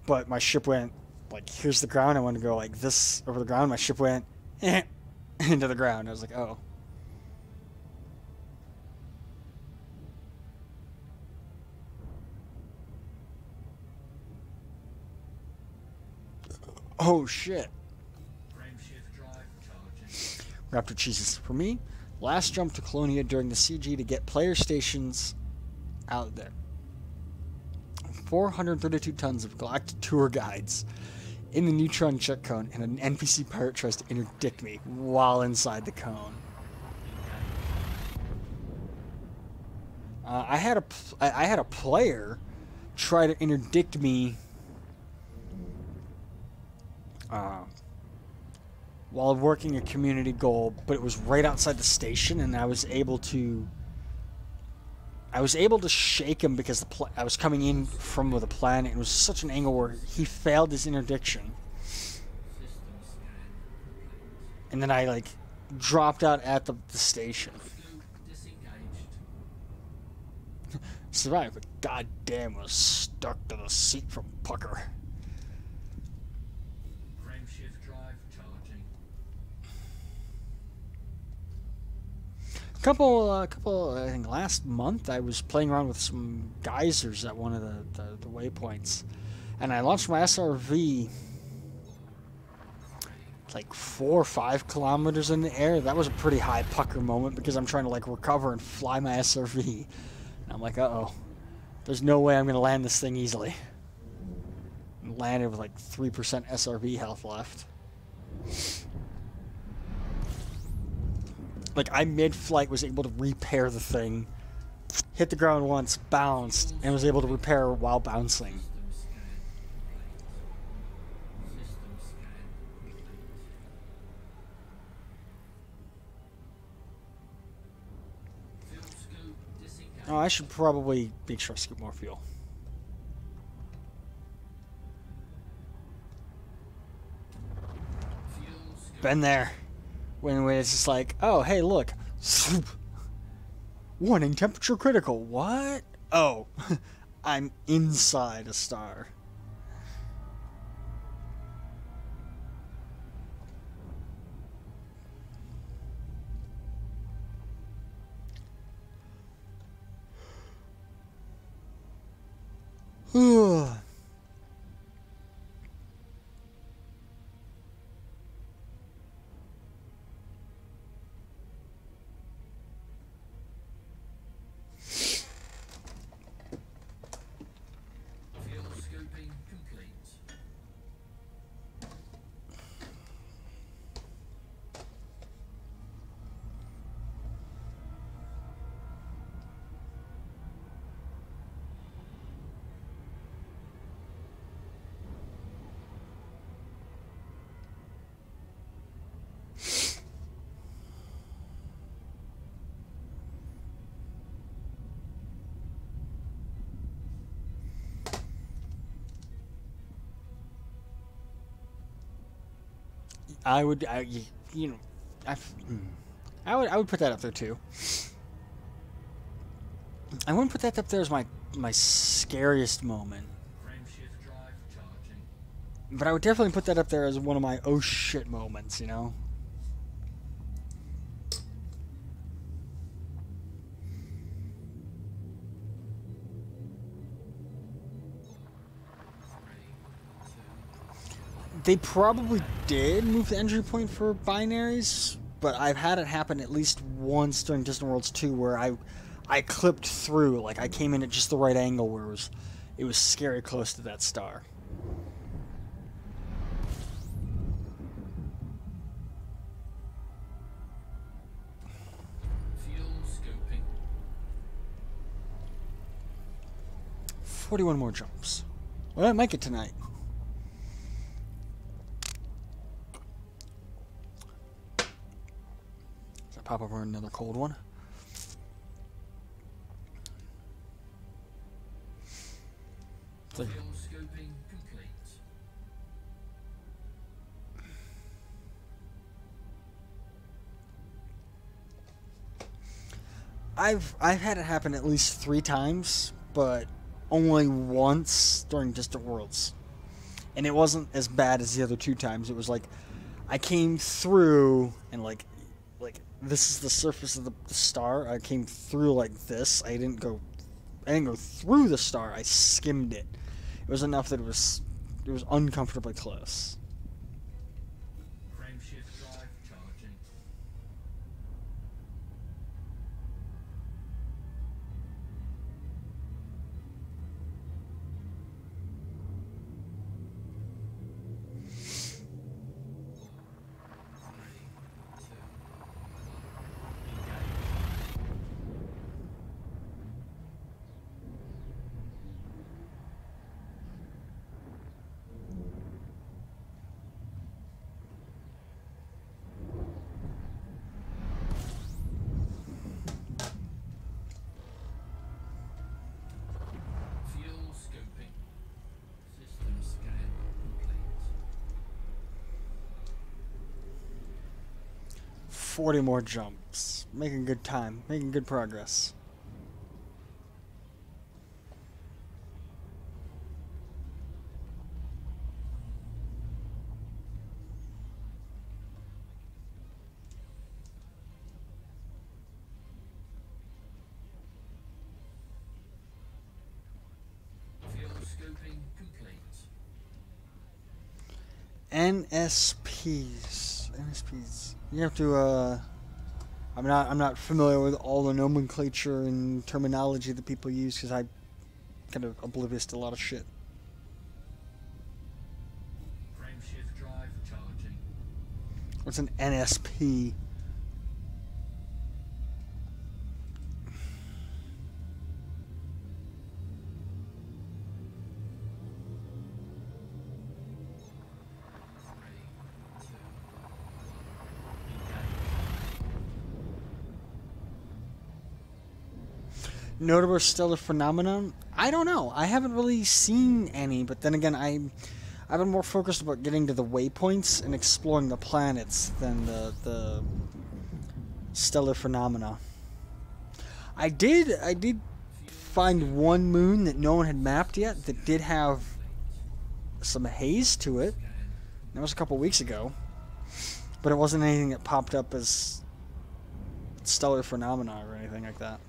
But my ship went, like, here's the ground. I wanted to go like this over the ground. My ship went into the ground. I was like, oh. Oh shit. Frameshift drive charging. Raptor cheeses. For me, last jump to Colonia during the CG to get player stations out there. 432 tons of galactic tour guides in the neutron check cone, and an NPC pirate tries to interdict me while inside the cone. I had a player try to interdict me while working a community goal, but it was right outside the station, and I was able to shake him because I was coming in from with a plan, and it was such an angle where he failed his interdiction. And then I, like, dropped out at the station. Survived, but goddamn was stuck to the seat from Pucker. Frameshift drive charging. Couple. I think last month I was playing around with some geysers at one of the waypoints, and I launched my SRV like 4 or 5 kilometers in the air. That was a pretty high Pucker moment because I'm trying to, like, recover and fly my SRV, and I'm like, uh-oh, there's no way I'm gonna land this thing easily. And landed with like 3% SRV health left. Like, I mid-flight was able to repair the thing, hit the ground once, bounced, and was able to repair while bouncing. Oh, I should probably make sure I scoop more fuel. Been there. When it's just like, oh, hey, look. Warning, temperature critical. What? Oh, I'm inside a star. Fuel scoping complete. I would, you know, I would put that up there too. I wouldn't put that up there as my scariest moment, Frameshift drive charging. but I would definitely put that up there as one of my oh shit moments. You know. They probably did move the entry point for binaries, but I've had it happen at least once during Distant Worlds 2 where I clipped through, like I came in at just the right angle where it was scary close to that star. Fuel scoping. 41 more jumps. Well, I might get tonight. Pop over another cold one. Fuel scoping complete. I've had it happen at least 3 times, but only once during Distant Worlds. And it wasn't as bad as the other 2 times. It was like I came through and like this is the surface of the star. I came through like this. I didn't go through the star. I skimmed it. It was enough that it was uncomfortably close. Frameshift drive charging. Fuel scoping. System scan complete. 40 more jumps. Making good time. Making good progress. Fuel scoping complete. NSPs. You have to I'm not familiar with all the nomenclature and terminology that people use because I'm kind of oblivious to a lot of shit. Frameshift drive charging. What's an NSP? Notable stellar phenomenon? I don't know. I haven't really seen any, but then again, I've been more focused about getting to the waypoints and exploring the planets than the stellar phenomena. I did find one moon that no one had mapped yet that did have some haze to it. That was a couple weeks ago. But it wasn't anything that popped up as stellar phenomena or anything like that.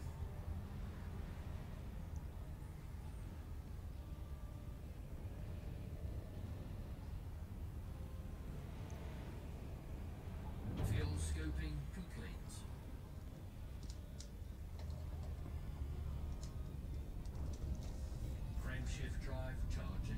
Fuel scoping complete. Frameshift drive charging.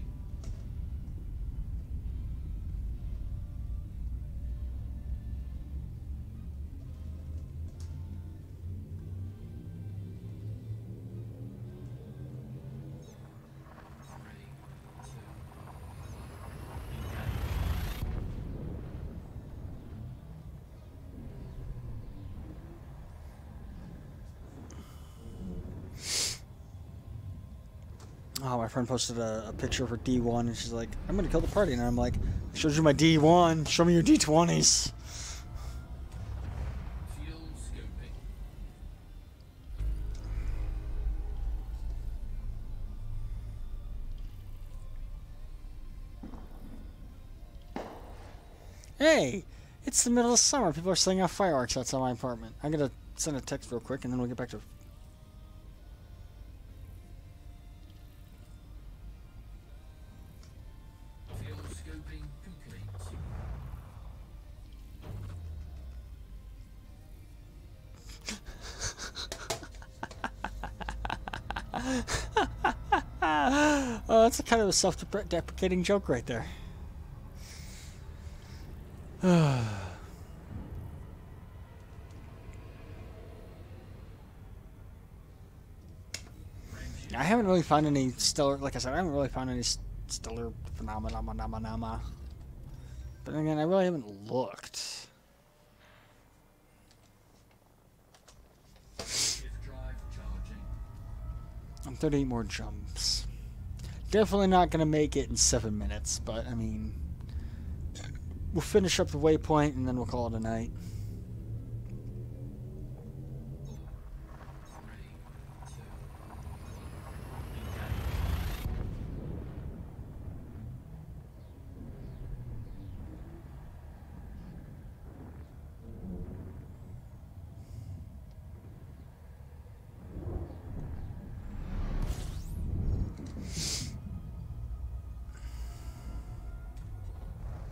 Oh, my friend posted a picture of her D1, and she's like, I'm gonna kill the party. And I'm like, I showed you my D1, show me your D20s. Fuel scoping. Hey, it's the middle of summer. People are setting off fireworks outside my apartment. I'm gonna send a text real quick, and then we'll get back to. Fuel scoping complete. Oh, that's a kind of a self-deprecating joke right there. I haven't really found any stellar, like I said, I haven't really found any stellar phenomena. But again, I really haven't looked. Shift drive charging. I'm 38 more jumps. Definitely not going to make it in 7 minutes, but I mean, we'll finish up the waypoint and then we'll call it a night.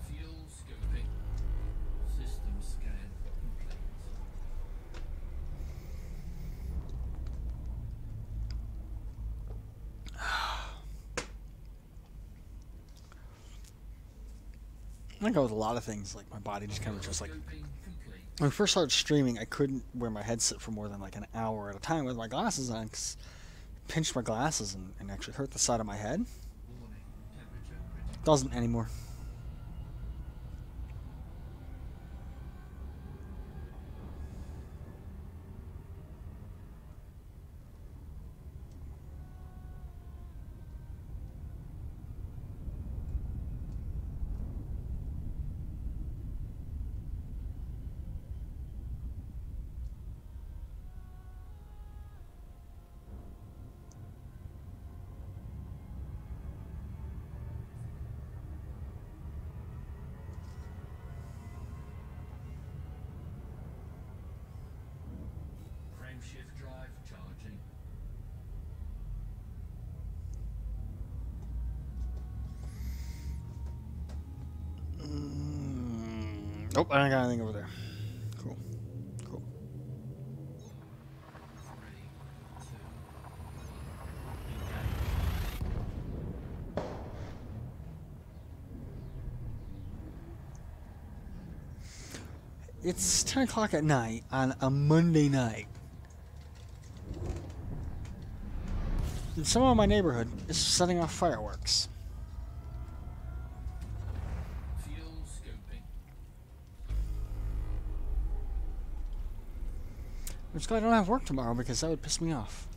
Fuel scoping. System scan complete. I go with a lot of things, like my body just kind of just like. Scoping complete. When I first started streaming, I couldn't wear my headset for more than like an hour at a time with my glasses on, 'cause it pinched my glasses and actually hurt the side of my head. Warning. Temperature critical. Doesn't anymore. Frameshift drive charging. Nope, I don't got anything over there. Cool. Cool. 3, 2, engage. It's 10 o'clock at night on a Monday night. And someone in my neighborhood is setting off fireworks. Fuel scoping. I'm just glad I don't have work tomorrow because that would piss me off.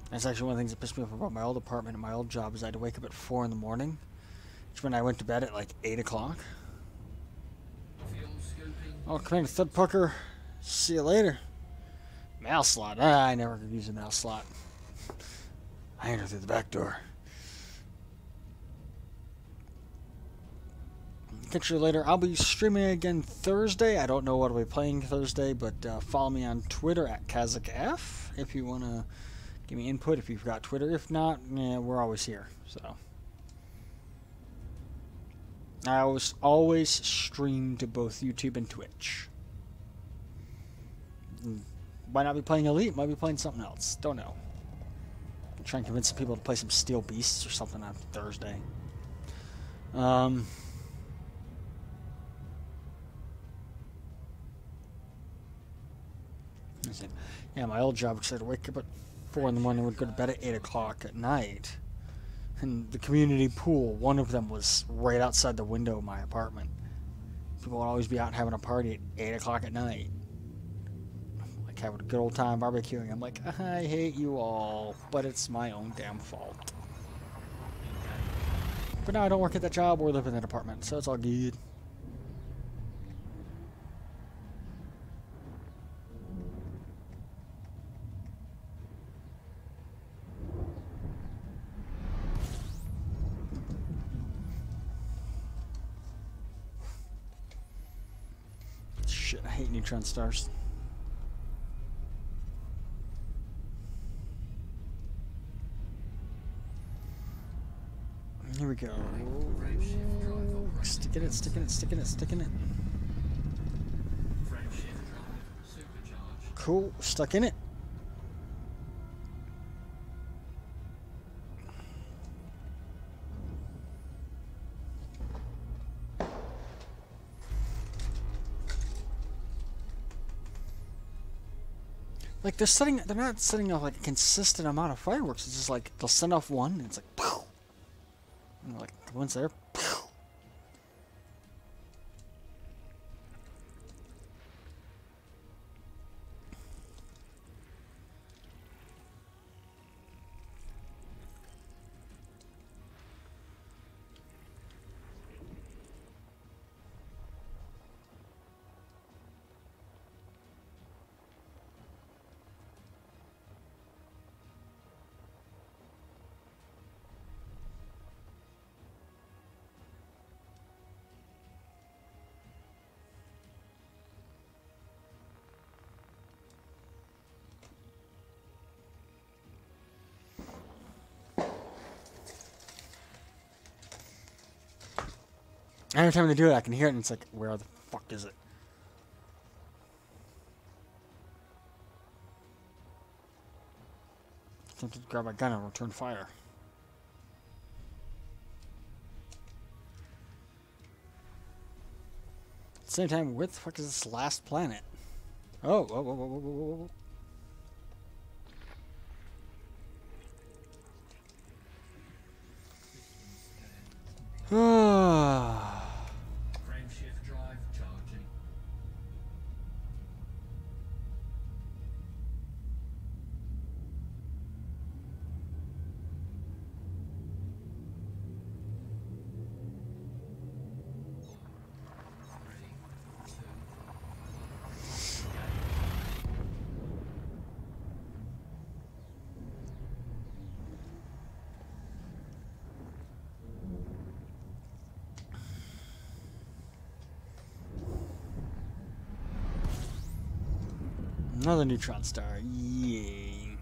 That's actually one of the things that pissed me off about my old apartment and my old job is I had to wake up at 4 in the morning, which meant I went to bed at like 8 o'clock. Fuel scoping. Oh, Commander Thud Pucker, see you later. Mail slot. Ah, I never could use a mail slot. I enter through the back door. Catch you later. I'll be streaming again Thursday. I don't know what I'll be playing Thursday, but follow me on Twitter at KazakF if you want to give me input if you've got Twitter. If not, yeah, we're always here. So I always stream to both YouTube and Twitch. Might not be playing Elite, might be playing something else. Don't know. I'm trying to convince some people to play some Steel Beasts or something on Thursday. Yeah, my old job, because I'd wake up at 4 in the morning and would go to bed at 8 o'clock at night. And the community pool, one of them was right outside the window of my apartment. People would always be out having a party at 8 o'clock at night. Like having a good old time barbecuing. I'm like, I hate you all, but it's my own damn fault. But now I don't work at that job or live in that apartment, so it's all good. Shit, I hate neutron stars. Here we go. Sticking it, sticking it, sticking it, sticking it. Cool, stuck in it. Like they're not setting off like a consistent amount of fireworks. It's just like they'll send off one, and it's like, pow! And like the one's there, pow! Every time they do it, I can hear it, and it's like, where the fuck is it? I'm tempted to grab my gun and return fire. At the same time, where the fuck is this last planet? Oh, whoa, whoa, whoa, whoa, whoa, whoa. Frameshift drive charging. Another neutron star. Yay.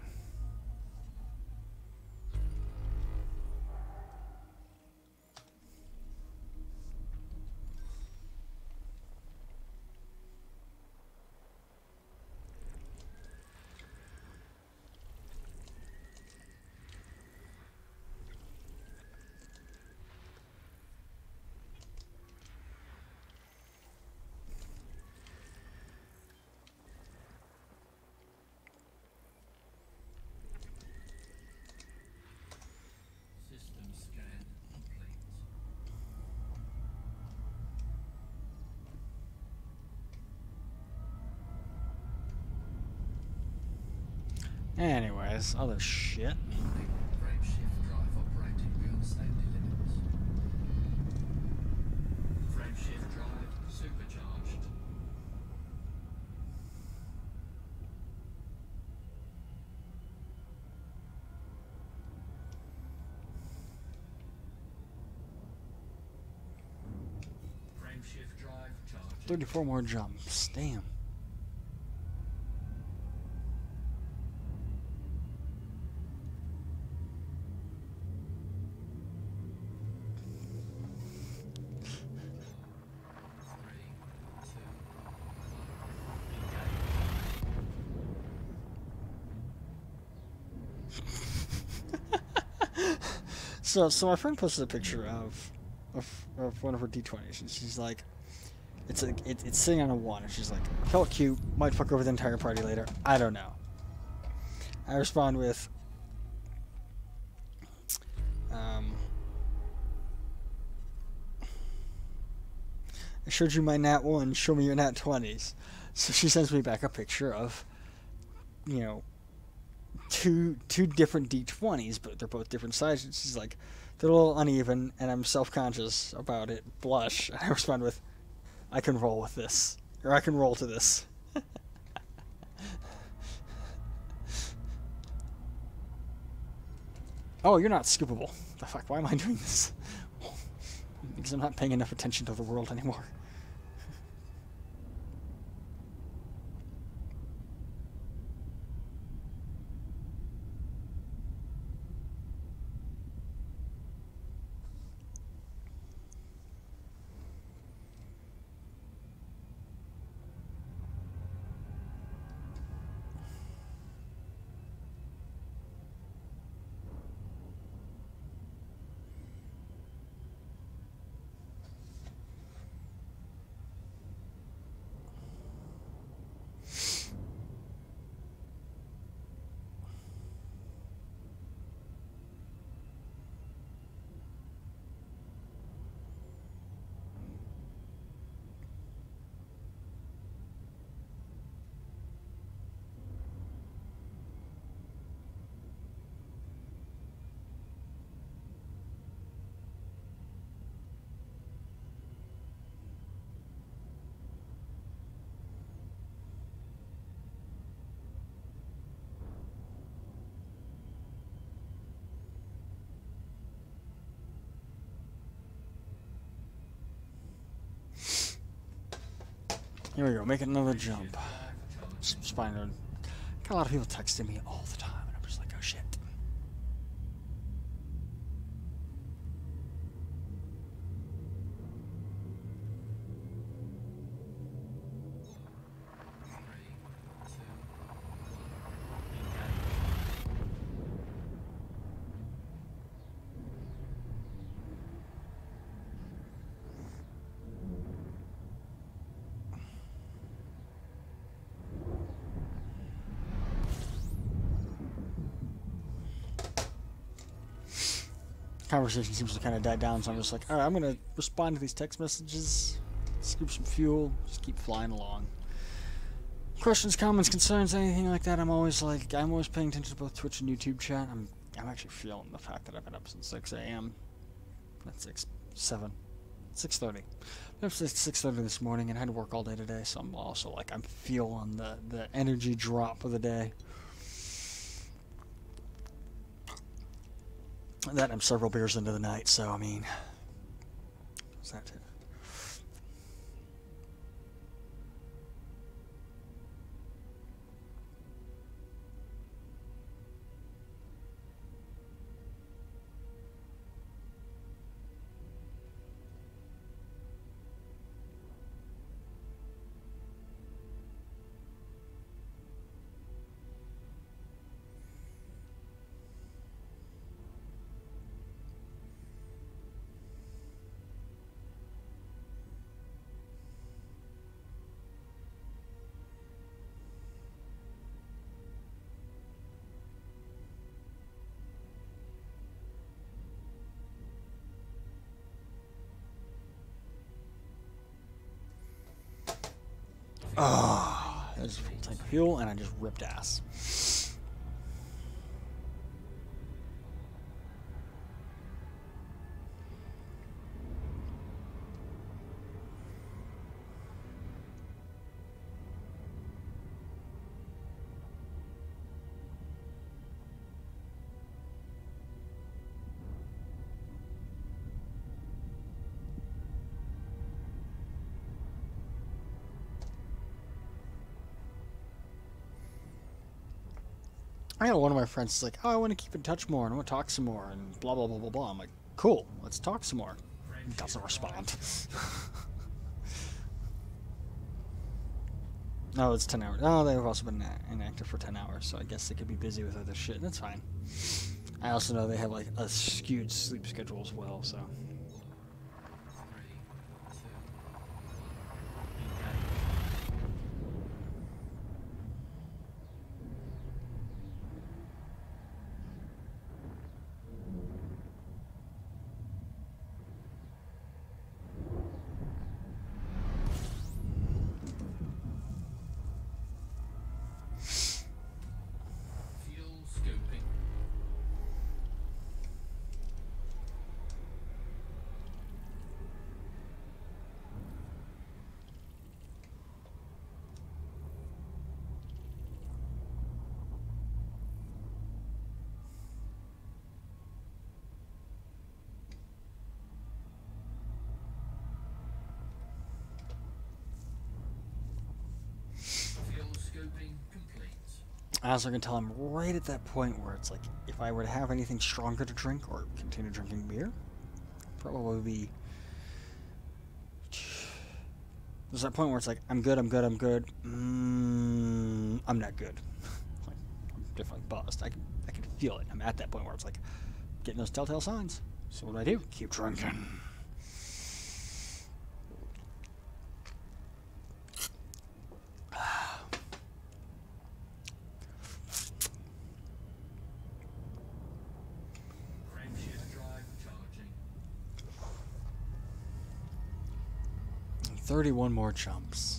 System scan complete. Anyways, other shit. Frameshift drive operating beyond safety limits. Frameshift drive supercharged. 34 more jumps. Damn. So my friend posted a picture of one of her D20s, and she's like, it's sitting on a 1, and she's like, felt cute, might fuck over the entire party later. I don't know. I respond with, I showed you my nat 1, show me your nat 20s. So she sends me back a picture of, you know, two different D20s, but they're both different sizes. She's like, they're a little uneven, and I'm self-conscious about it. Blush. And I respond with, I can roll with this. Or I can roll to this. Oh, you're not scoopable. The fuck? Why am I doing this? Because I'm not paying enough attention to the world anymore. Here we go, making another jump. Spinal. Got a lot of people texting me all the time, and I'm just like, oh shit. Conversation seems to kind of die down, so I'm just like, alright, I'm gonna respond to these text messages, scoop some fuel, just keep flying along. Questions, comments, concerns, anything like that, I'm always paying attention to both Twitch and YouTube chat. I'm actually feeling the fact that I've been up since 6 a.m. That's 6:30. I'm up since 6:30 this morning and I had to work all day today, so I'm also like, I'm feeling the energy drop of the day. That I'm several beers into the night, so I mean, what's that too? Oh, there's a full tank of fuel, and I just ripped ass. I know one of my friends is like, oh, I want to keep in touch more and I want to talk some more and blah, blah, blah, blah, blah. I'm like, cool, let's talk some more. He doesn't respond. No, it's 10 hours. Oh, they've also been inactive for 10 hours, so I guess they could be busy with other shit. That's fine. I also know they have like a skewed sleep schedule as well, so. 3, 2, 1, fuel scoping. Fuel scoping complete. I also can tell I'm right at that point where it's like, if I were to have anything stronger to drink or continue drinking beer, probably be. There's that point where it's like, I'm good, I'm good, I'm good. I'm not good. Like, I'm definitely buzzed. I can feel it. I'm at that point where it's like, getting those telltale signs. So what do? Keep drinking. Crankshaft drive charging. 31 more jumps.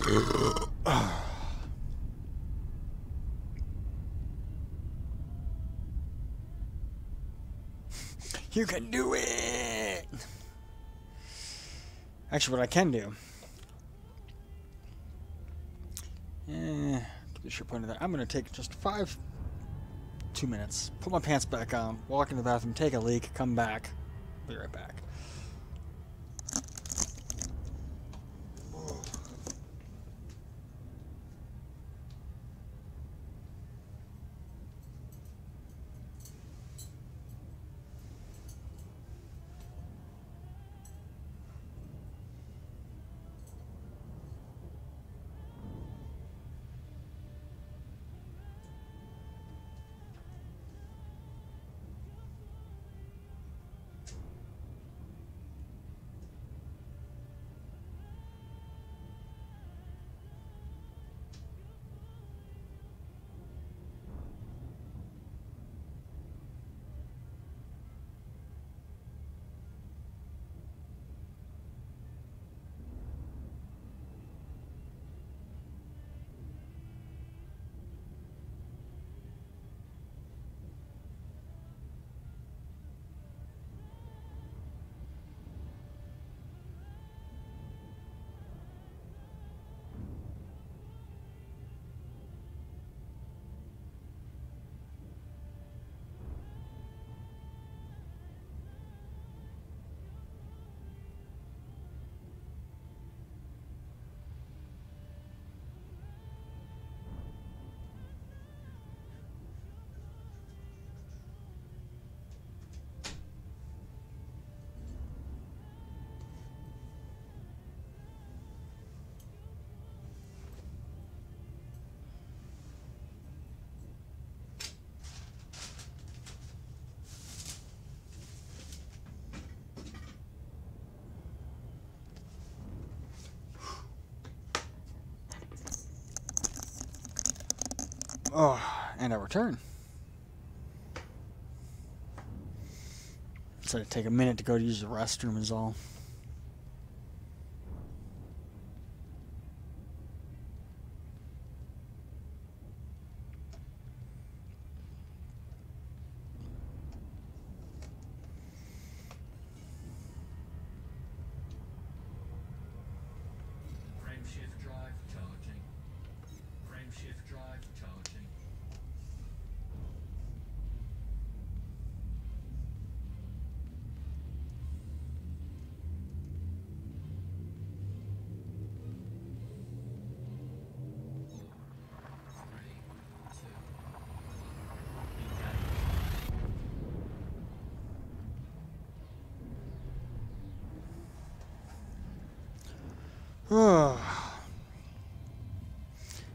3, 2, You can do it! Actually, what I can do... to be sure point of that, I'm going to take just 2 minutes, put my pants back on, walk in the bathroom, take a leak, come back. Be right back. Oh, and I return. So I take a minute to go to use the restroom is all.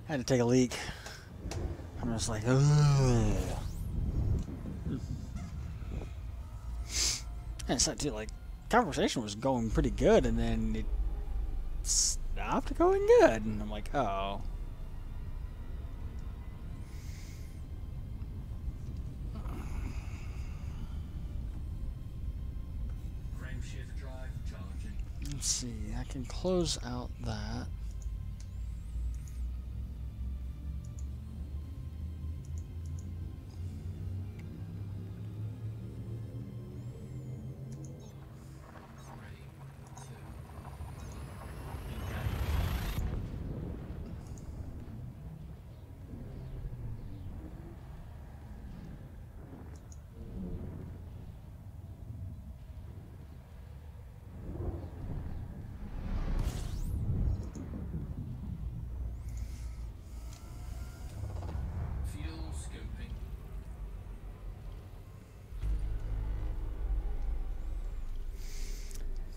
Had to take a leak. I'm just like, ugh. And it's not too, like, conversation was going pretty good, and then it stopped going good, and I'm like, oh. Frame shift drive charging. Let's see, I can close out that. Fuel scoping.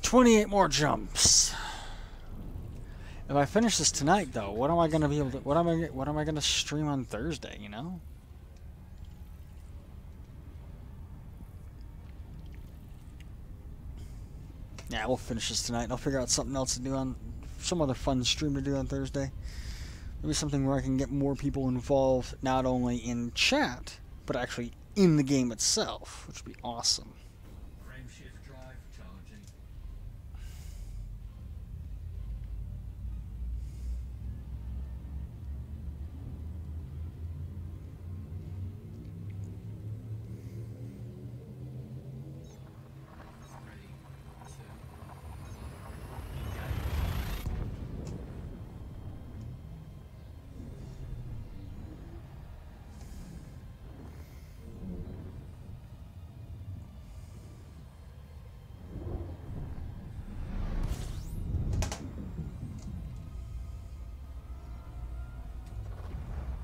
28 more jumps. If I finish this tonight, though, what am I gonna be able to? What am I gonna stream on Thursday? You know? Yeah, we'll finish this tonight. I'll figure out something else to do on some other fun stream to do on Thursday. Maybe something where I can get more people involved, not only in chat, but actually in the game itself, which would be awesome. Frame shift drive charging.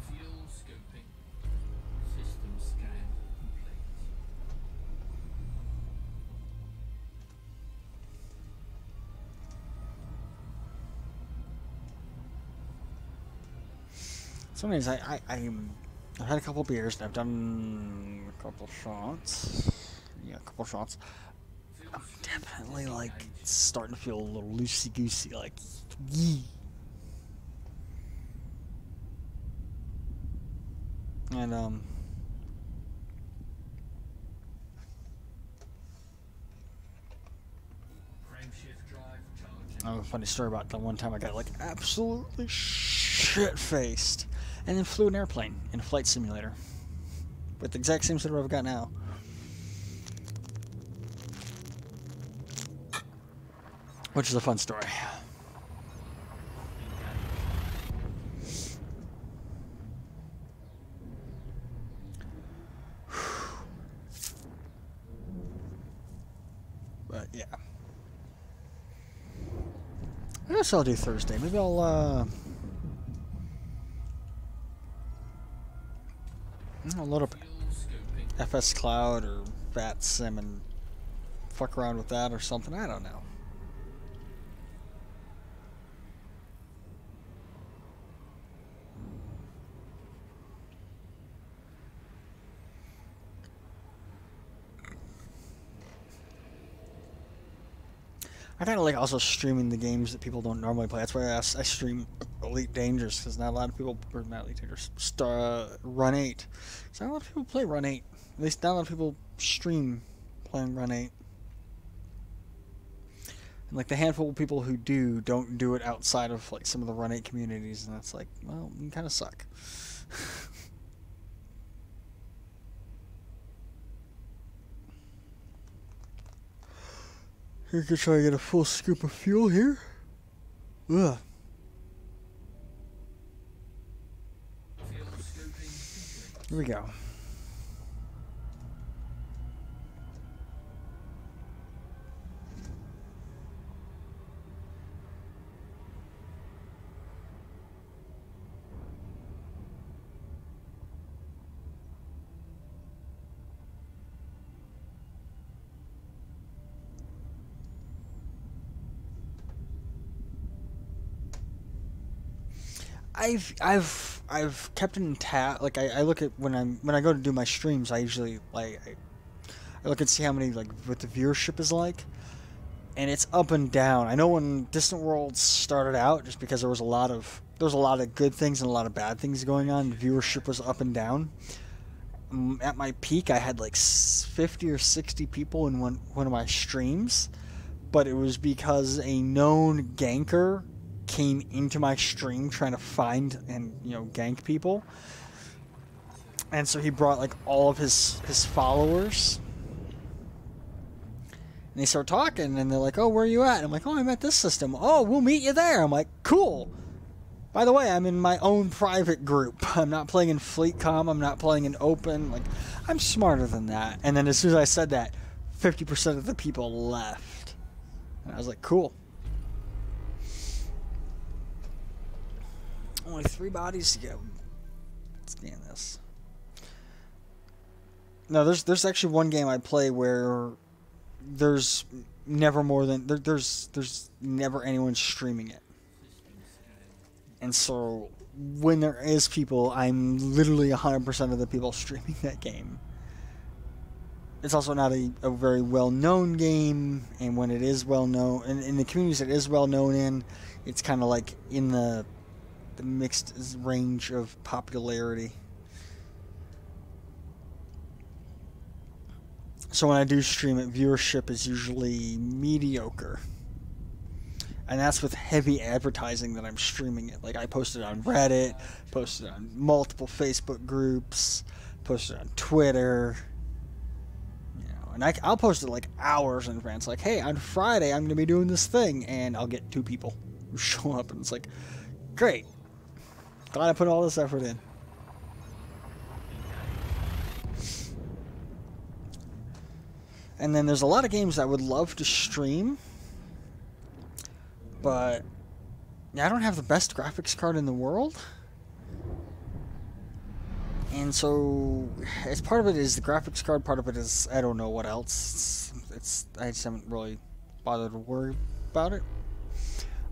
Fuel scoping. System scan complete. Sometimes I've had a couple beers and I've done a couple shots. Yeah, a couple shots. I'm definitely like starting to feel a little loosey goosey, like yee. And Frame shift drive charging. I have a funny story about the one time I got like absolutely shit faced, and then flew an airplane in a flight simulator with the exact same setup I've got now. Which is a fun story. But yeah. I guess I'll do Thursday. Maybe I'll load up Fuel scoping. FS Cloud or VATSIM and fuck around with that or something. I don't know. I kind of like also streaming the games that people don't normally play. That's why I stream Elite Dangerous, because not a lot of people, or not Elite Dangerous, Run 8. So not a lot of people play Run 8. At least not a lot of people stream playing Run 8. And like the handful of people who do, don't do it outside of like some of the Run 8 communities, and that's like, well, you kind of suck. Here, can try to get a full scoop of fuel here. Ugh. Fuel scoping complete. Here we go. I've kept it in tab. Like I look at when I go to do my streams, I usually I look and see how many like what the viewership is like, and it's up and down. I know when Distant Worlds started out, just because there was a lot of good things and a lot of bad things going on, the viewership was up and down. At my peak, I had like 50 or 60 people in one of my streams, but it was because a known ganker came into my stream trying to find and gank people, and so he brought like all of his followers, and they start talking, and they're like, "Oh, where are you at?" And I'm like, "Oh, I'm at this system." "Oh, we'll meet you there." I'm like, "Cool. By the way, I'm in my own private group. I'm not playing in FleetCom. I'm not playing in open. Like, I'm smarter than that." And then as soon as I said that, 50% of the people left. And I was like, cool. Only 3 bodies to go. Let's scan this. No, there's actually one game I play where there's never more than there's never anyone streaming it. And so when there is people, I'm literally 100% of the people streaming that game. It's also not a very well-known game, and when it is well-known, and in the communities it is well-known in, it's kind of like in the mixed range of popularity. So when I do stream it, viewership is usually mediocre. And that's with heavy advertising that I'm streaming it. Like I posted on Reddit, posted on multiple Facebook groups, posted on Twitter. And I'll post it like hours in advance. Like, hey, on Friday I'm going to be doing this thing, and I'll get 2 people who show up, and it's like, great. Glad I put all this effort in. And then there's a lot of games I would love to stream, but I don't have the best graphics card in the world. And so, as part of it is the graphics card, part of it is I don't know what else. I just haven't really bothered to worry about it.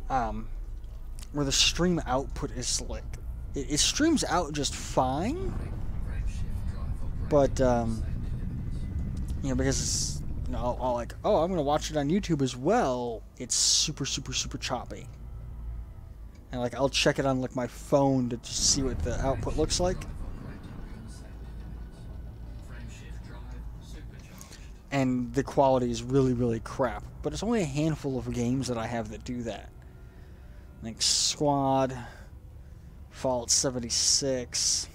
Where the stream output is like, it streams out just fine, but because it's, I'll like, oh, I'm gonna watch it on YouTube as well. It's super choppy, and like I'll check it on like my phone to just see what the output looks like. And the quality is really crap. But it's only a handful of games that I have that do that. Like Squad, Fallout 76,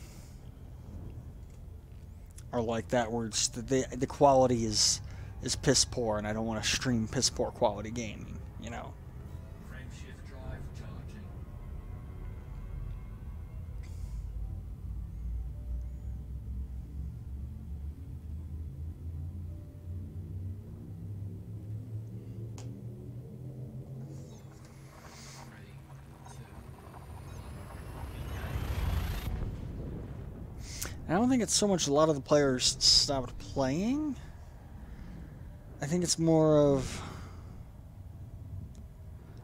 are like that, where it's the quality is piss poor, and I don't want to stream piss poor quality gaming, Frameshift drive charging. I don't think it's so much a lot of the players stopped playing. I think it's more of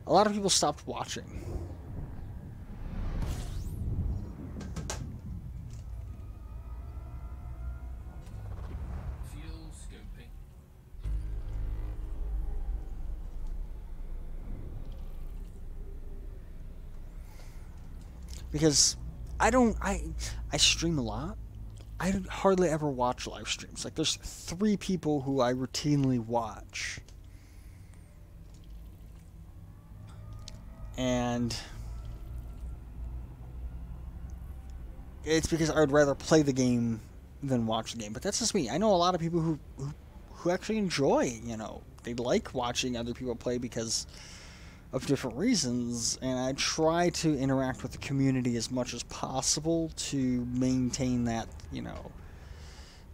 a lot of people stopped watching. Fuel scoping. Because I stream a lot. I hardly ever watch live streams. Like, there's 3 people who I routinely watch. And it's because I would rather play the game than watch the game. But that's just me. I know a lot of people who actually enjoy, they like watching other people play because of different reasons, and I try to interact with the community as much as possible to maintain that,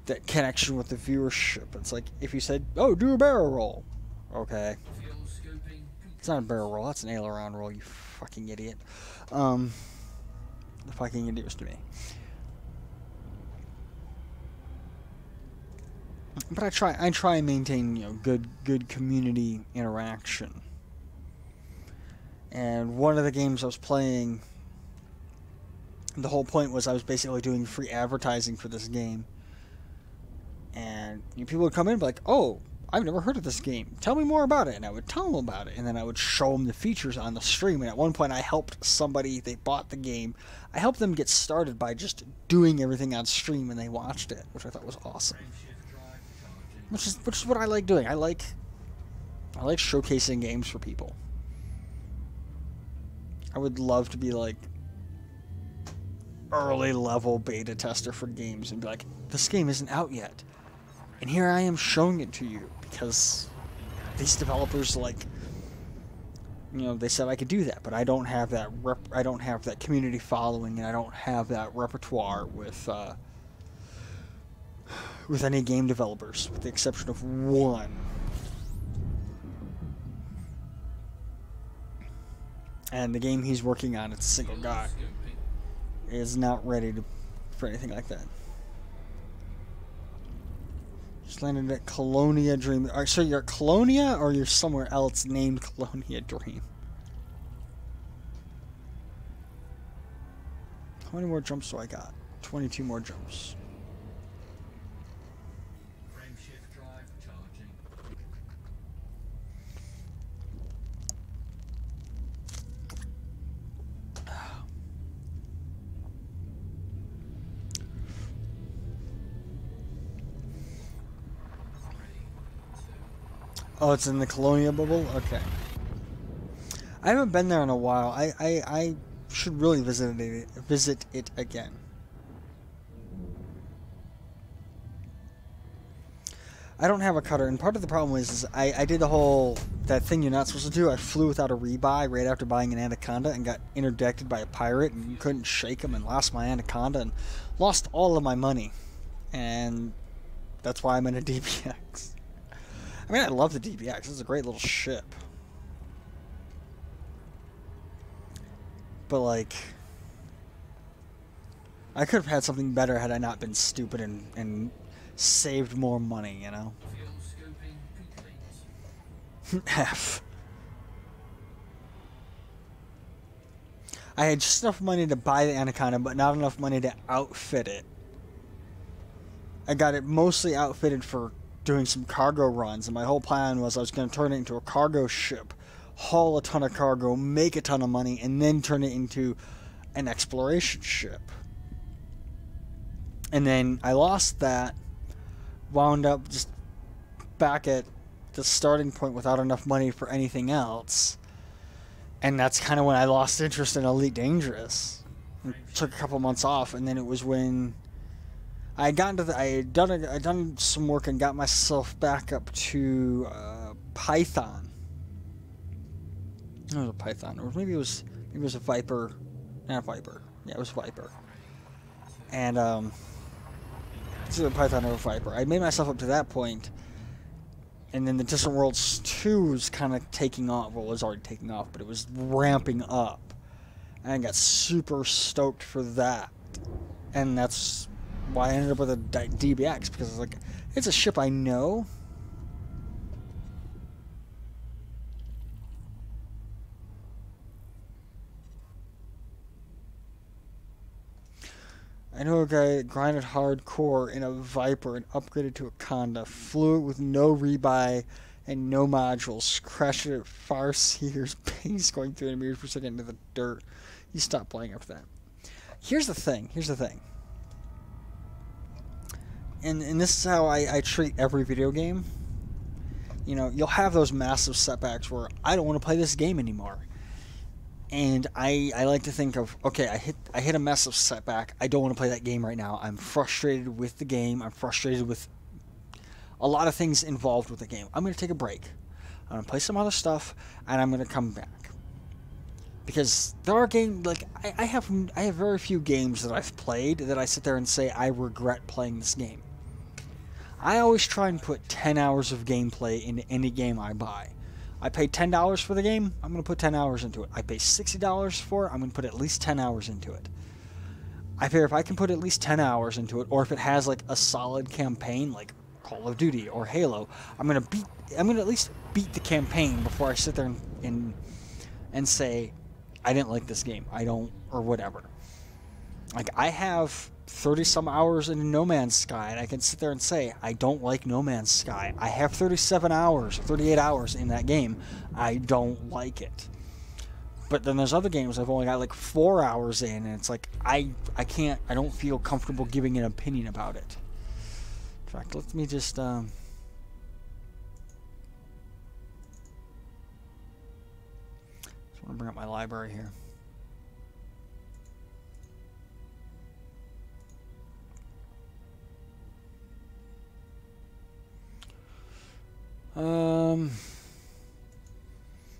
that connection with the viewership. It's like if you said, "Oh, do a barrel roll," okay, Fuel scoping. it's not a barrel roll, that's an aileron roll, you fucking idiot. The fucking idiot was to me. But I try and maintain, good community interaction. And one of the games I was playing The whole point was I was basically doing free advertising for this game. And people would come in and be like, oh, I've never heard of this game. Tell me more about it. And I would tell them about it. And then I would show them the features on the stream. And at one point I helped somebody, they bought the game. I helped them get started by just doing everything on stream, and they watched it, which I thought was awesome. Which is what I like doing. I like showcasing games for people. I would love to be like early level beta tester for games and be like, this game isn't out yet, and here I am showing it to you because these developers, like, they said I could do that, but I don't have that I don't have that community following, and I don't have that repertoire with any game developers, with the exception of one. And the game he's working on, it's a single guy, is not ready for anything like that. Just landed at Colonia Dream. So you're at Colonia, or you're somewhere else named Colonia Dream? How many more jumps do I got? 22 more jumps. Frameshift drive charging. Oh, it's in the Colonia bubble? Okay. I haven't been there in a while. I should really visit it again. I don't have a cutter, and part of the problem is I did that thing you're not supposed to do. I flew without a rebuy right after buying an Anaconda and got interdicted by a pirate and couldn't shake him and lost my Anaconda and lost all of my money. And that's why I'm in a DBX. I mean, I love the DBX. It's a great little ship. But, like, I could have had something better had I not been stupid and saved more money, you know? Fuel scoping complete. F. I had just enough money to buy the Anaconda, but not enough money to outfit it. I got it mostly outfitted for doing some cargo runs, and my whole plan was I was going to turn it into a cargo ship, haul a ton of cargo, make a ton of money, and then turn it into an exploration ship. And then I lost that, wound up just back at the starting point without enough money for anything else, and that's kind of when I lost interest in Elite Dangerous. And took a couple months off, and then it was when I had done some work and got myself back up to Python. It was a Python, or maybe it was a Viper, not Viper. Yeah, it was Viper. And it's either Python or Viper. I made myself up to that point, and then the Distant Worlds 2 was kind of taking off. Well, it was already taking off, but it was ramping up, and I got super stoked for that, and that's why I ended up with a DBX, because it's like, it's a ship I know. I know a guy that grinded hardcore in a Viper and upgraded to a Conda, flew it with no rebuy and no modules, crashed it at far seers, pace going 300 meters per second into the dirt. He stopped playing after that. Here's the thing. And this is how I treat every video game. You know, you'll have those massive setbacks where I don't want to play this game anymore. And I like to think of, okay, I hit a massive setback. I don't want to play that game right now. I'm frustrated with the game. I'm frustrated with a lot of things involved with the game. I'm going to take a break. I'm going to play some other stuff, and I'm going to come back. Because there are games, like, I have very few games that I've played that I sit there and say, I regret playing this game. I always try and put 10 hours of gameplay into any game I buy. I paid $10 for the game, I'm going to put 10 hours into it. I pay $60 for it, I'm going to put at least 10 hours into it. I figure if I can put at least 10 hours into it, or if it has like a solid campaign like Call of Duty or Halo, I'm going to at least beat the campaign before I sit there and say, I didn't like this game, or whatever. Like, I have 30 some hours in No Man's Sky, and I can sit there and say, I don't like No Man's Sky. I have 37 hours, 38 hours in that game. I don't like it. But then there's other games I've only got like 4 hours in, and it's like, I don't feel comfortable giving an opinion about it. In fact, let me just, want to bring up my library here.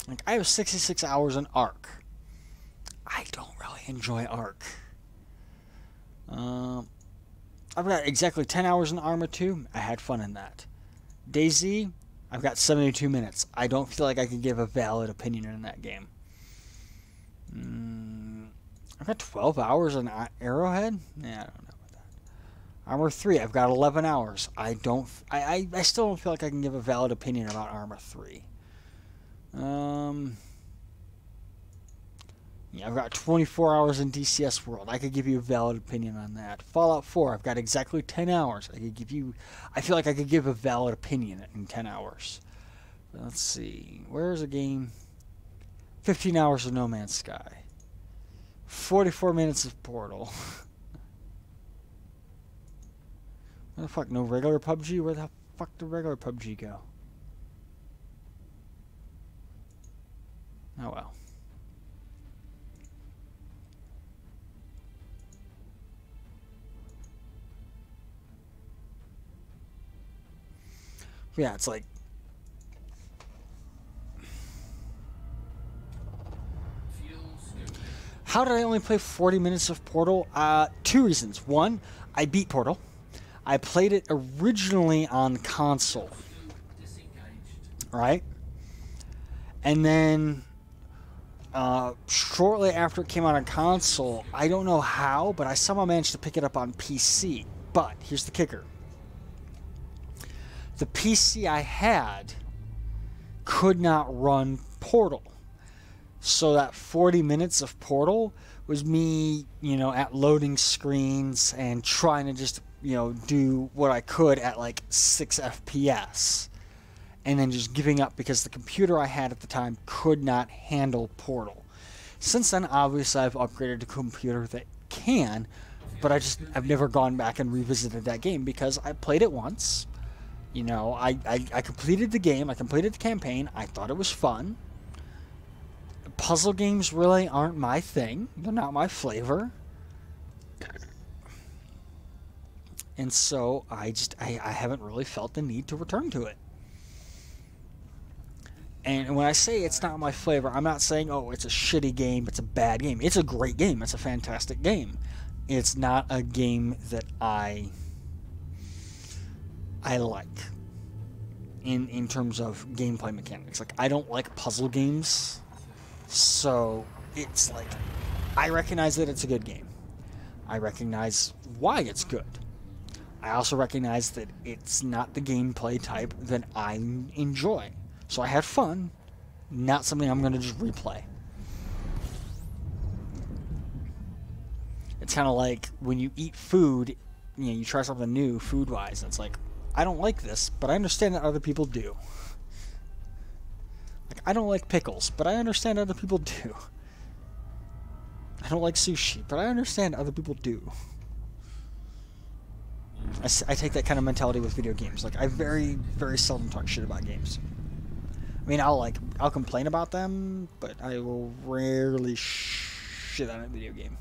Like, I have 66 hours in Ark. I don't really enjoy Ark. I've got exactly 10 hours in Arma 2. I had fun in that. DayZ, I've got 72 minutes. I don't feel like I can give a valid opinion in that game. I've got 12 hours in Arrowhead? Yeah, I don't know about that. Arma 3, I've got 11 hours. I still don't feel like I can give a valid opinion about Arma 3. Yeah, I've got 24 hours in DCS World. I could give you a valid opinion on that. Fallout 4, I've got exactly 10 hours. I feel like I could give a valid opinion in 10 hours. Let's see. Where's a game? 15 hours of No Man's Sky. 44 minutes of Portal. Where the fuck? No regular PUBG? Where the fuck did regular PUBG go? Oh well. Yeah, it's like, how did I only play 40 minutes of Portal? 2 reasons. One, I beat Portal. I played it originally on console. Right? And then, shortly after it came out on console, I don't know how, but I somehow managed to pick it up on PC. But, here's the kicker. The PC I had could not run Portal. So that 40 minutes of Portal was me, at loading screens and trying to just, do what I could at like 6 FPS. And then just giving up because the computer I had at the time could not handle Portal. Since then, obviously, I've upgraded to a computer that can, but I've never gone back and revisited that game because I played it once. I completed the game, I completed the campaign, I thought it was fun. Puzzle games really aren't my thing, they're not my flavor. And so I haven't really felt the need to return to it. And when I say it's not my flavor, I'm not saying, oh, it's a shitty game, it's a bad game. It's a great game, it's a fantastic game. It's not a game that I like in terms of gameplay mechanics. Like, I don't like puzzle games, so it's like, I recognize that it's a good game. I recognize why it's good. I also recognize that it's not the gameplay type that I enjoy. So I had fun, not something I'm going to just replay. It's kind of like when you eat food, you try something new food-wise, and it's like, I don't like this, but I understand that other people do. Like, I don't like pickles, but I understand other people do. I don't like sushi, but I understand other people do. I take that kind of mentality with video games. Like, I very, very seldom talk shit about games. I mean, I'll complain about them, but I will rarely shit on a video game.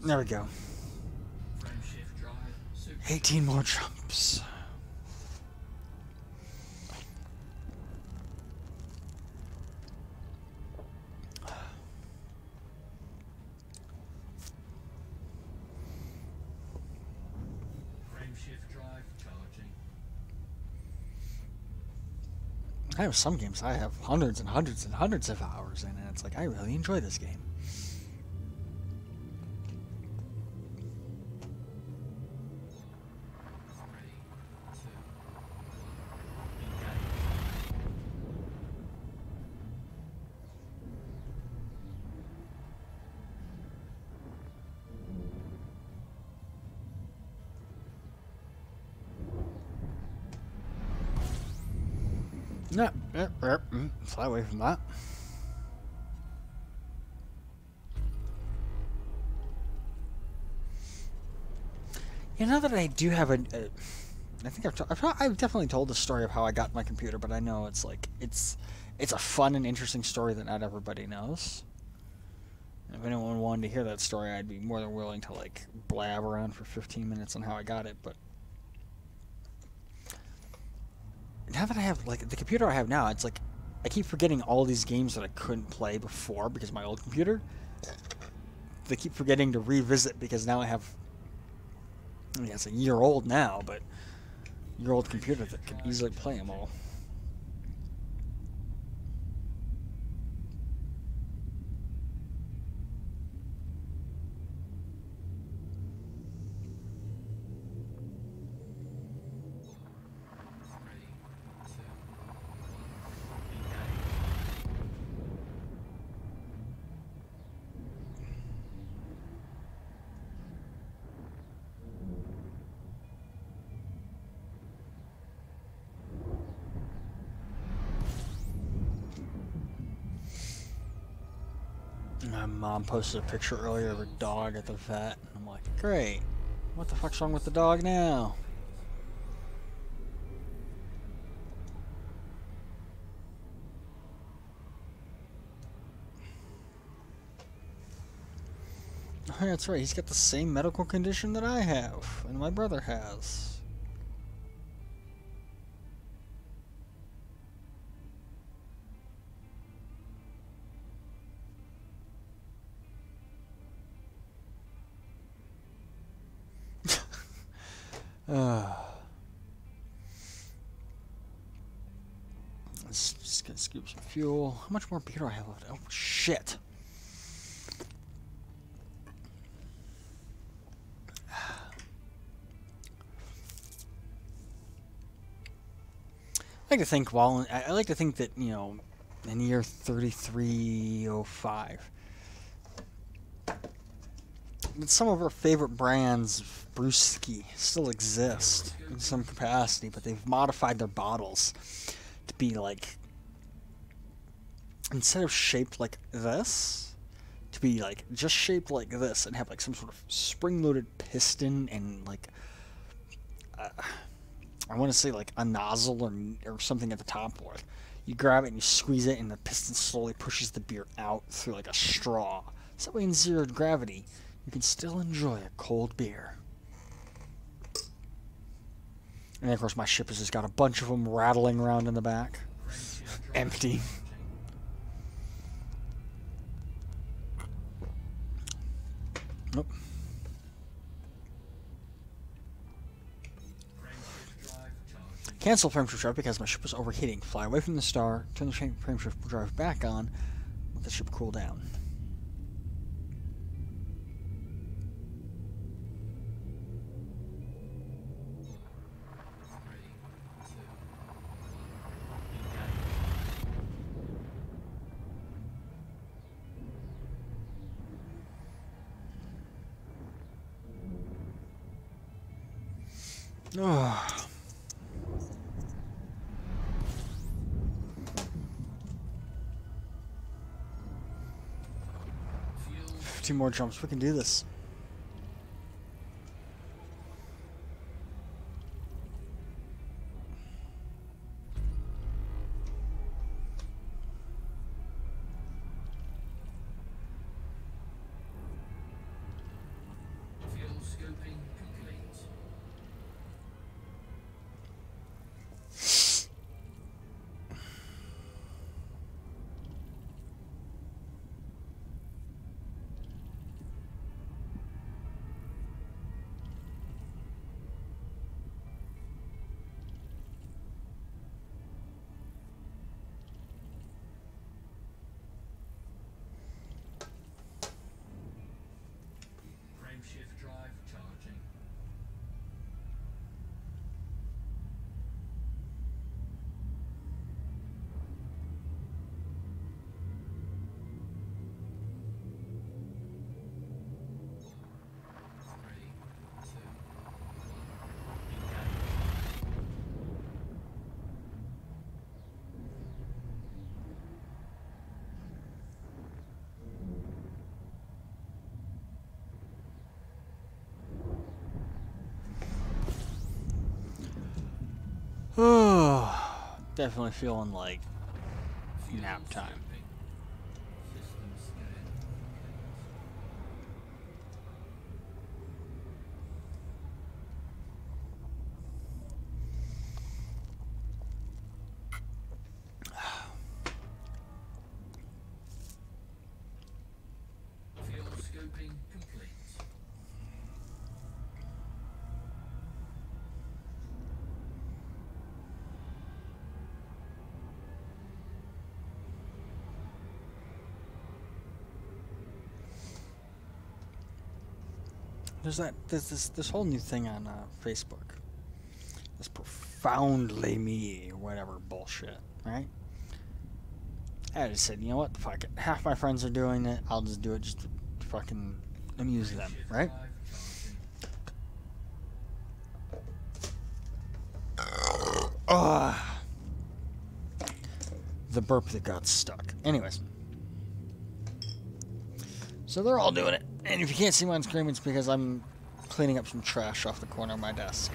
There we go. 18 more jumps. I have some games I have hundreds and hundreds and hundreds of hours in, and it's like, I really enjoy this game. Fly away from that. You know that I do have I think I've definitely told the story of how I got my computer, but I know it's like it's a fun and interesting story that not everybody knows. If anyone wanted to hear that story, I'd be more than willing to like blabber on for 15 minutes on how I got it. But now that I have like the computer I have now, it's like I keep forgetting all these games that I couldn't play before because of my old computer. They keep forgetting to revisit because now I have. I mean, it's a year old now, but year old computer that could easily play them all. My mom posted a picture earlier of her dog at the vet. I'm like, great. What the fuck's wrong with the dog now? Oh, that's right. He's got the same medical condition that I have and my brother has. Just gonna scoop some fuel. How much more beer do I have left? Oh, shit. I like to think I like to think that, you know, in the year 3305, that some of our favorite brands of brewski still exist in some capacity, but they've modified their bottles to be like, instead of shaped like this, to be like just shaped like this and have like some sort of spring-loaded piston and like I want to say like a nozzle or something at the top where you grab it and you squeeze it and the piston slowly pushes the beer out through like a straw. So that way in zero gravity you can still enjoy a cold beer. And then of course my ship has just got a bunch of them rattling around in the back. Empty. Nope. Cancel frameshift drive because my ship was overheating. Fly away from the star. Turn the frameshift drive back on. Let the ship cool down. Oh. 15 more jumps. We can do this. Fuel scooping complete. Oh, definitely feeling like nap time. System scan complete. Fuel scoping complete. There's this whole new thing on Facebook. This profoundly me or whatever bullshit, right? I just said, you know what, fuck it. Half my friends are doing it. I'll just do it just to fucking amuse them, Shift right? 5 charging. Ugh. The burp that got stuck. Anyways. So they're all doing it. And if you can't see my screen, it's because I'm cleaning up some trash off the corner of my desk.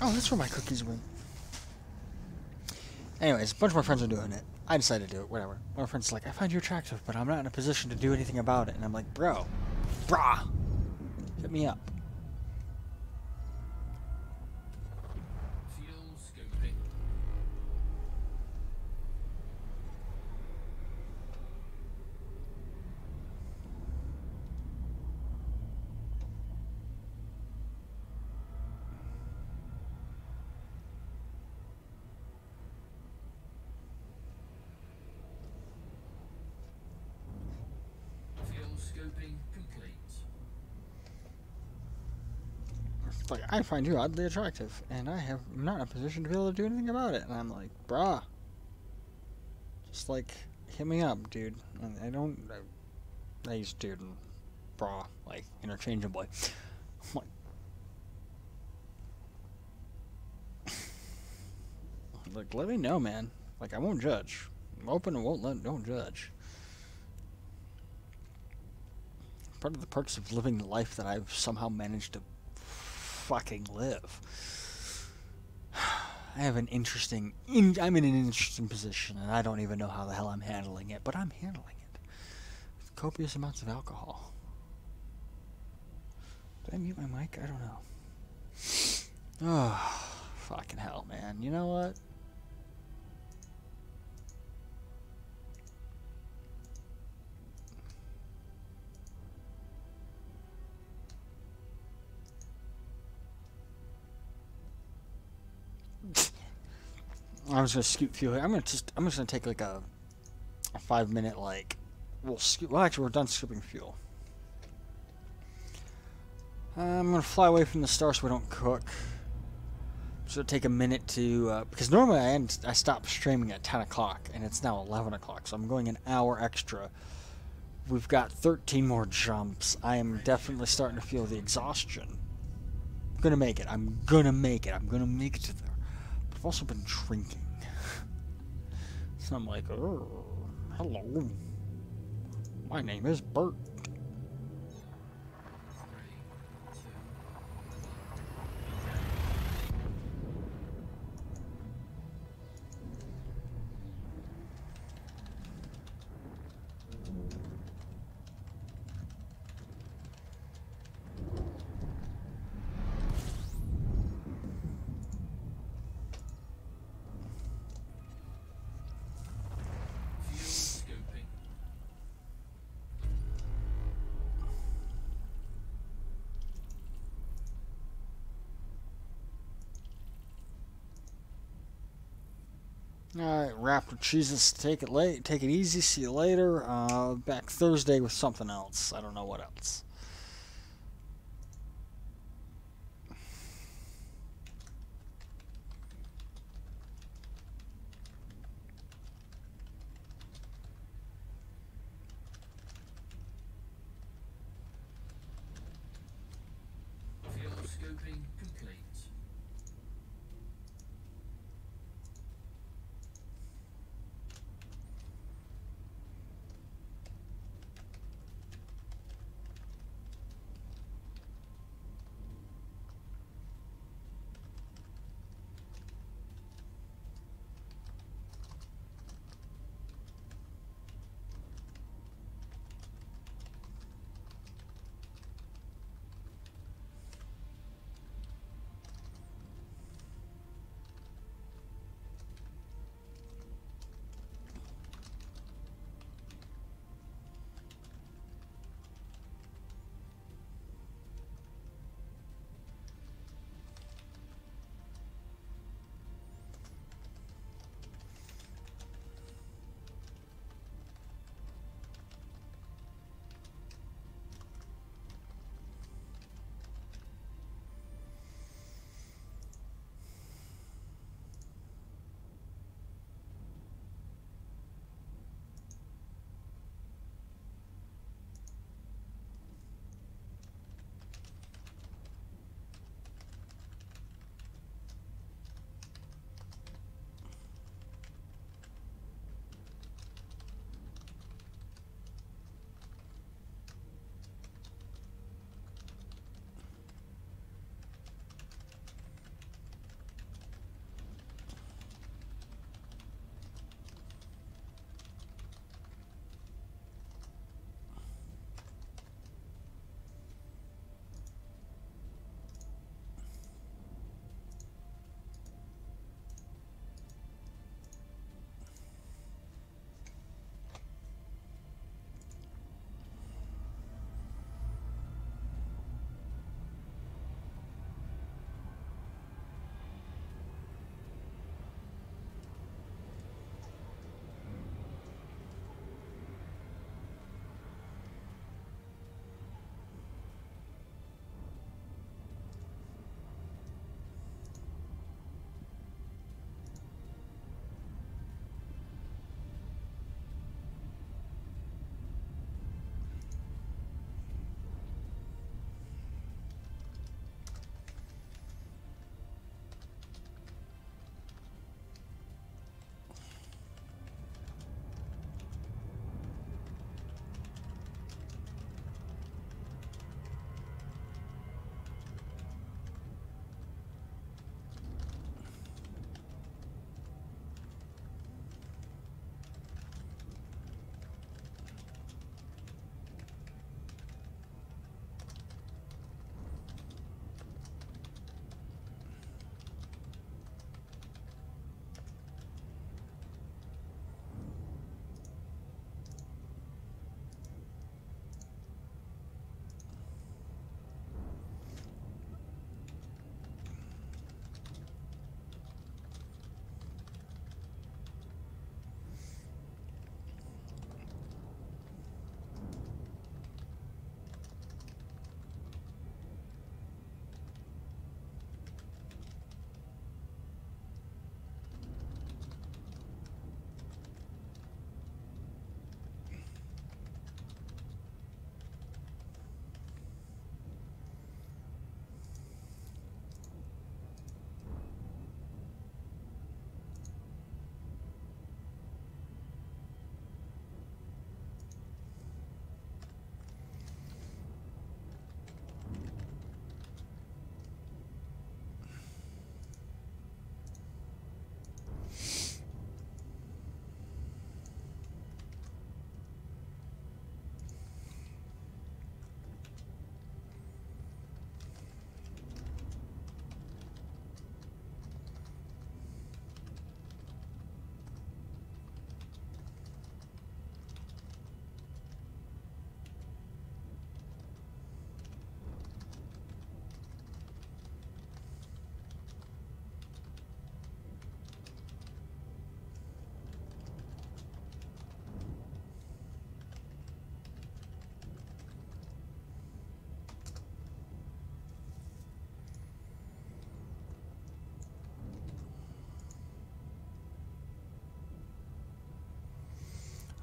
Oh, that's where my cookies went. Anyways, a bunch of my friends are doing it. I decided to do it, whatever. My friend's like, I find you attractive, but I'm not in a position to do anything about it. And I'm like, brah, hit me up. Fuel scoping. Fuel scoping complete. Like, I find you oddly attractive, and I'm not in a position to be able to do anything about it. And I'm like, brah. Just like, hit me up, dude. And I use dude and brah, like, interchangeably. I'm like, let me know, man. Like, I won't judge. I'm open and don't judge. Part of the perks of living the life that I've somehow managed to fucking live. I'm in an interesting position, and I don't even know how the hell I'm handling it, but I'm handling it. With copious amounts of alcohol. Did I mute my mic? I don't know. Oh, fucking hell, man. You know what? I'm just gonna scoot fuel here. I'm just gonna take like a 5-minute like well actually we're done scooping fuel. I'm gonna fly away from the star so we don't cook. So it'll take a minute to because normally I stop streaming at 10 o'clock and it's now 11 o'clock, so I'm going an hour extra. We've got 13 more jumps. I am definitely starting to feel the exhaustion. I'm gonna make it. I'm gonna make it to there. But I've also been drinking. So I'm like, oh, hello. My name is Bert. 3, 2. Fuel scoping. Alright, Raptor Jesus, take it easy, see you later. Back Thursday with something else. I don't know what else. Fuel scoping complete.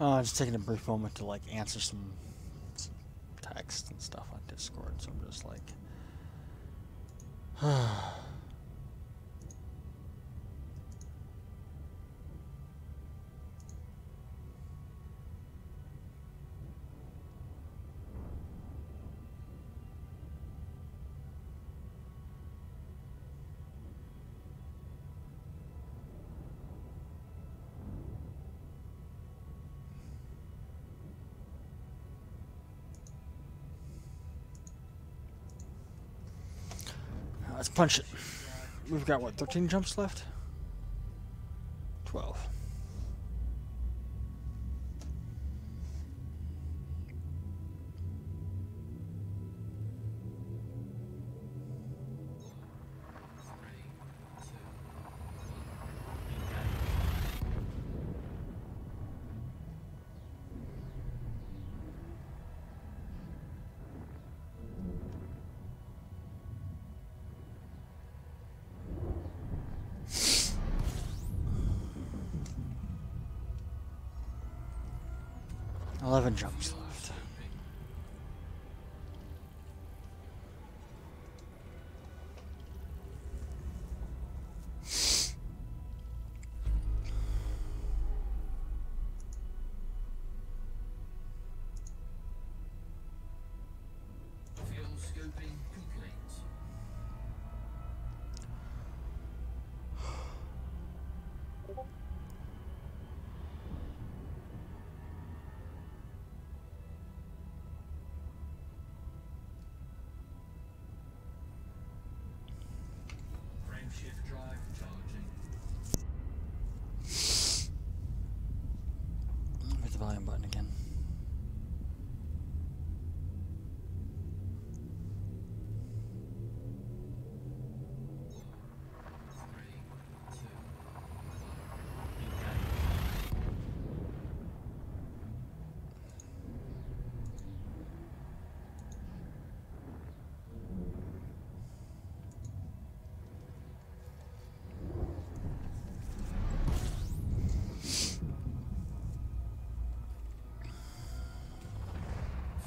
Just taking a brief moment to like answer some text and stuff on Discord. So I'm just like, 'Let's punch it. We've got what, 13 jumps left? 12. Eleven jumps left. Fuel scoping complete. Frameshift drive charging. Hit the volume button again.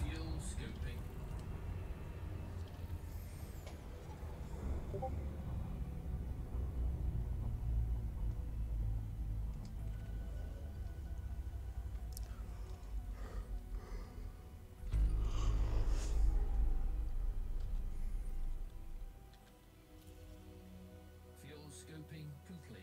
Fuel scoping. Fuel scoping complete.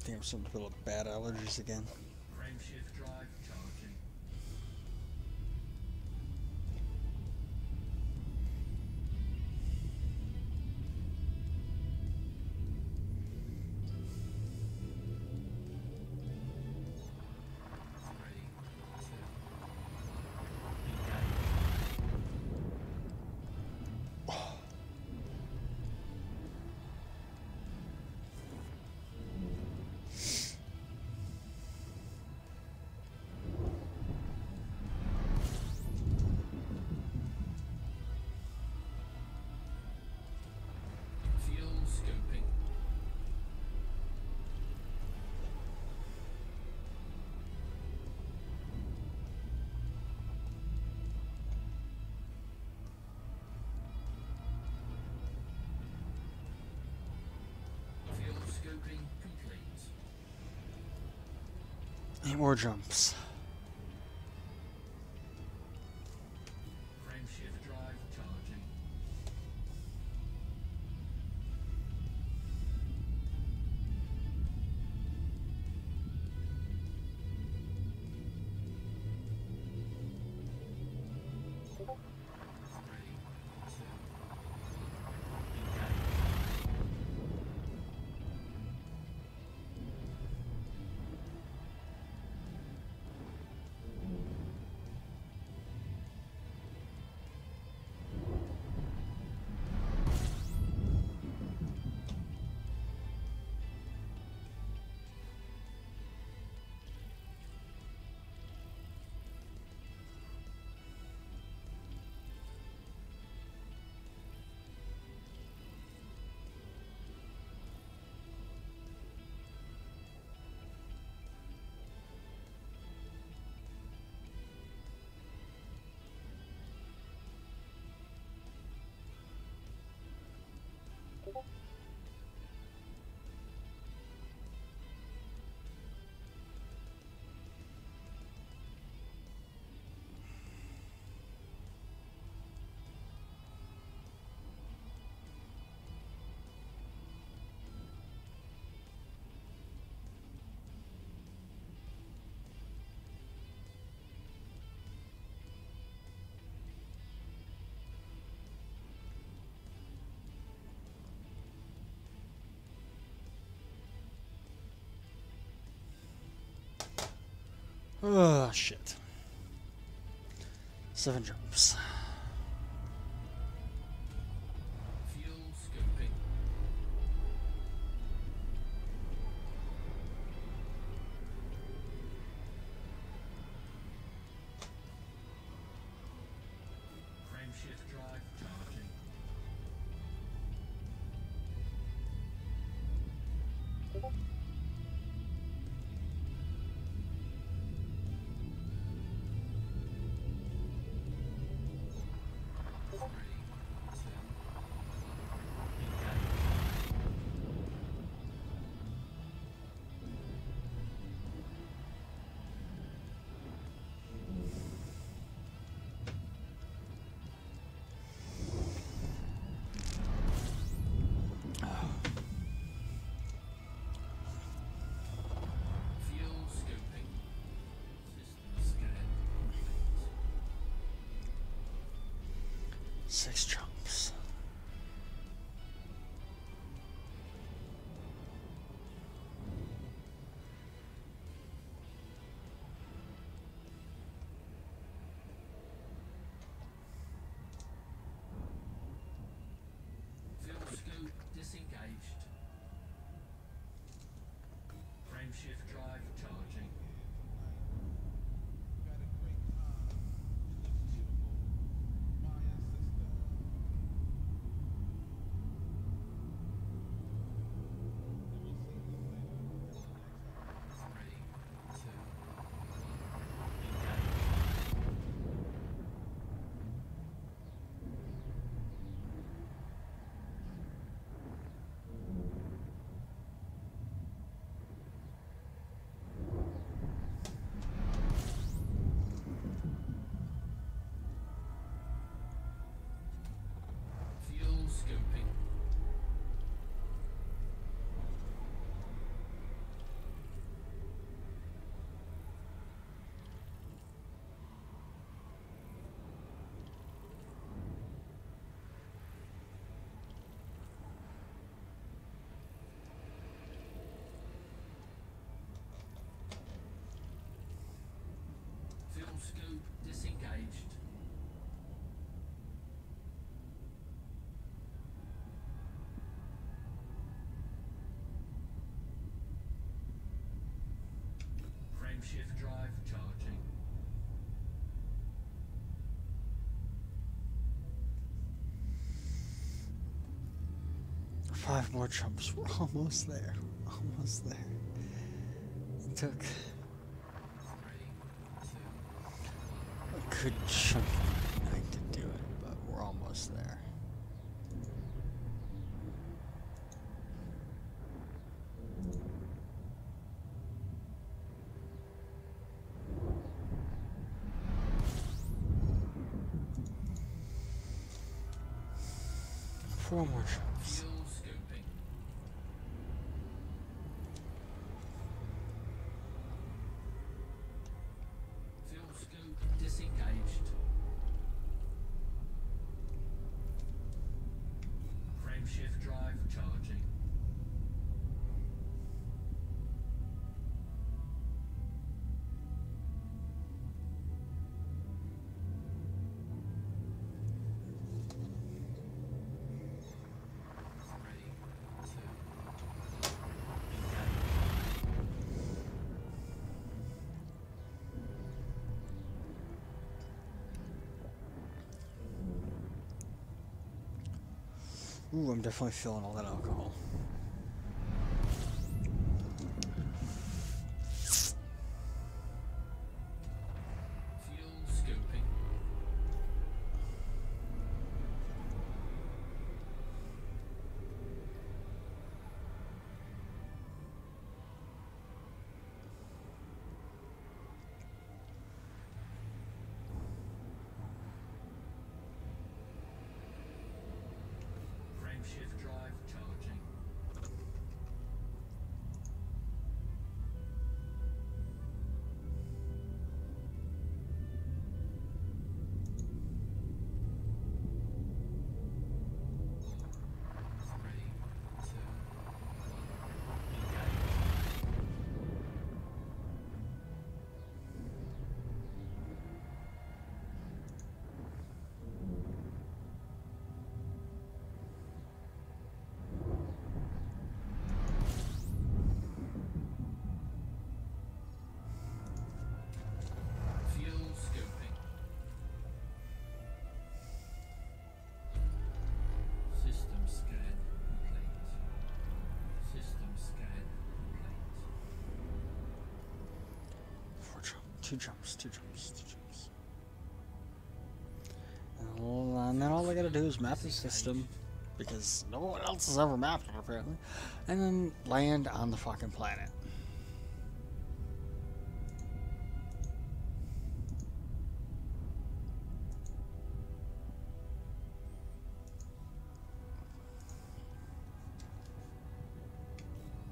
think I'm starting to feel bad allergies again. Frame shift drive charging. Scoping. Fuel scoping complete. 8 more jumps. Frame shift drive charging. Oh, shit. 7 jumps. Fuel scoping. Frame shift drive charging. Fuel scoping. System scan complete. 6 jumps. Fuel scope disengaged. Frame shift drive charging. 5 more jumps. We're almost there. Almost there. It took a good chunk of the night to do it, but we're almost there. Four more jumps. Disengaged. Frame shift drive charging. Ooh, I'm definitely feeling all that alcohol. Fuel scoping. Frame shift drive charging. Three, two, engage. Fuel scoping. System scan complete. System scan complete. 4 jumps. 2 jumps. 2 jumps. 2 jumps. And then all I gotta do is map the system, because no one else has ever mapped it apparently, and then land on the fucking planet.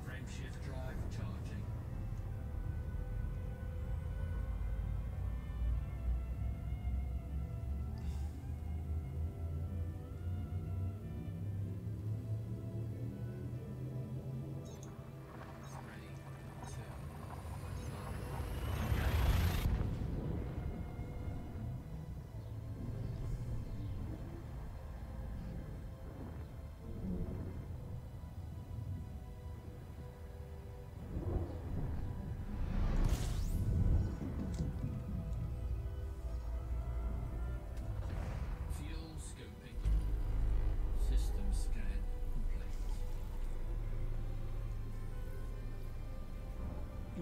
Frame shift drive charging. Three, two, engage. Fuel scoping. System scan complete.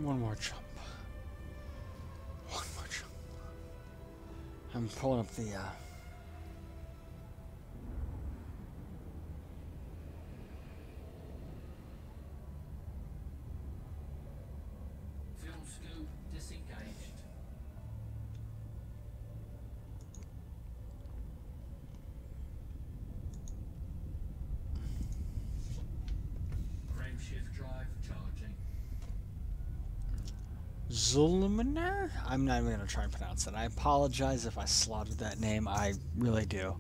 One more jump. One more jump. I'm pulling up the Fuel scope disengaged. Frame shift drive charging. Zulminer? I'm not even going to try and pronounce it. I apologize if I slaughtered that name. I really do.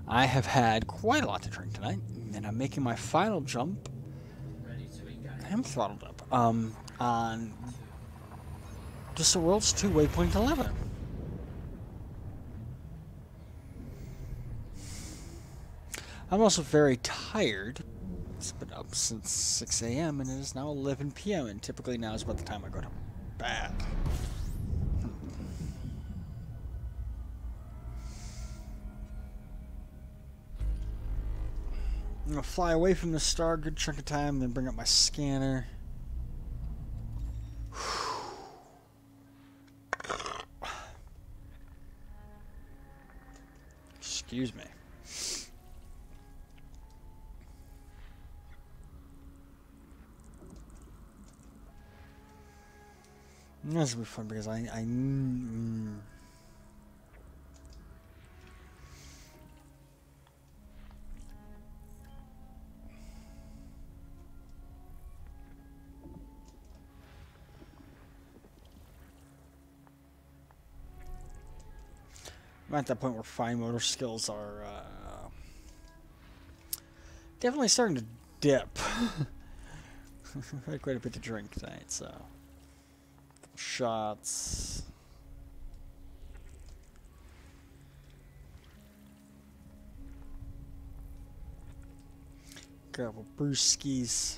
I have had quite a lot to drink tonight, and I'm making my final jump. Ready to engage. I am throttled up. On just the World's 2 Waypoint 11. I'm also very tired. It's been up since 6 a.m. and it is now 11 p.m. and typically now is about the time I go to bed. I'm gonna fly away from the star a good chunk of time, then bring up my scanner. Excuse me. This will be fun because I'm at that point where fine motor skills are definitely starting to dip. I've had quite a bit to drink tonight, so couple shots. Couple brewskis.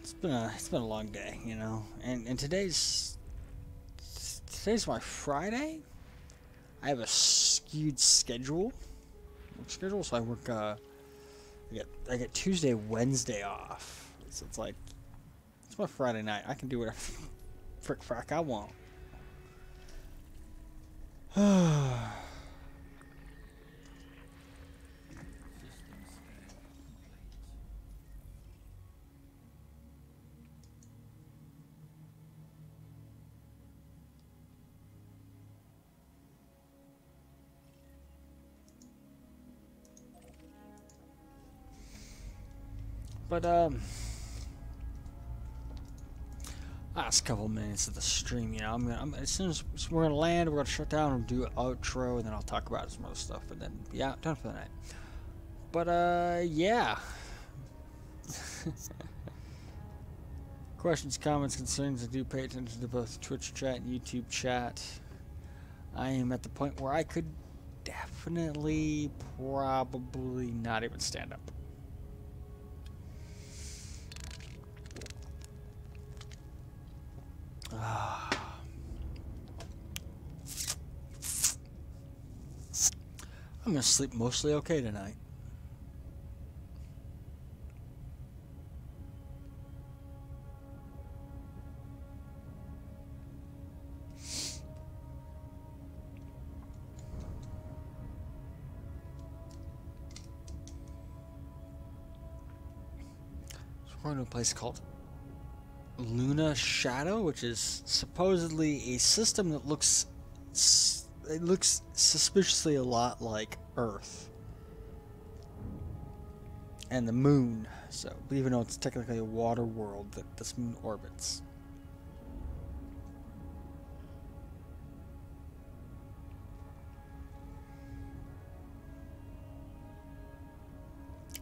It's been a long day, you know, and today's my Friday. I have a skewed schedule. So I work. I get Tuesday, Wednesday off. So it's like it's my Friday night. I can do whatever frick frack I want. But last couple minutes of the stream, you know, I'm as soon as we're gonna land, we're gonna shut down and do an outro, and then I'll talk about some other stuff, and then yeah, done for the night. But yeah. Questions, comments, concerns, I do pay attention to both Twitch chat and YouTube chat. I am at the point where I could definitely, probably not even stand up. I'm gonna sleep mostly okay tonight. So we're going to a place called Luna Shadow, which is supposedly a system that looks suspiciously a lot like Earth and the moon. So, even though it's technically a water world that this moon orbits.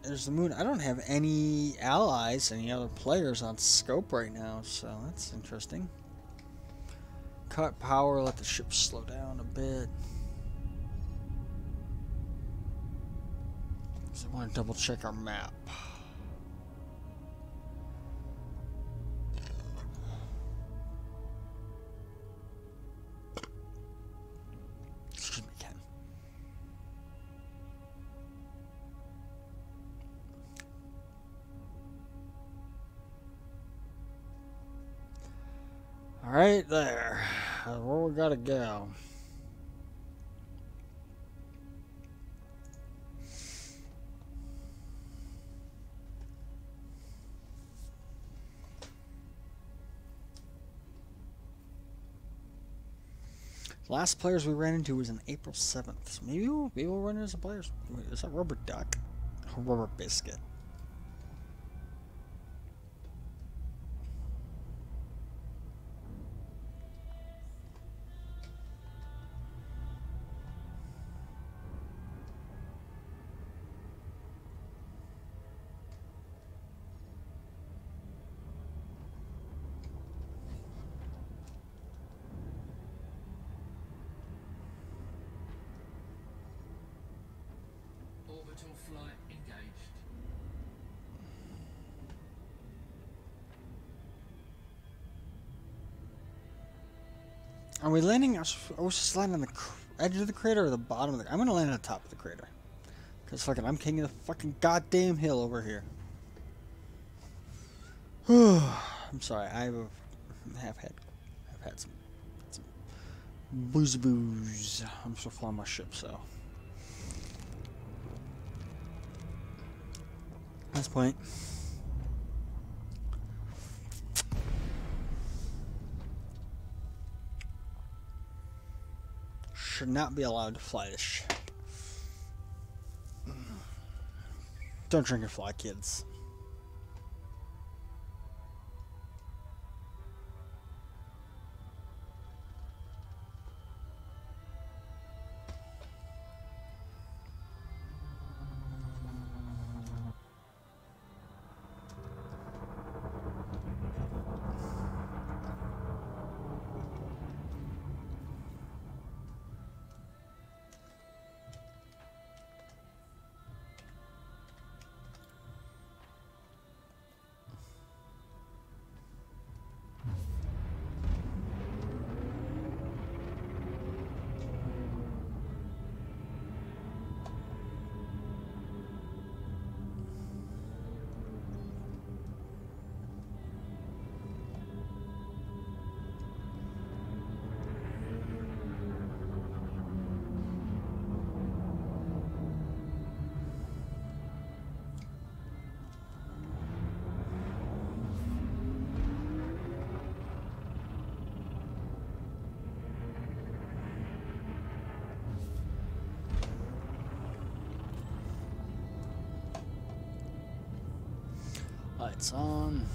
There's the moon. I don't have any allies, any other players on scope right now, so that's interesting. Cut power, let the ship slow down a bit. So I want to double check our map. Excuse me, Ken. Alright there. Where we gotta go. Last players we ran into was on April 7th. So maybe we'll run into some players. Wait, is that Rubber Duck? Or Rubber Biscuit? Orbital flight engaged. Are we landing? I was just landing on the edge of the crater or the bottom of the. I'm gonna land on the top of the crater. Cause fucking I'm king of the fucking goddamn hill over here. I'm sorry. Have had some booze. I'm still flying my ship, so at this point, should not be allowed to fly this ship. Don't drink and fly, kids. Lights on.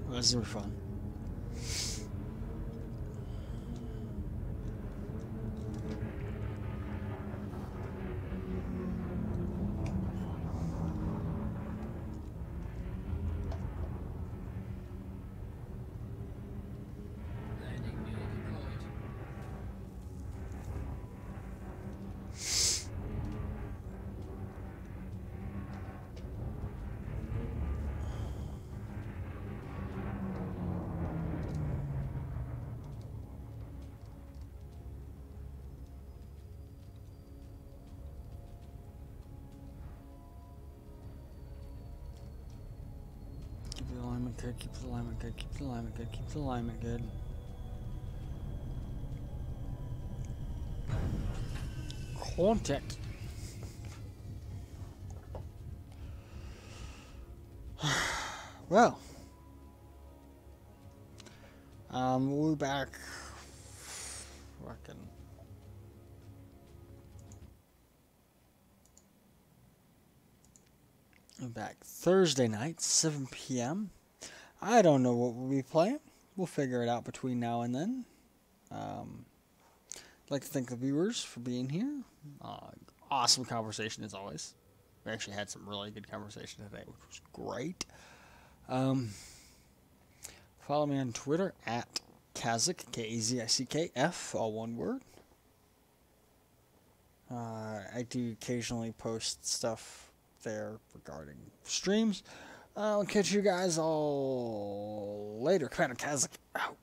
This is gonna be fun. good. Keep the alignment good. Keep the alignment good. Keep the alignment good. Contact. Well, we'll be back. Fucking. We'll be back Thursday night, 7 p.m. I don't know what we'll be playing. We'll figure it out between now and then. I'd like to thank the viewers for being here. Awesome conversation as always. We actually had some really good conversation today, which was great. Follow me on Twitter at Kazik, K-A-Z-I-C-K-F, all one word. I do occasionally post stuff there regarding streams. I'll catch you guys all later. Commander Kazik out.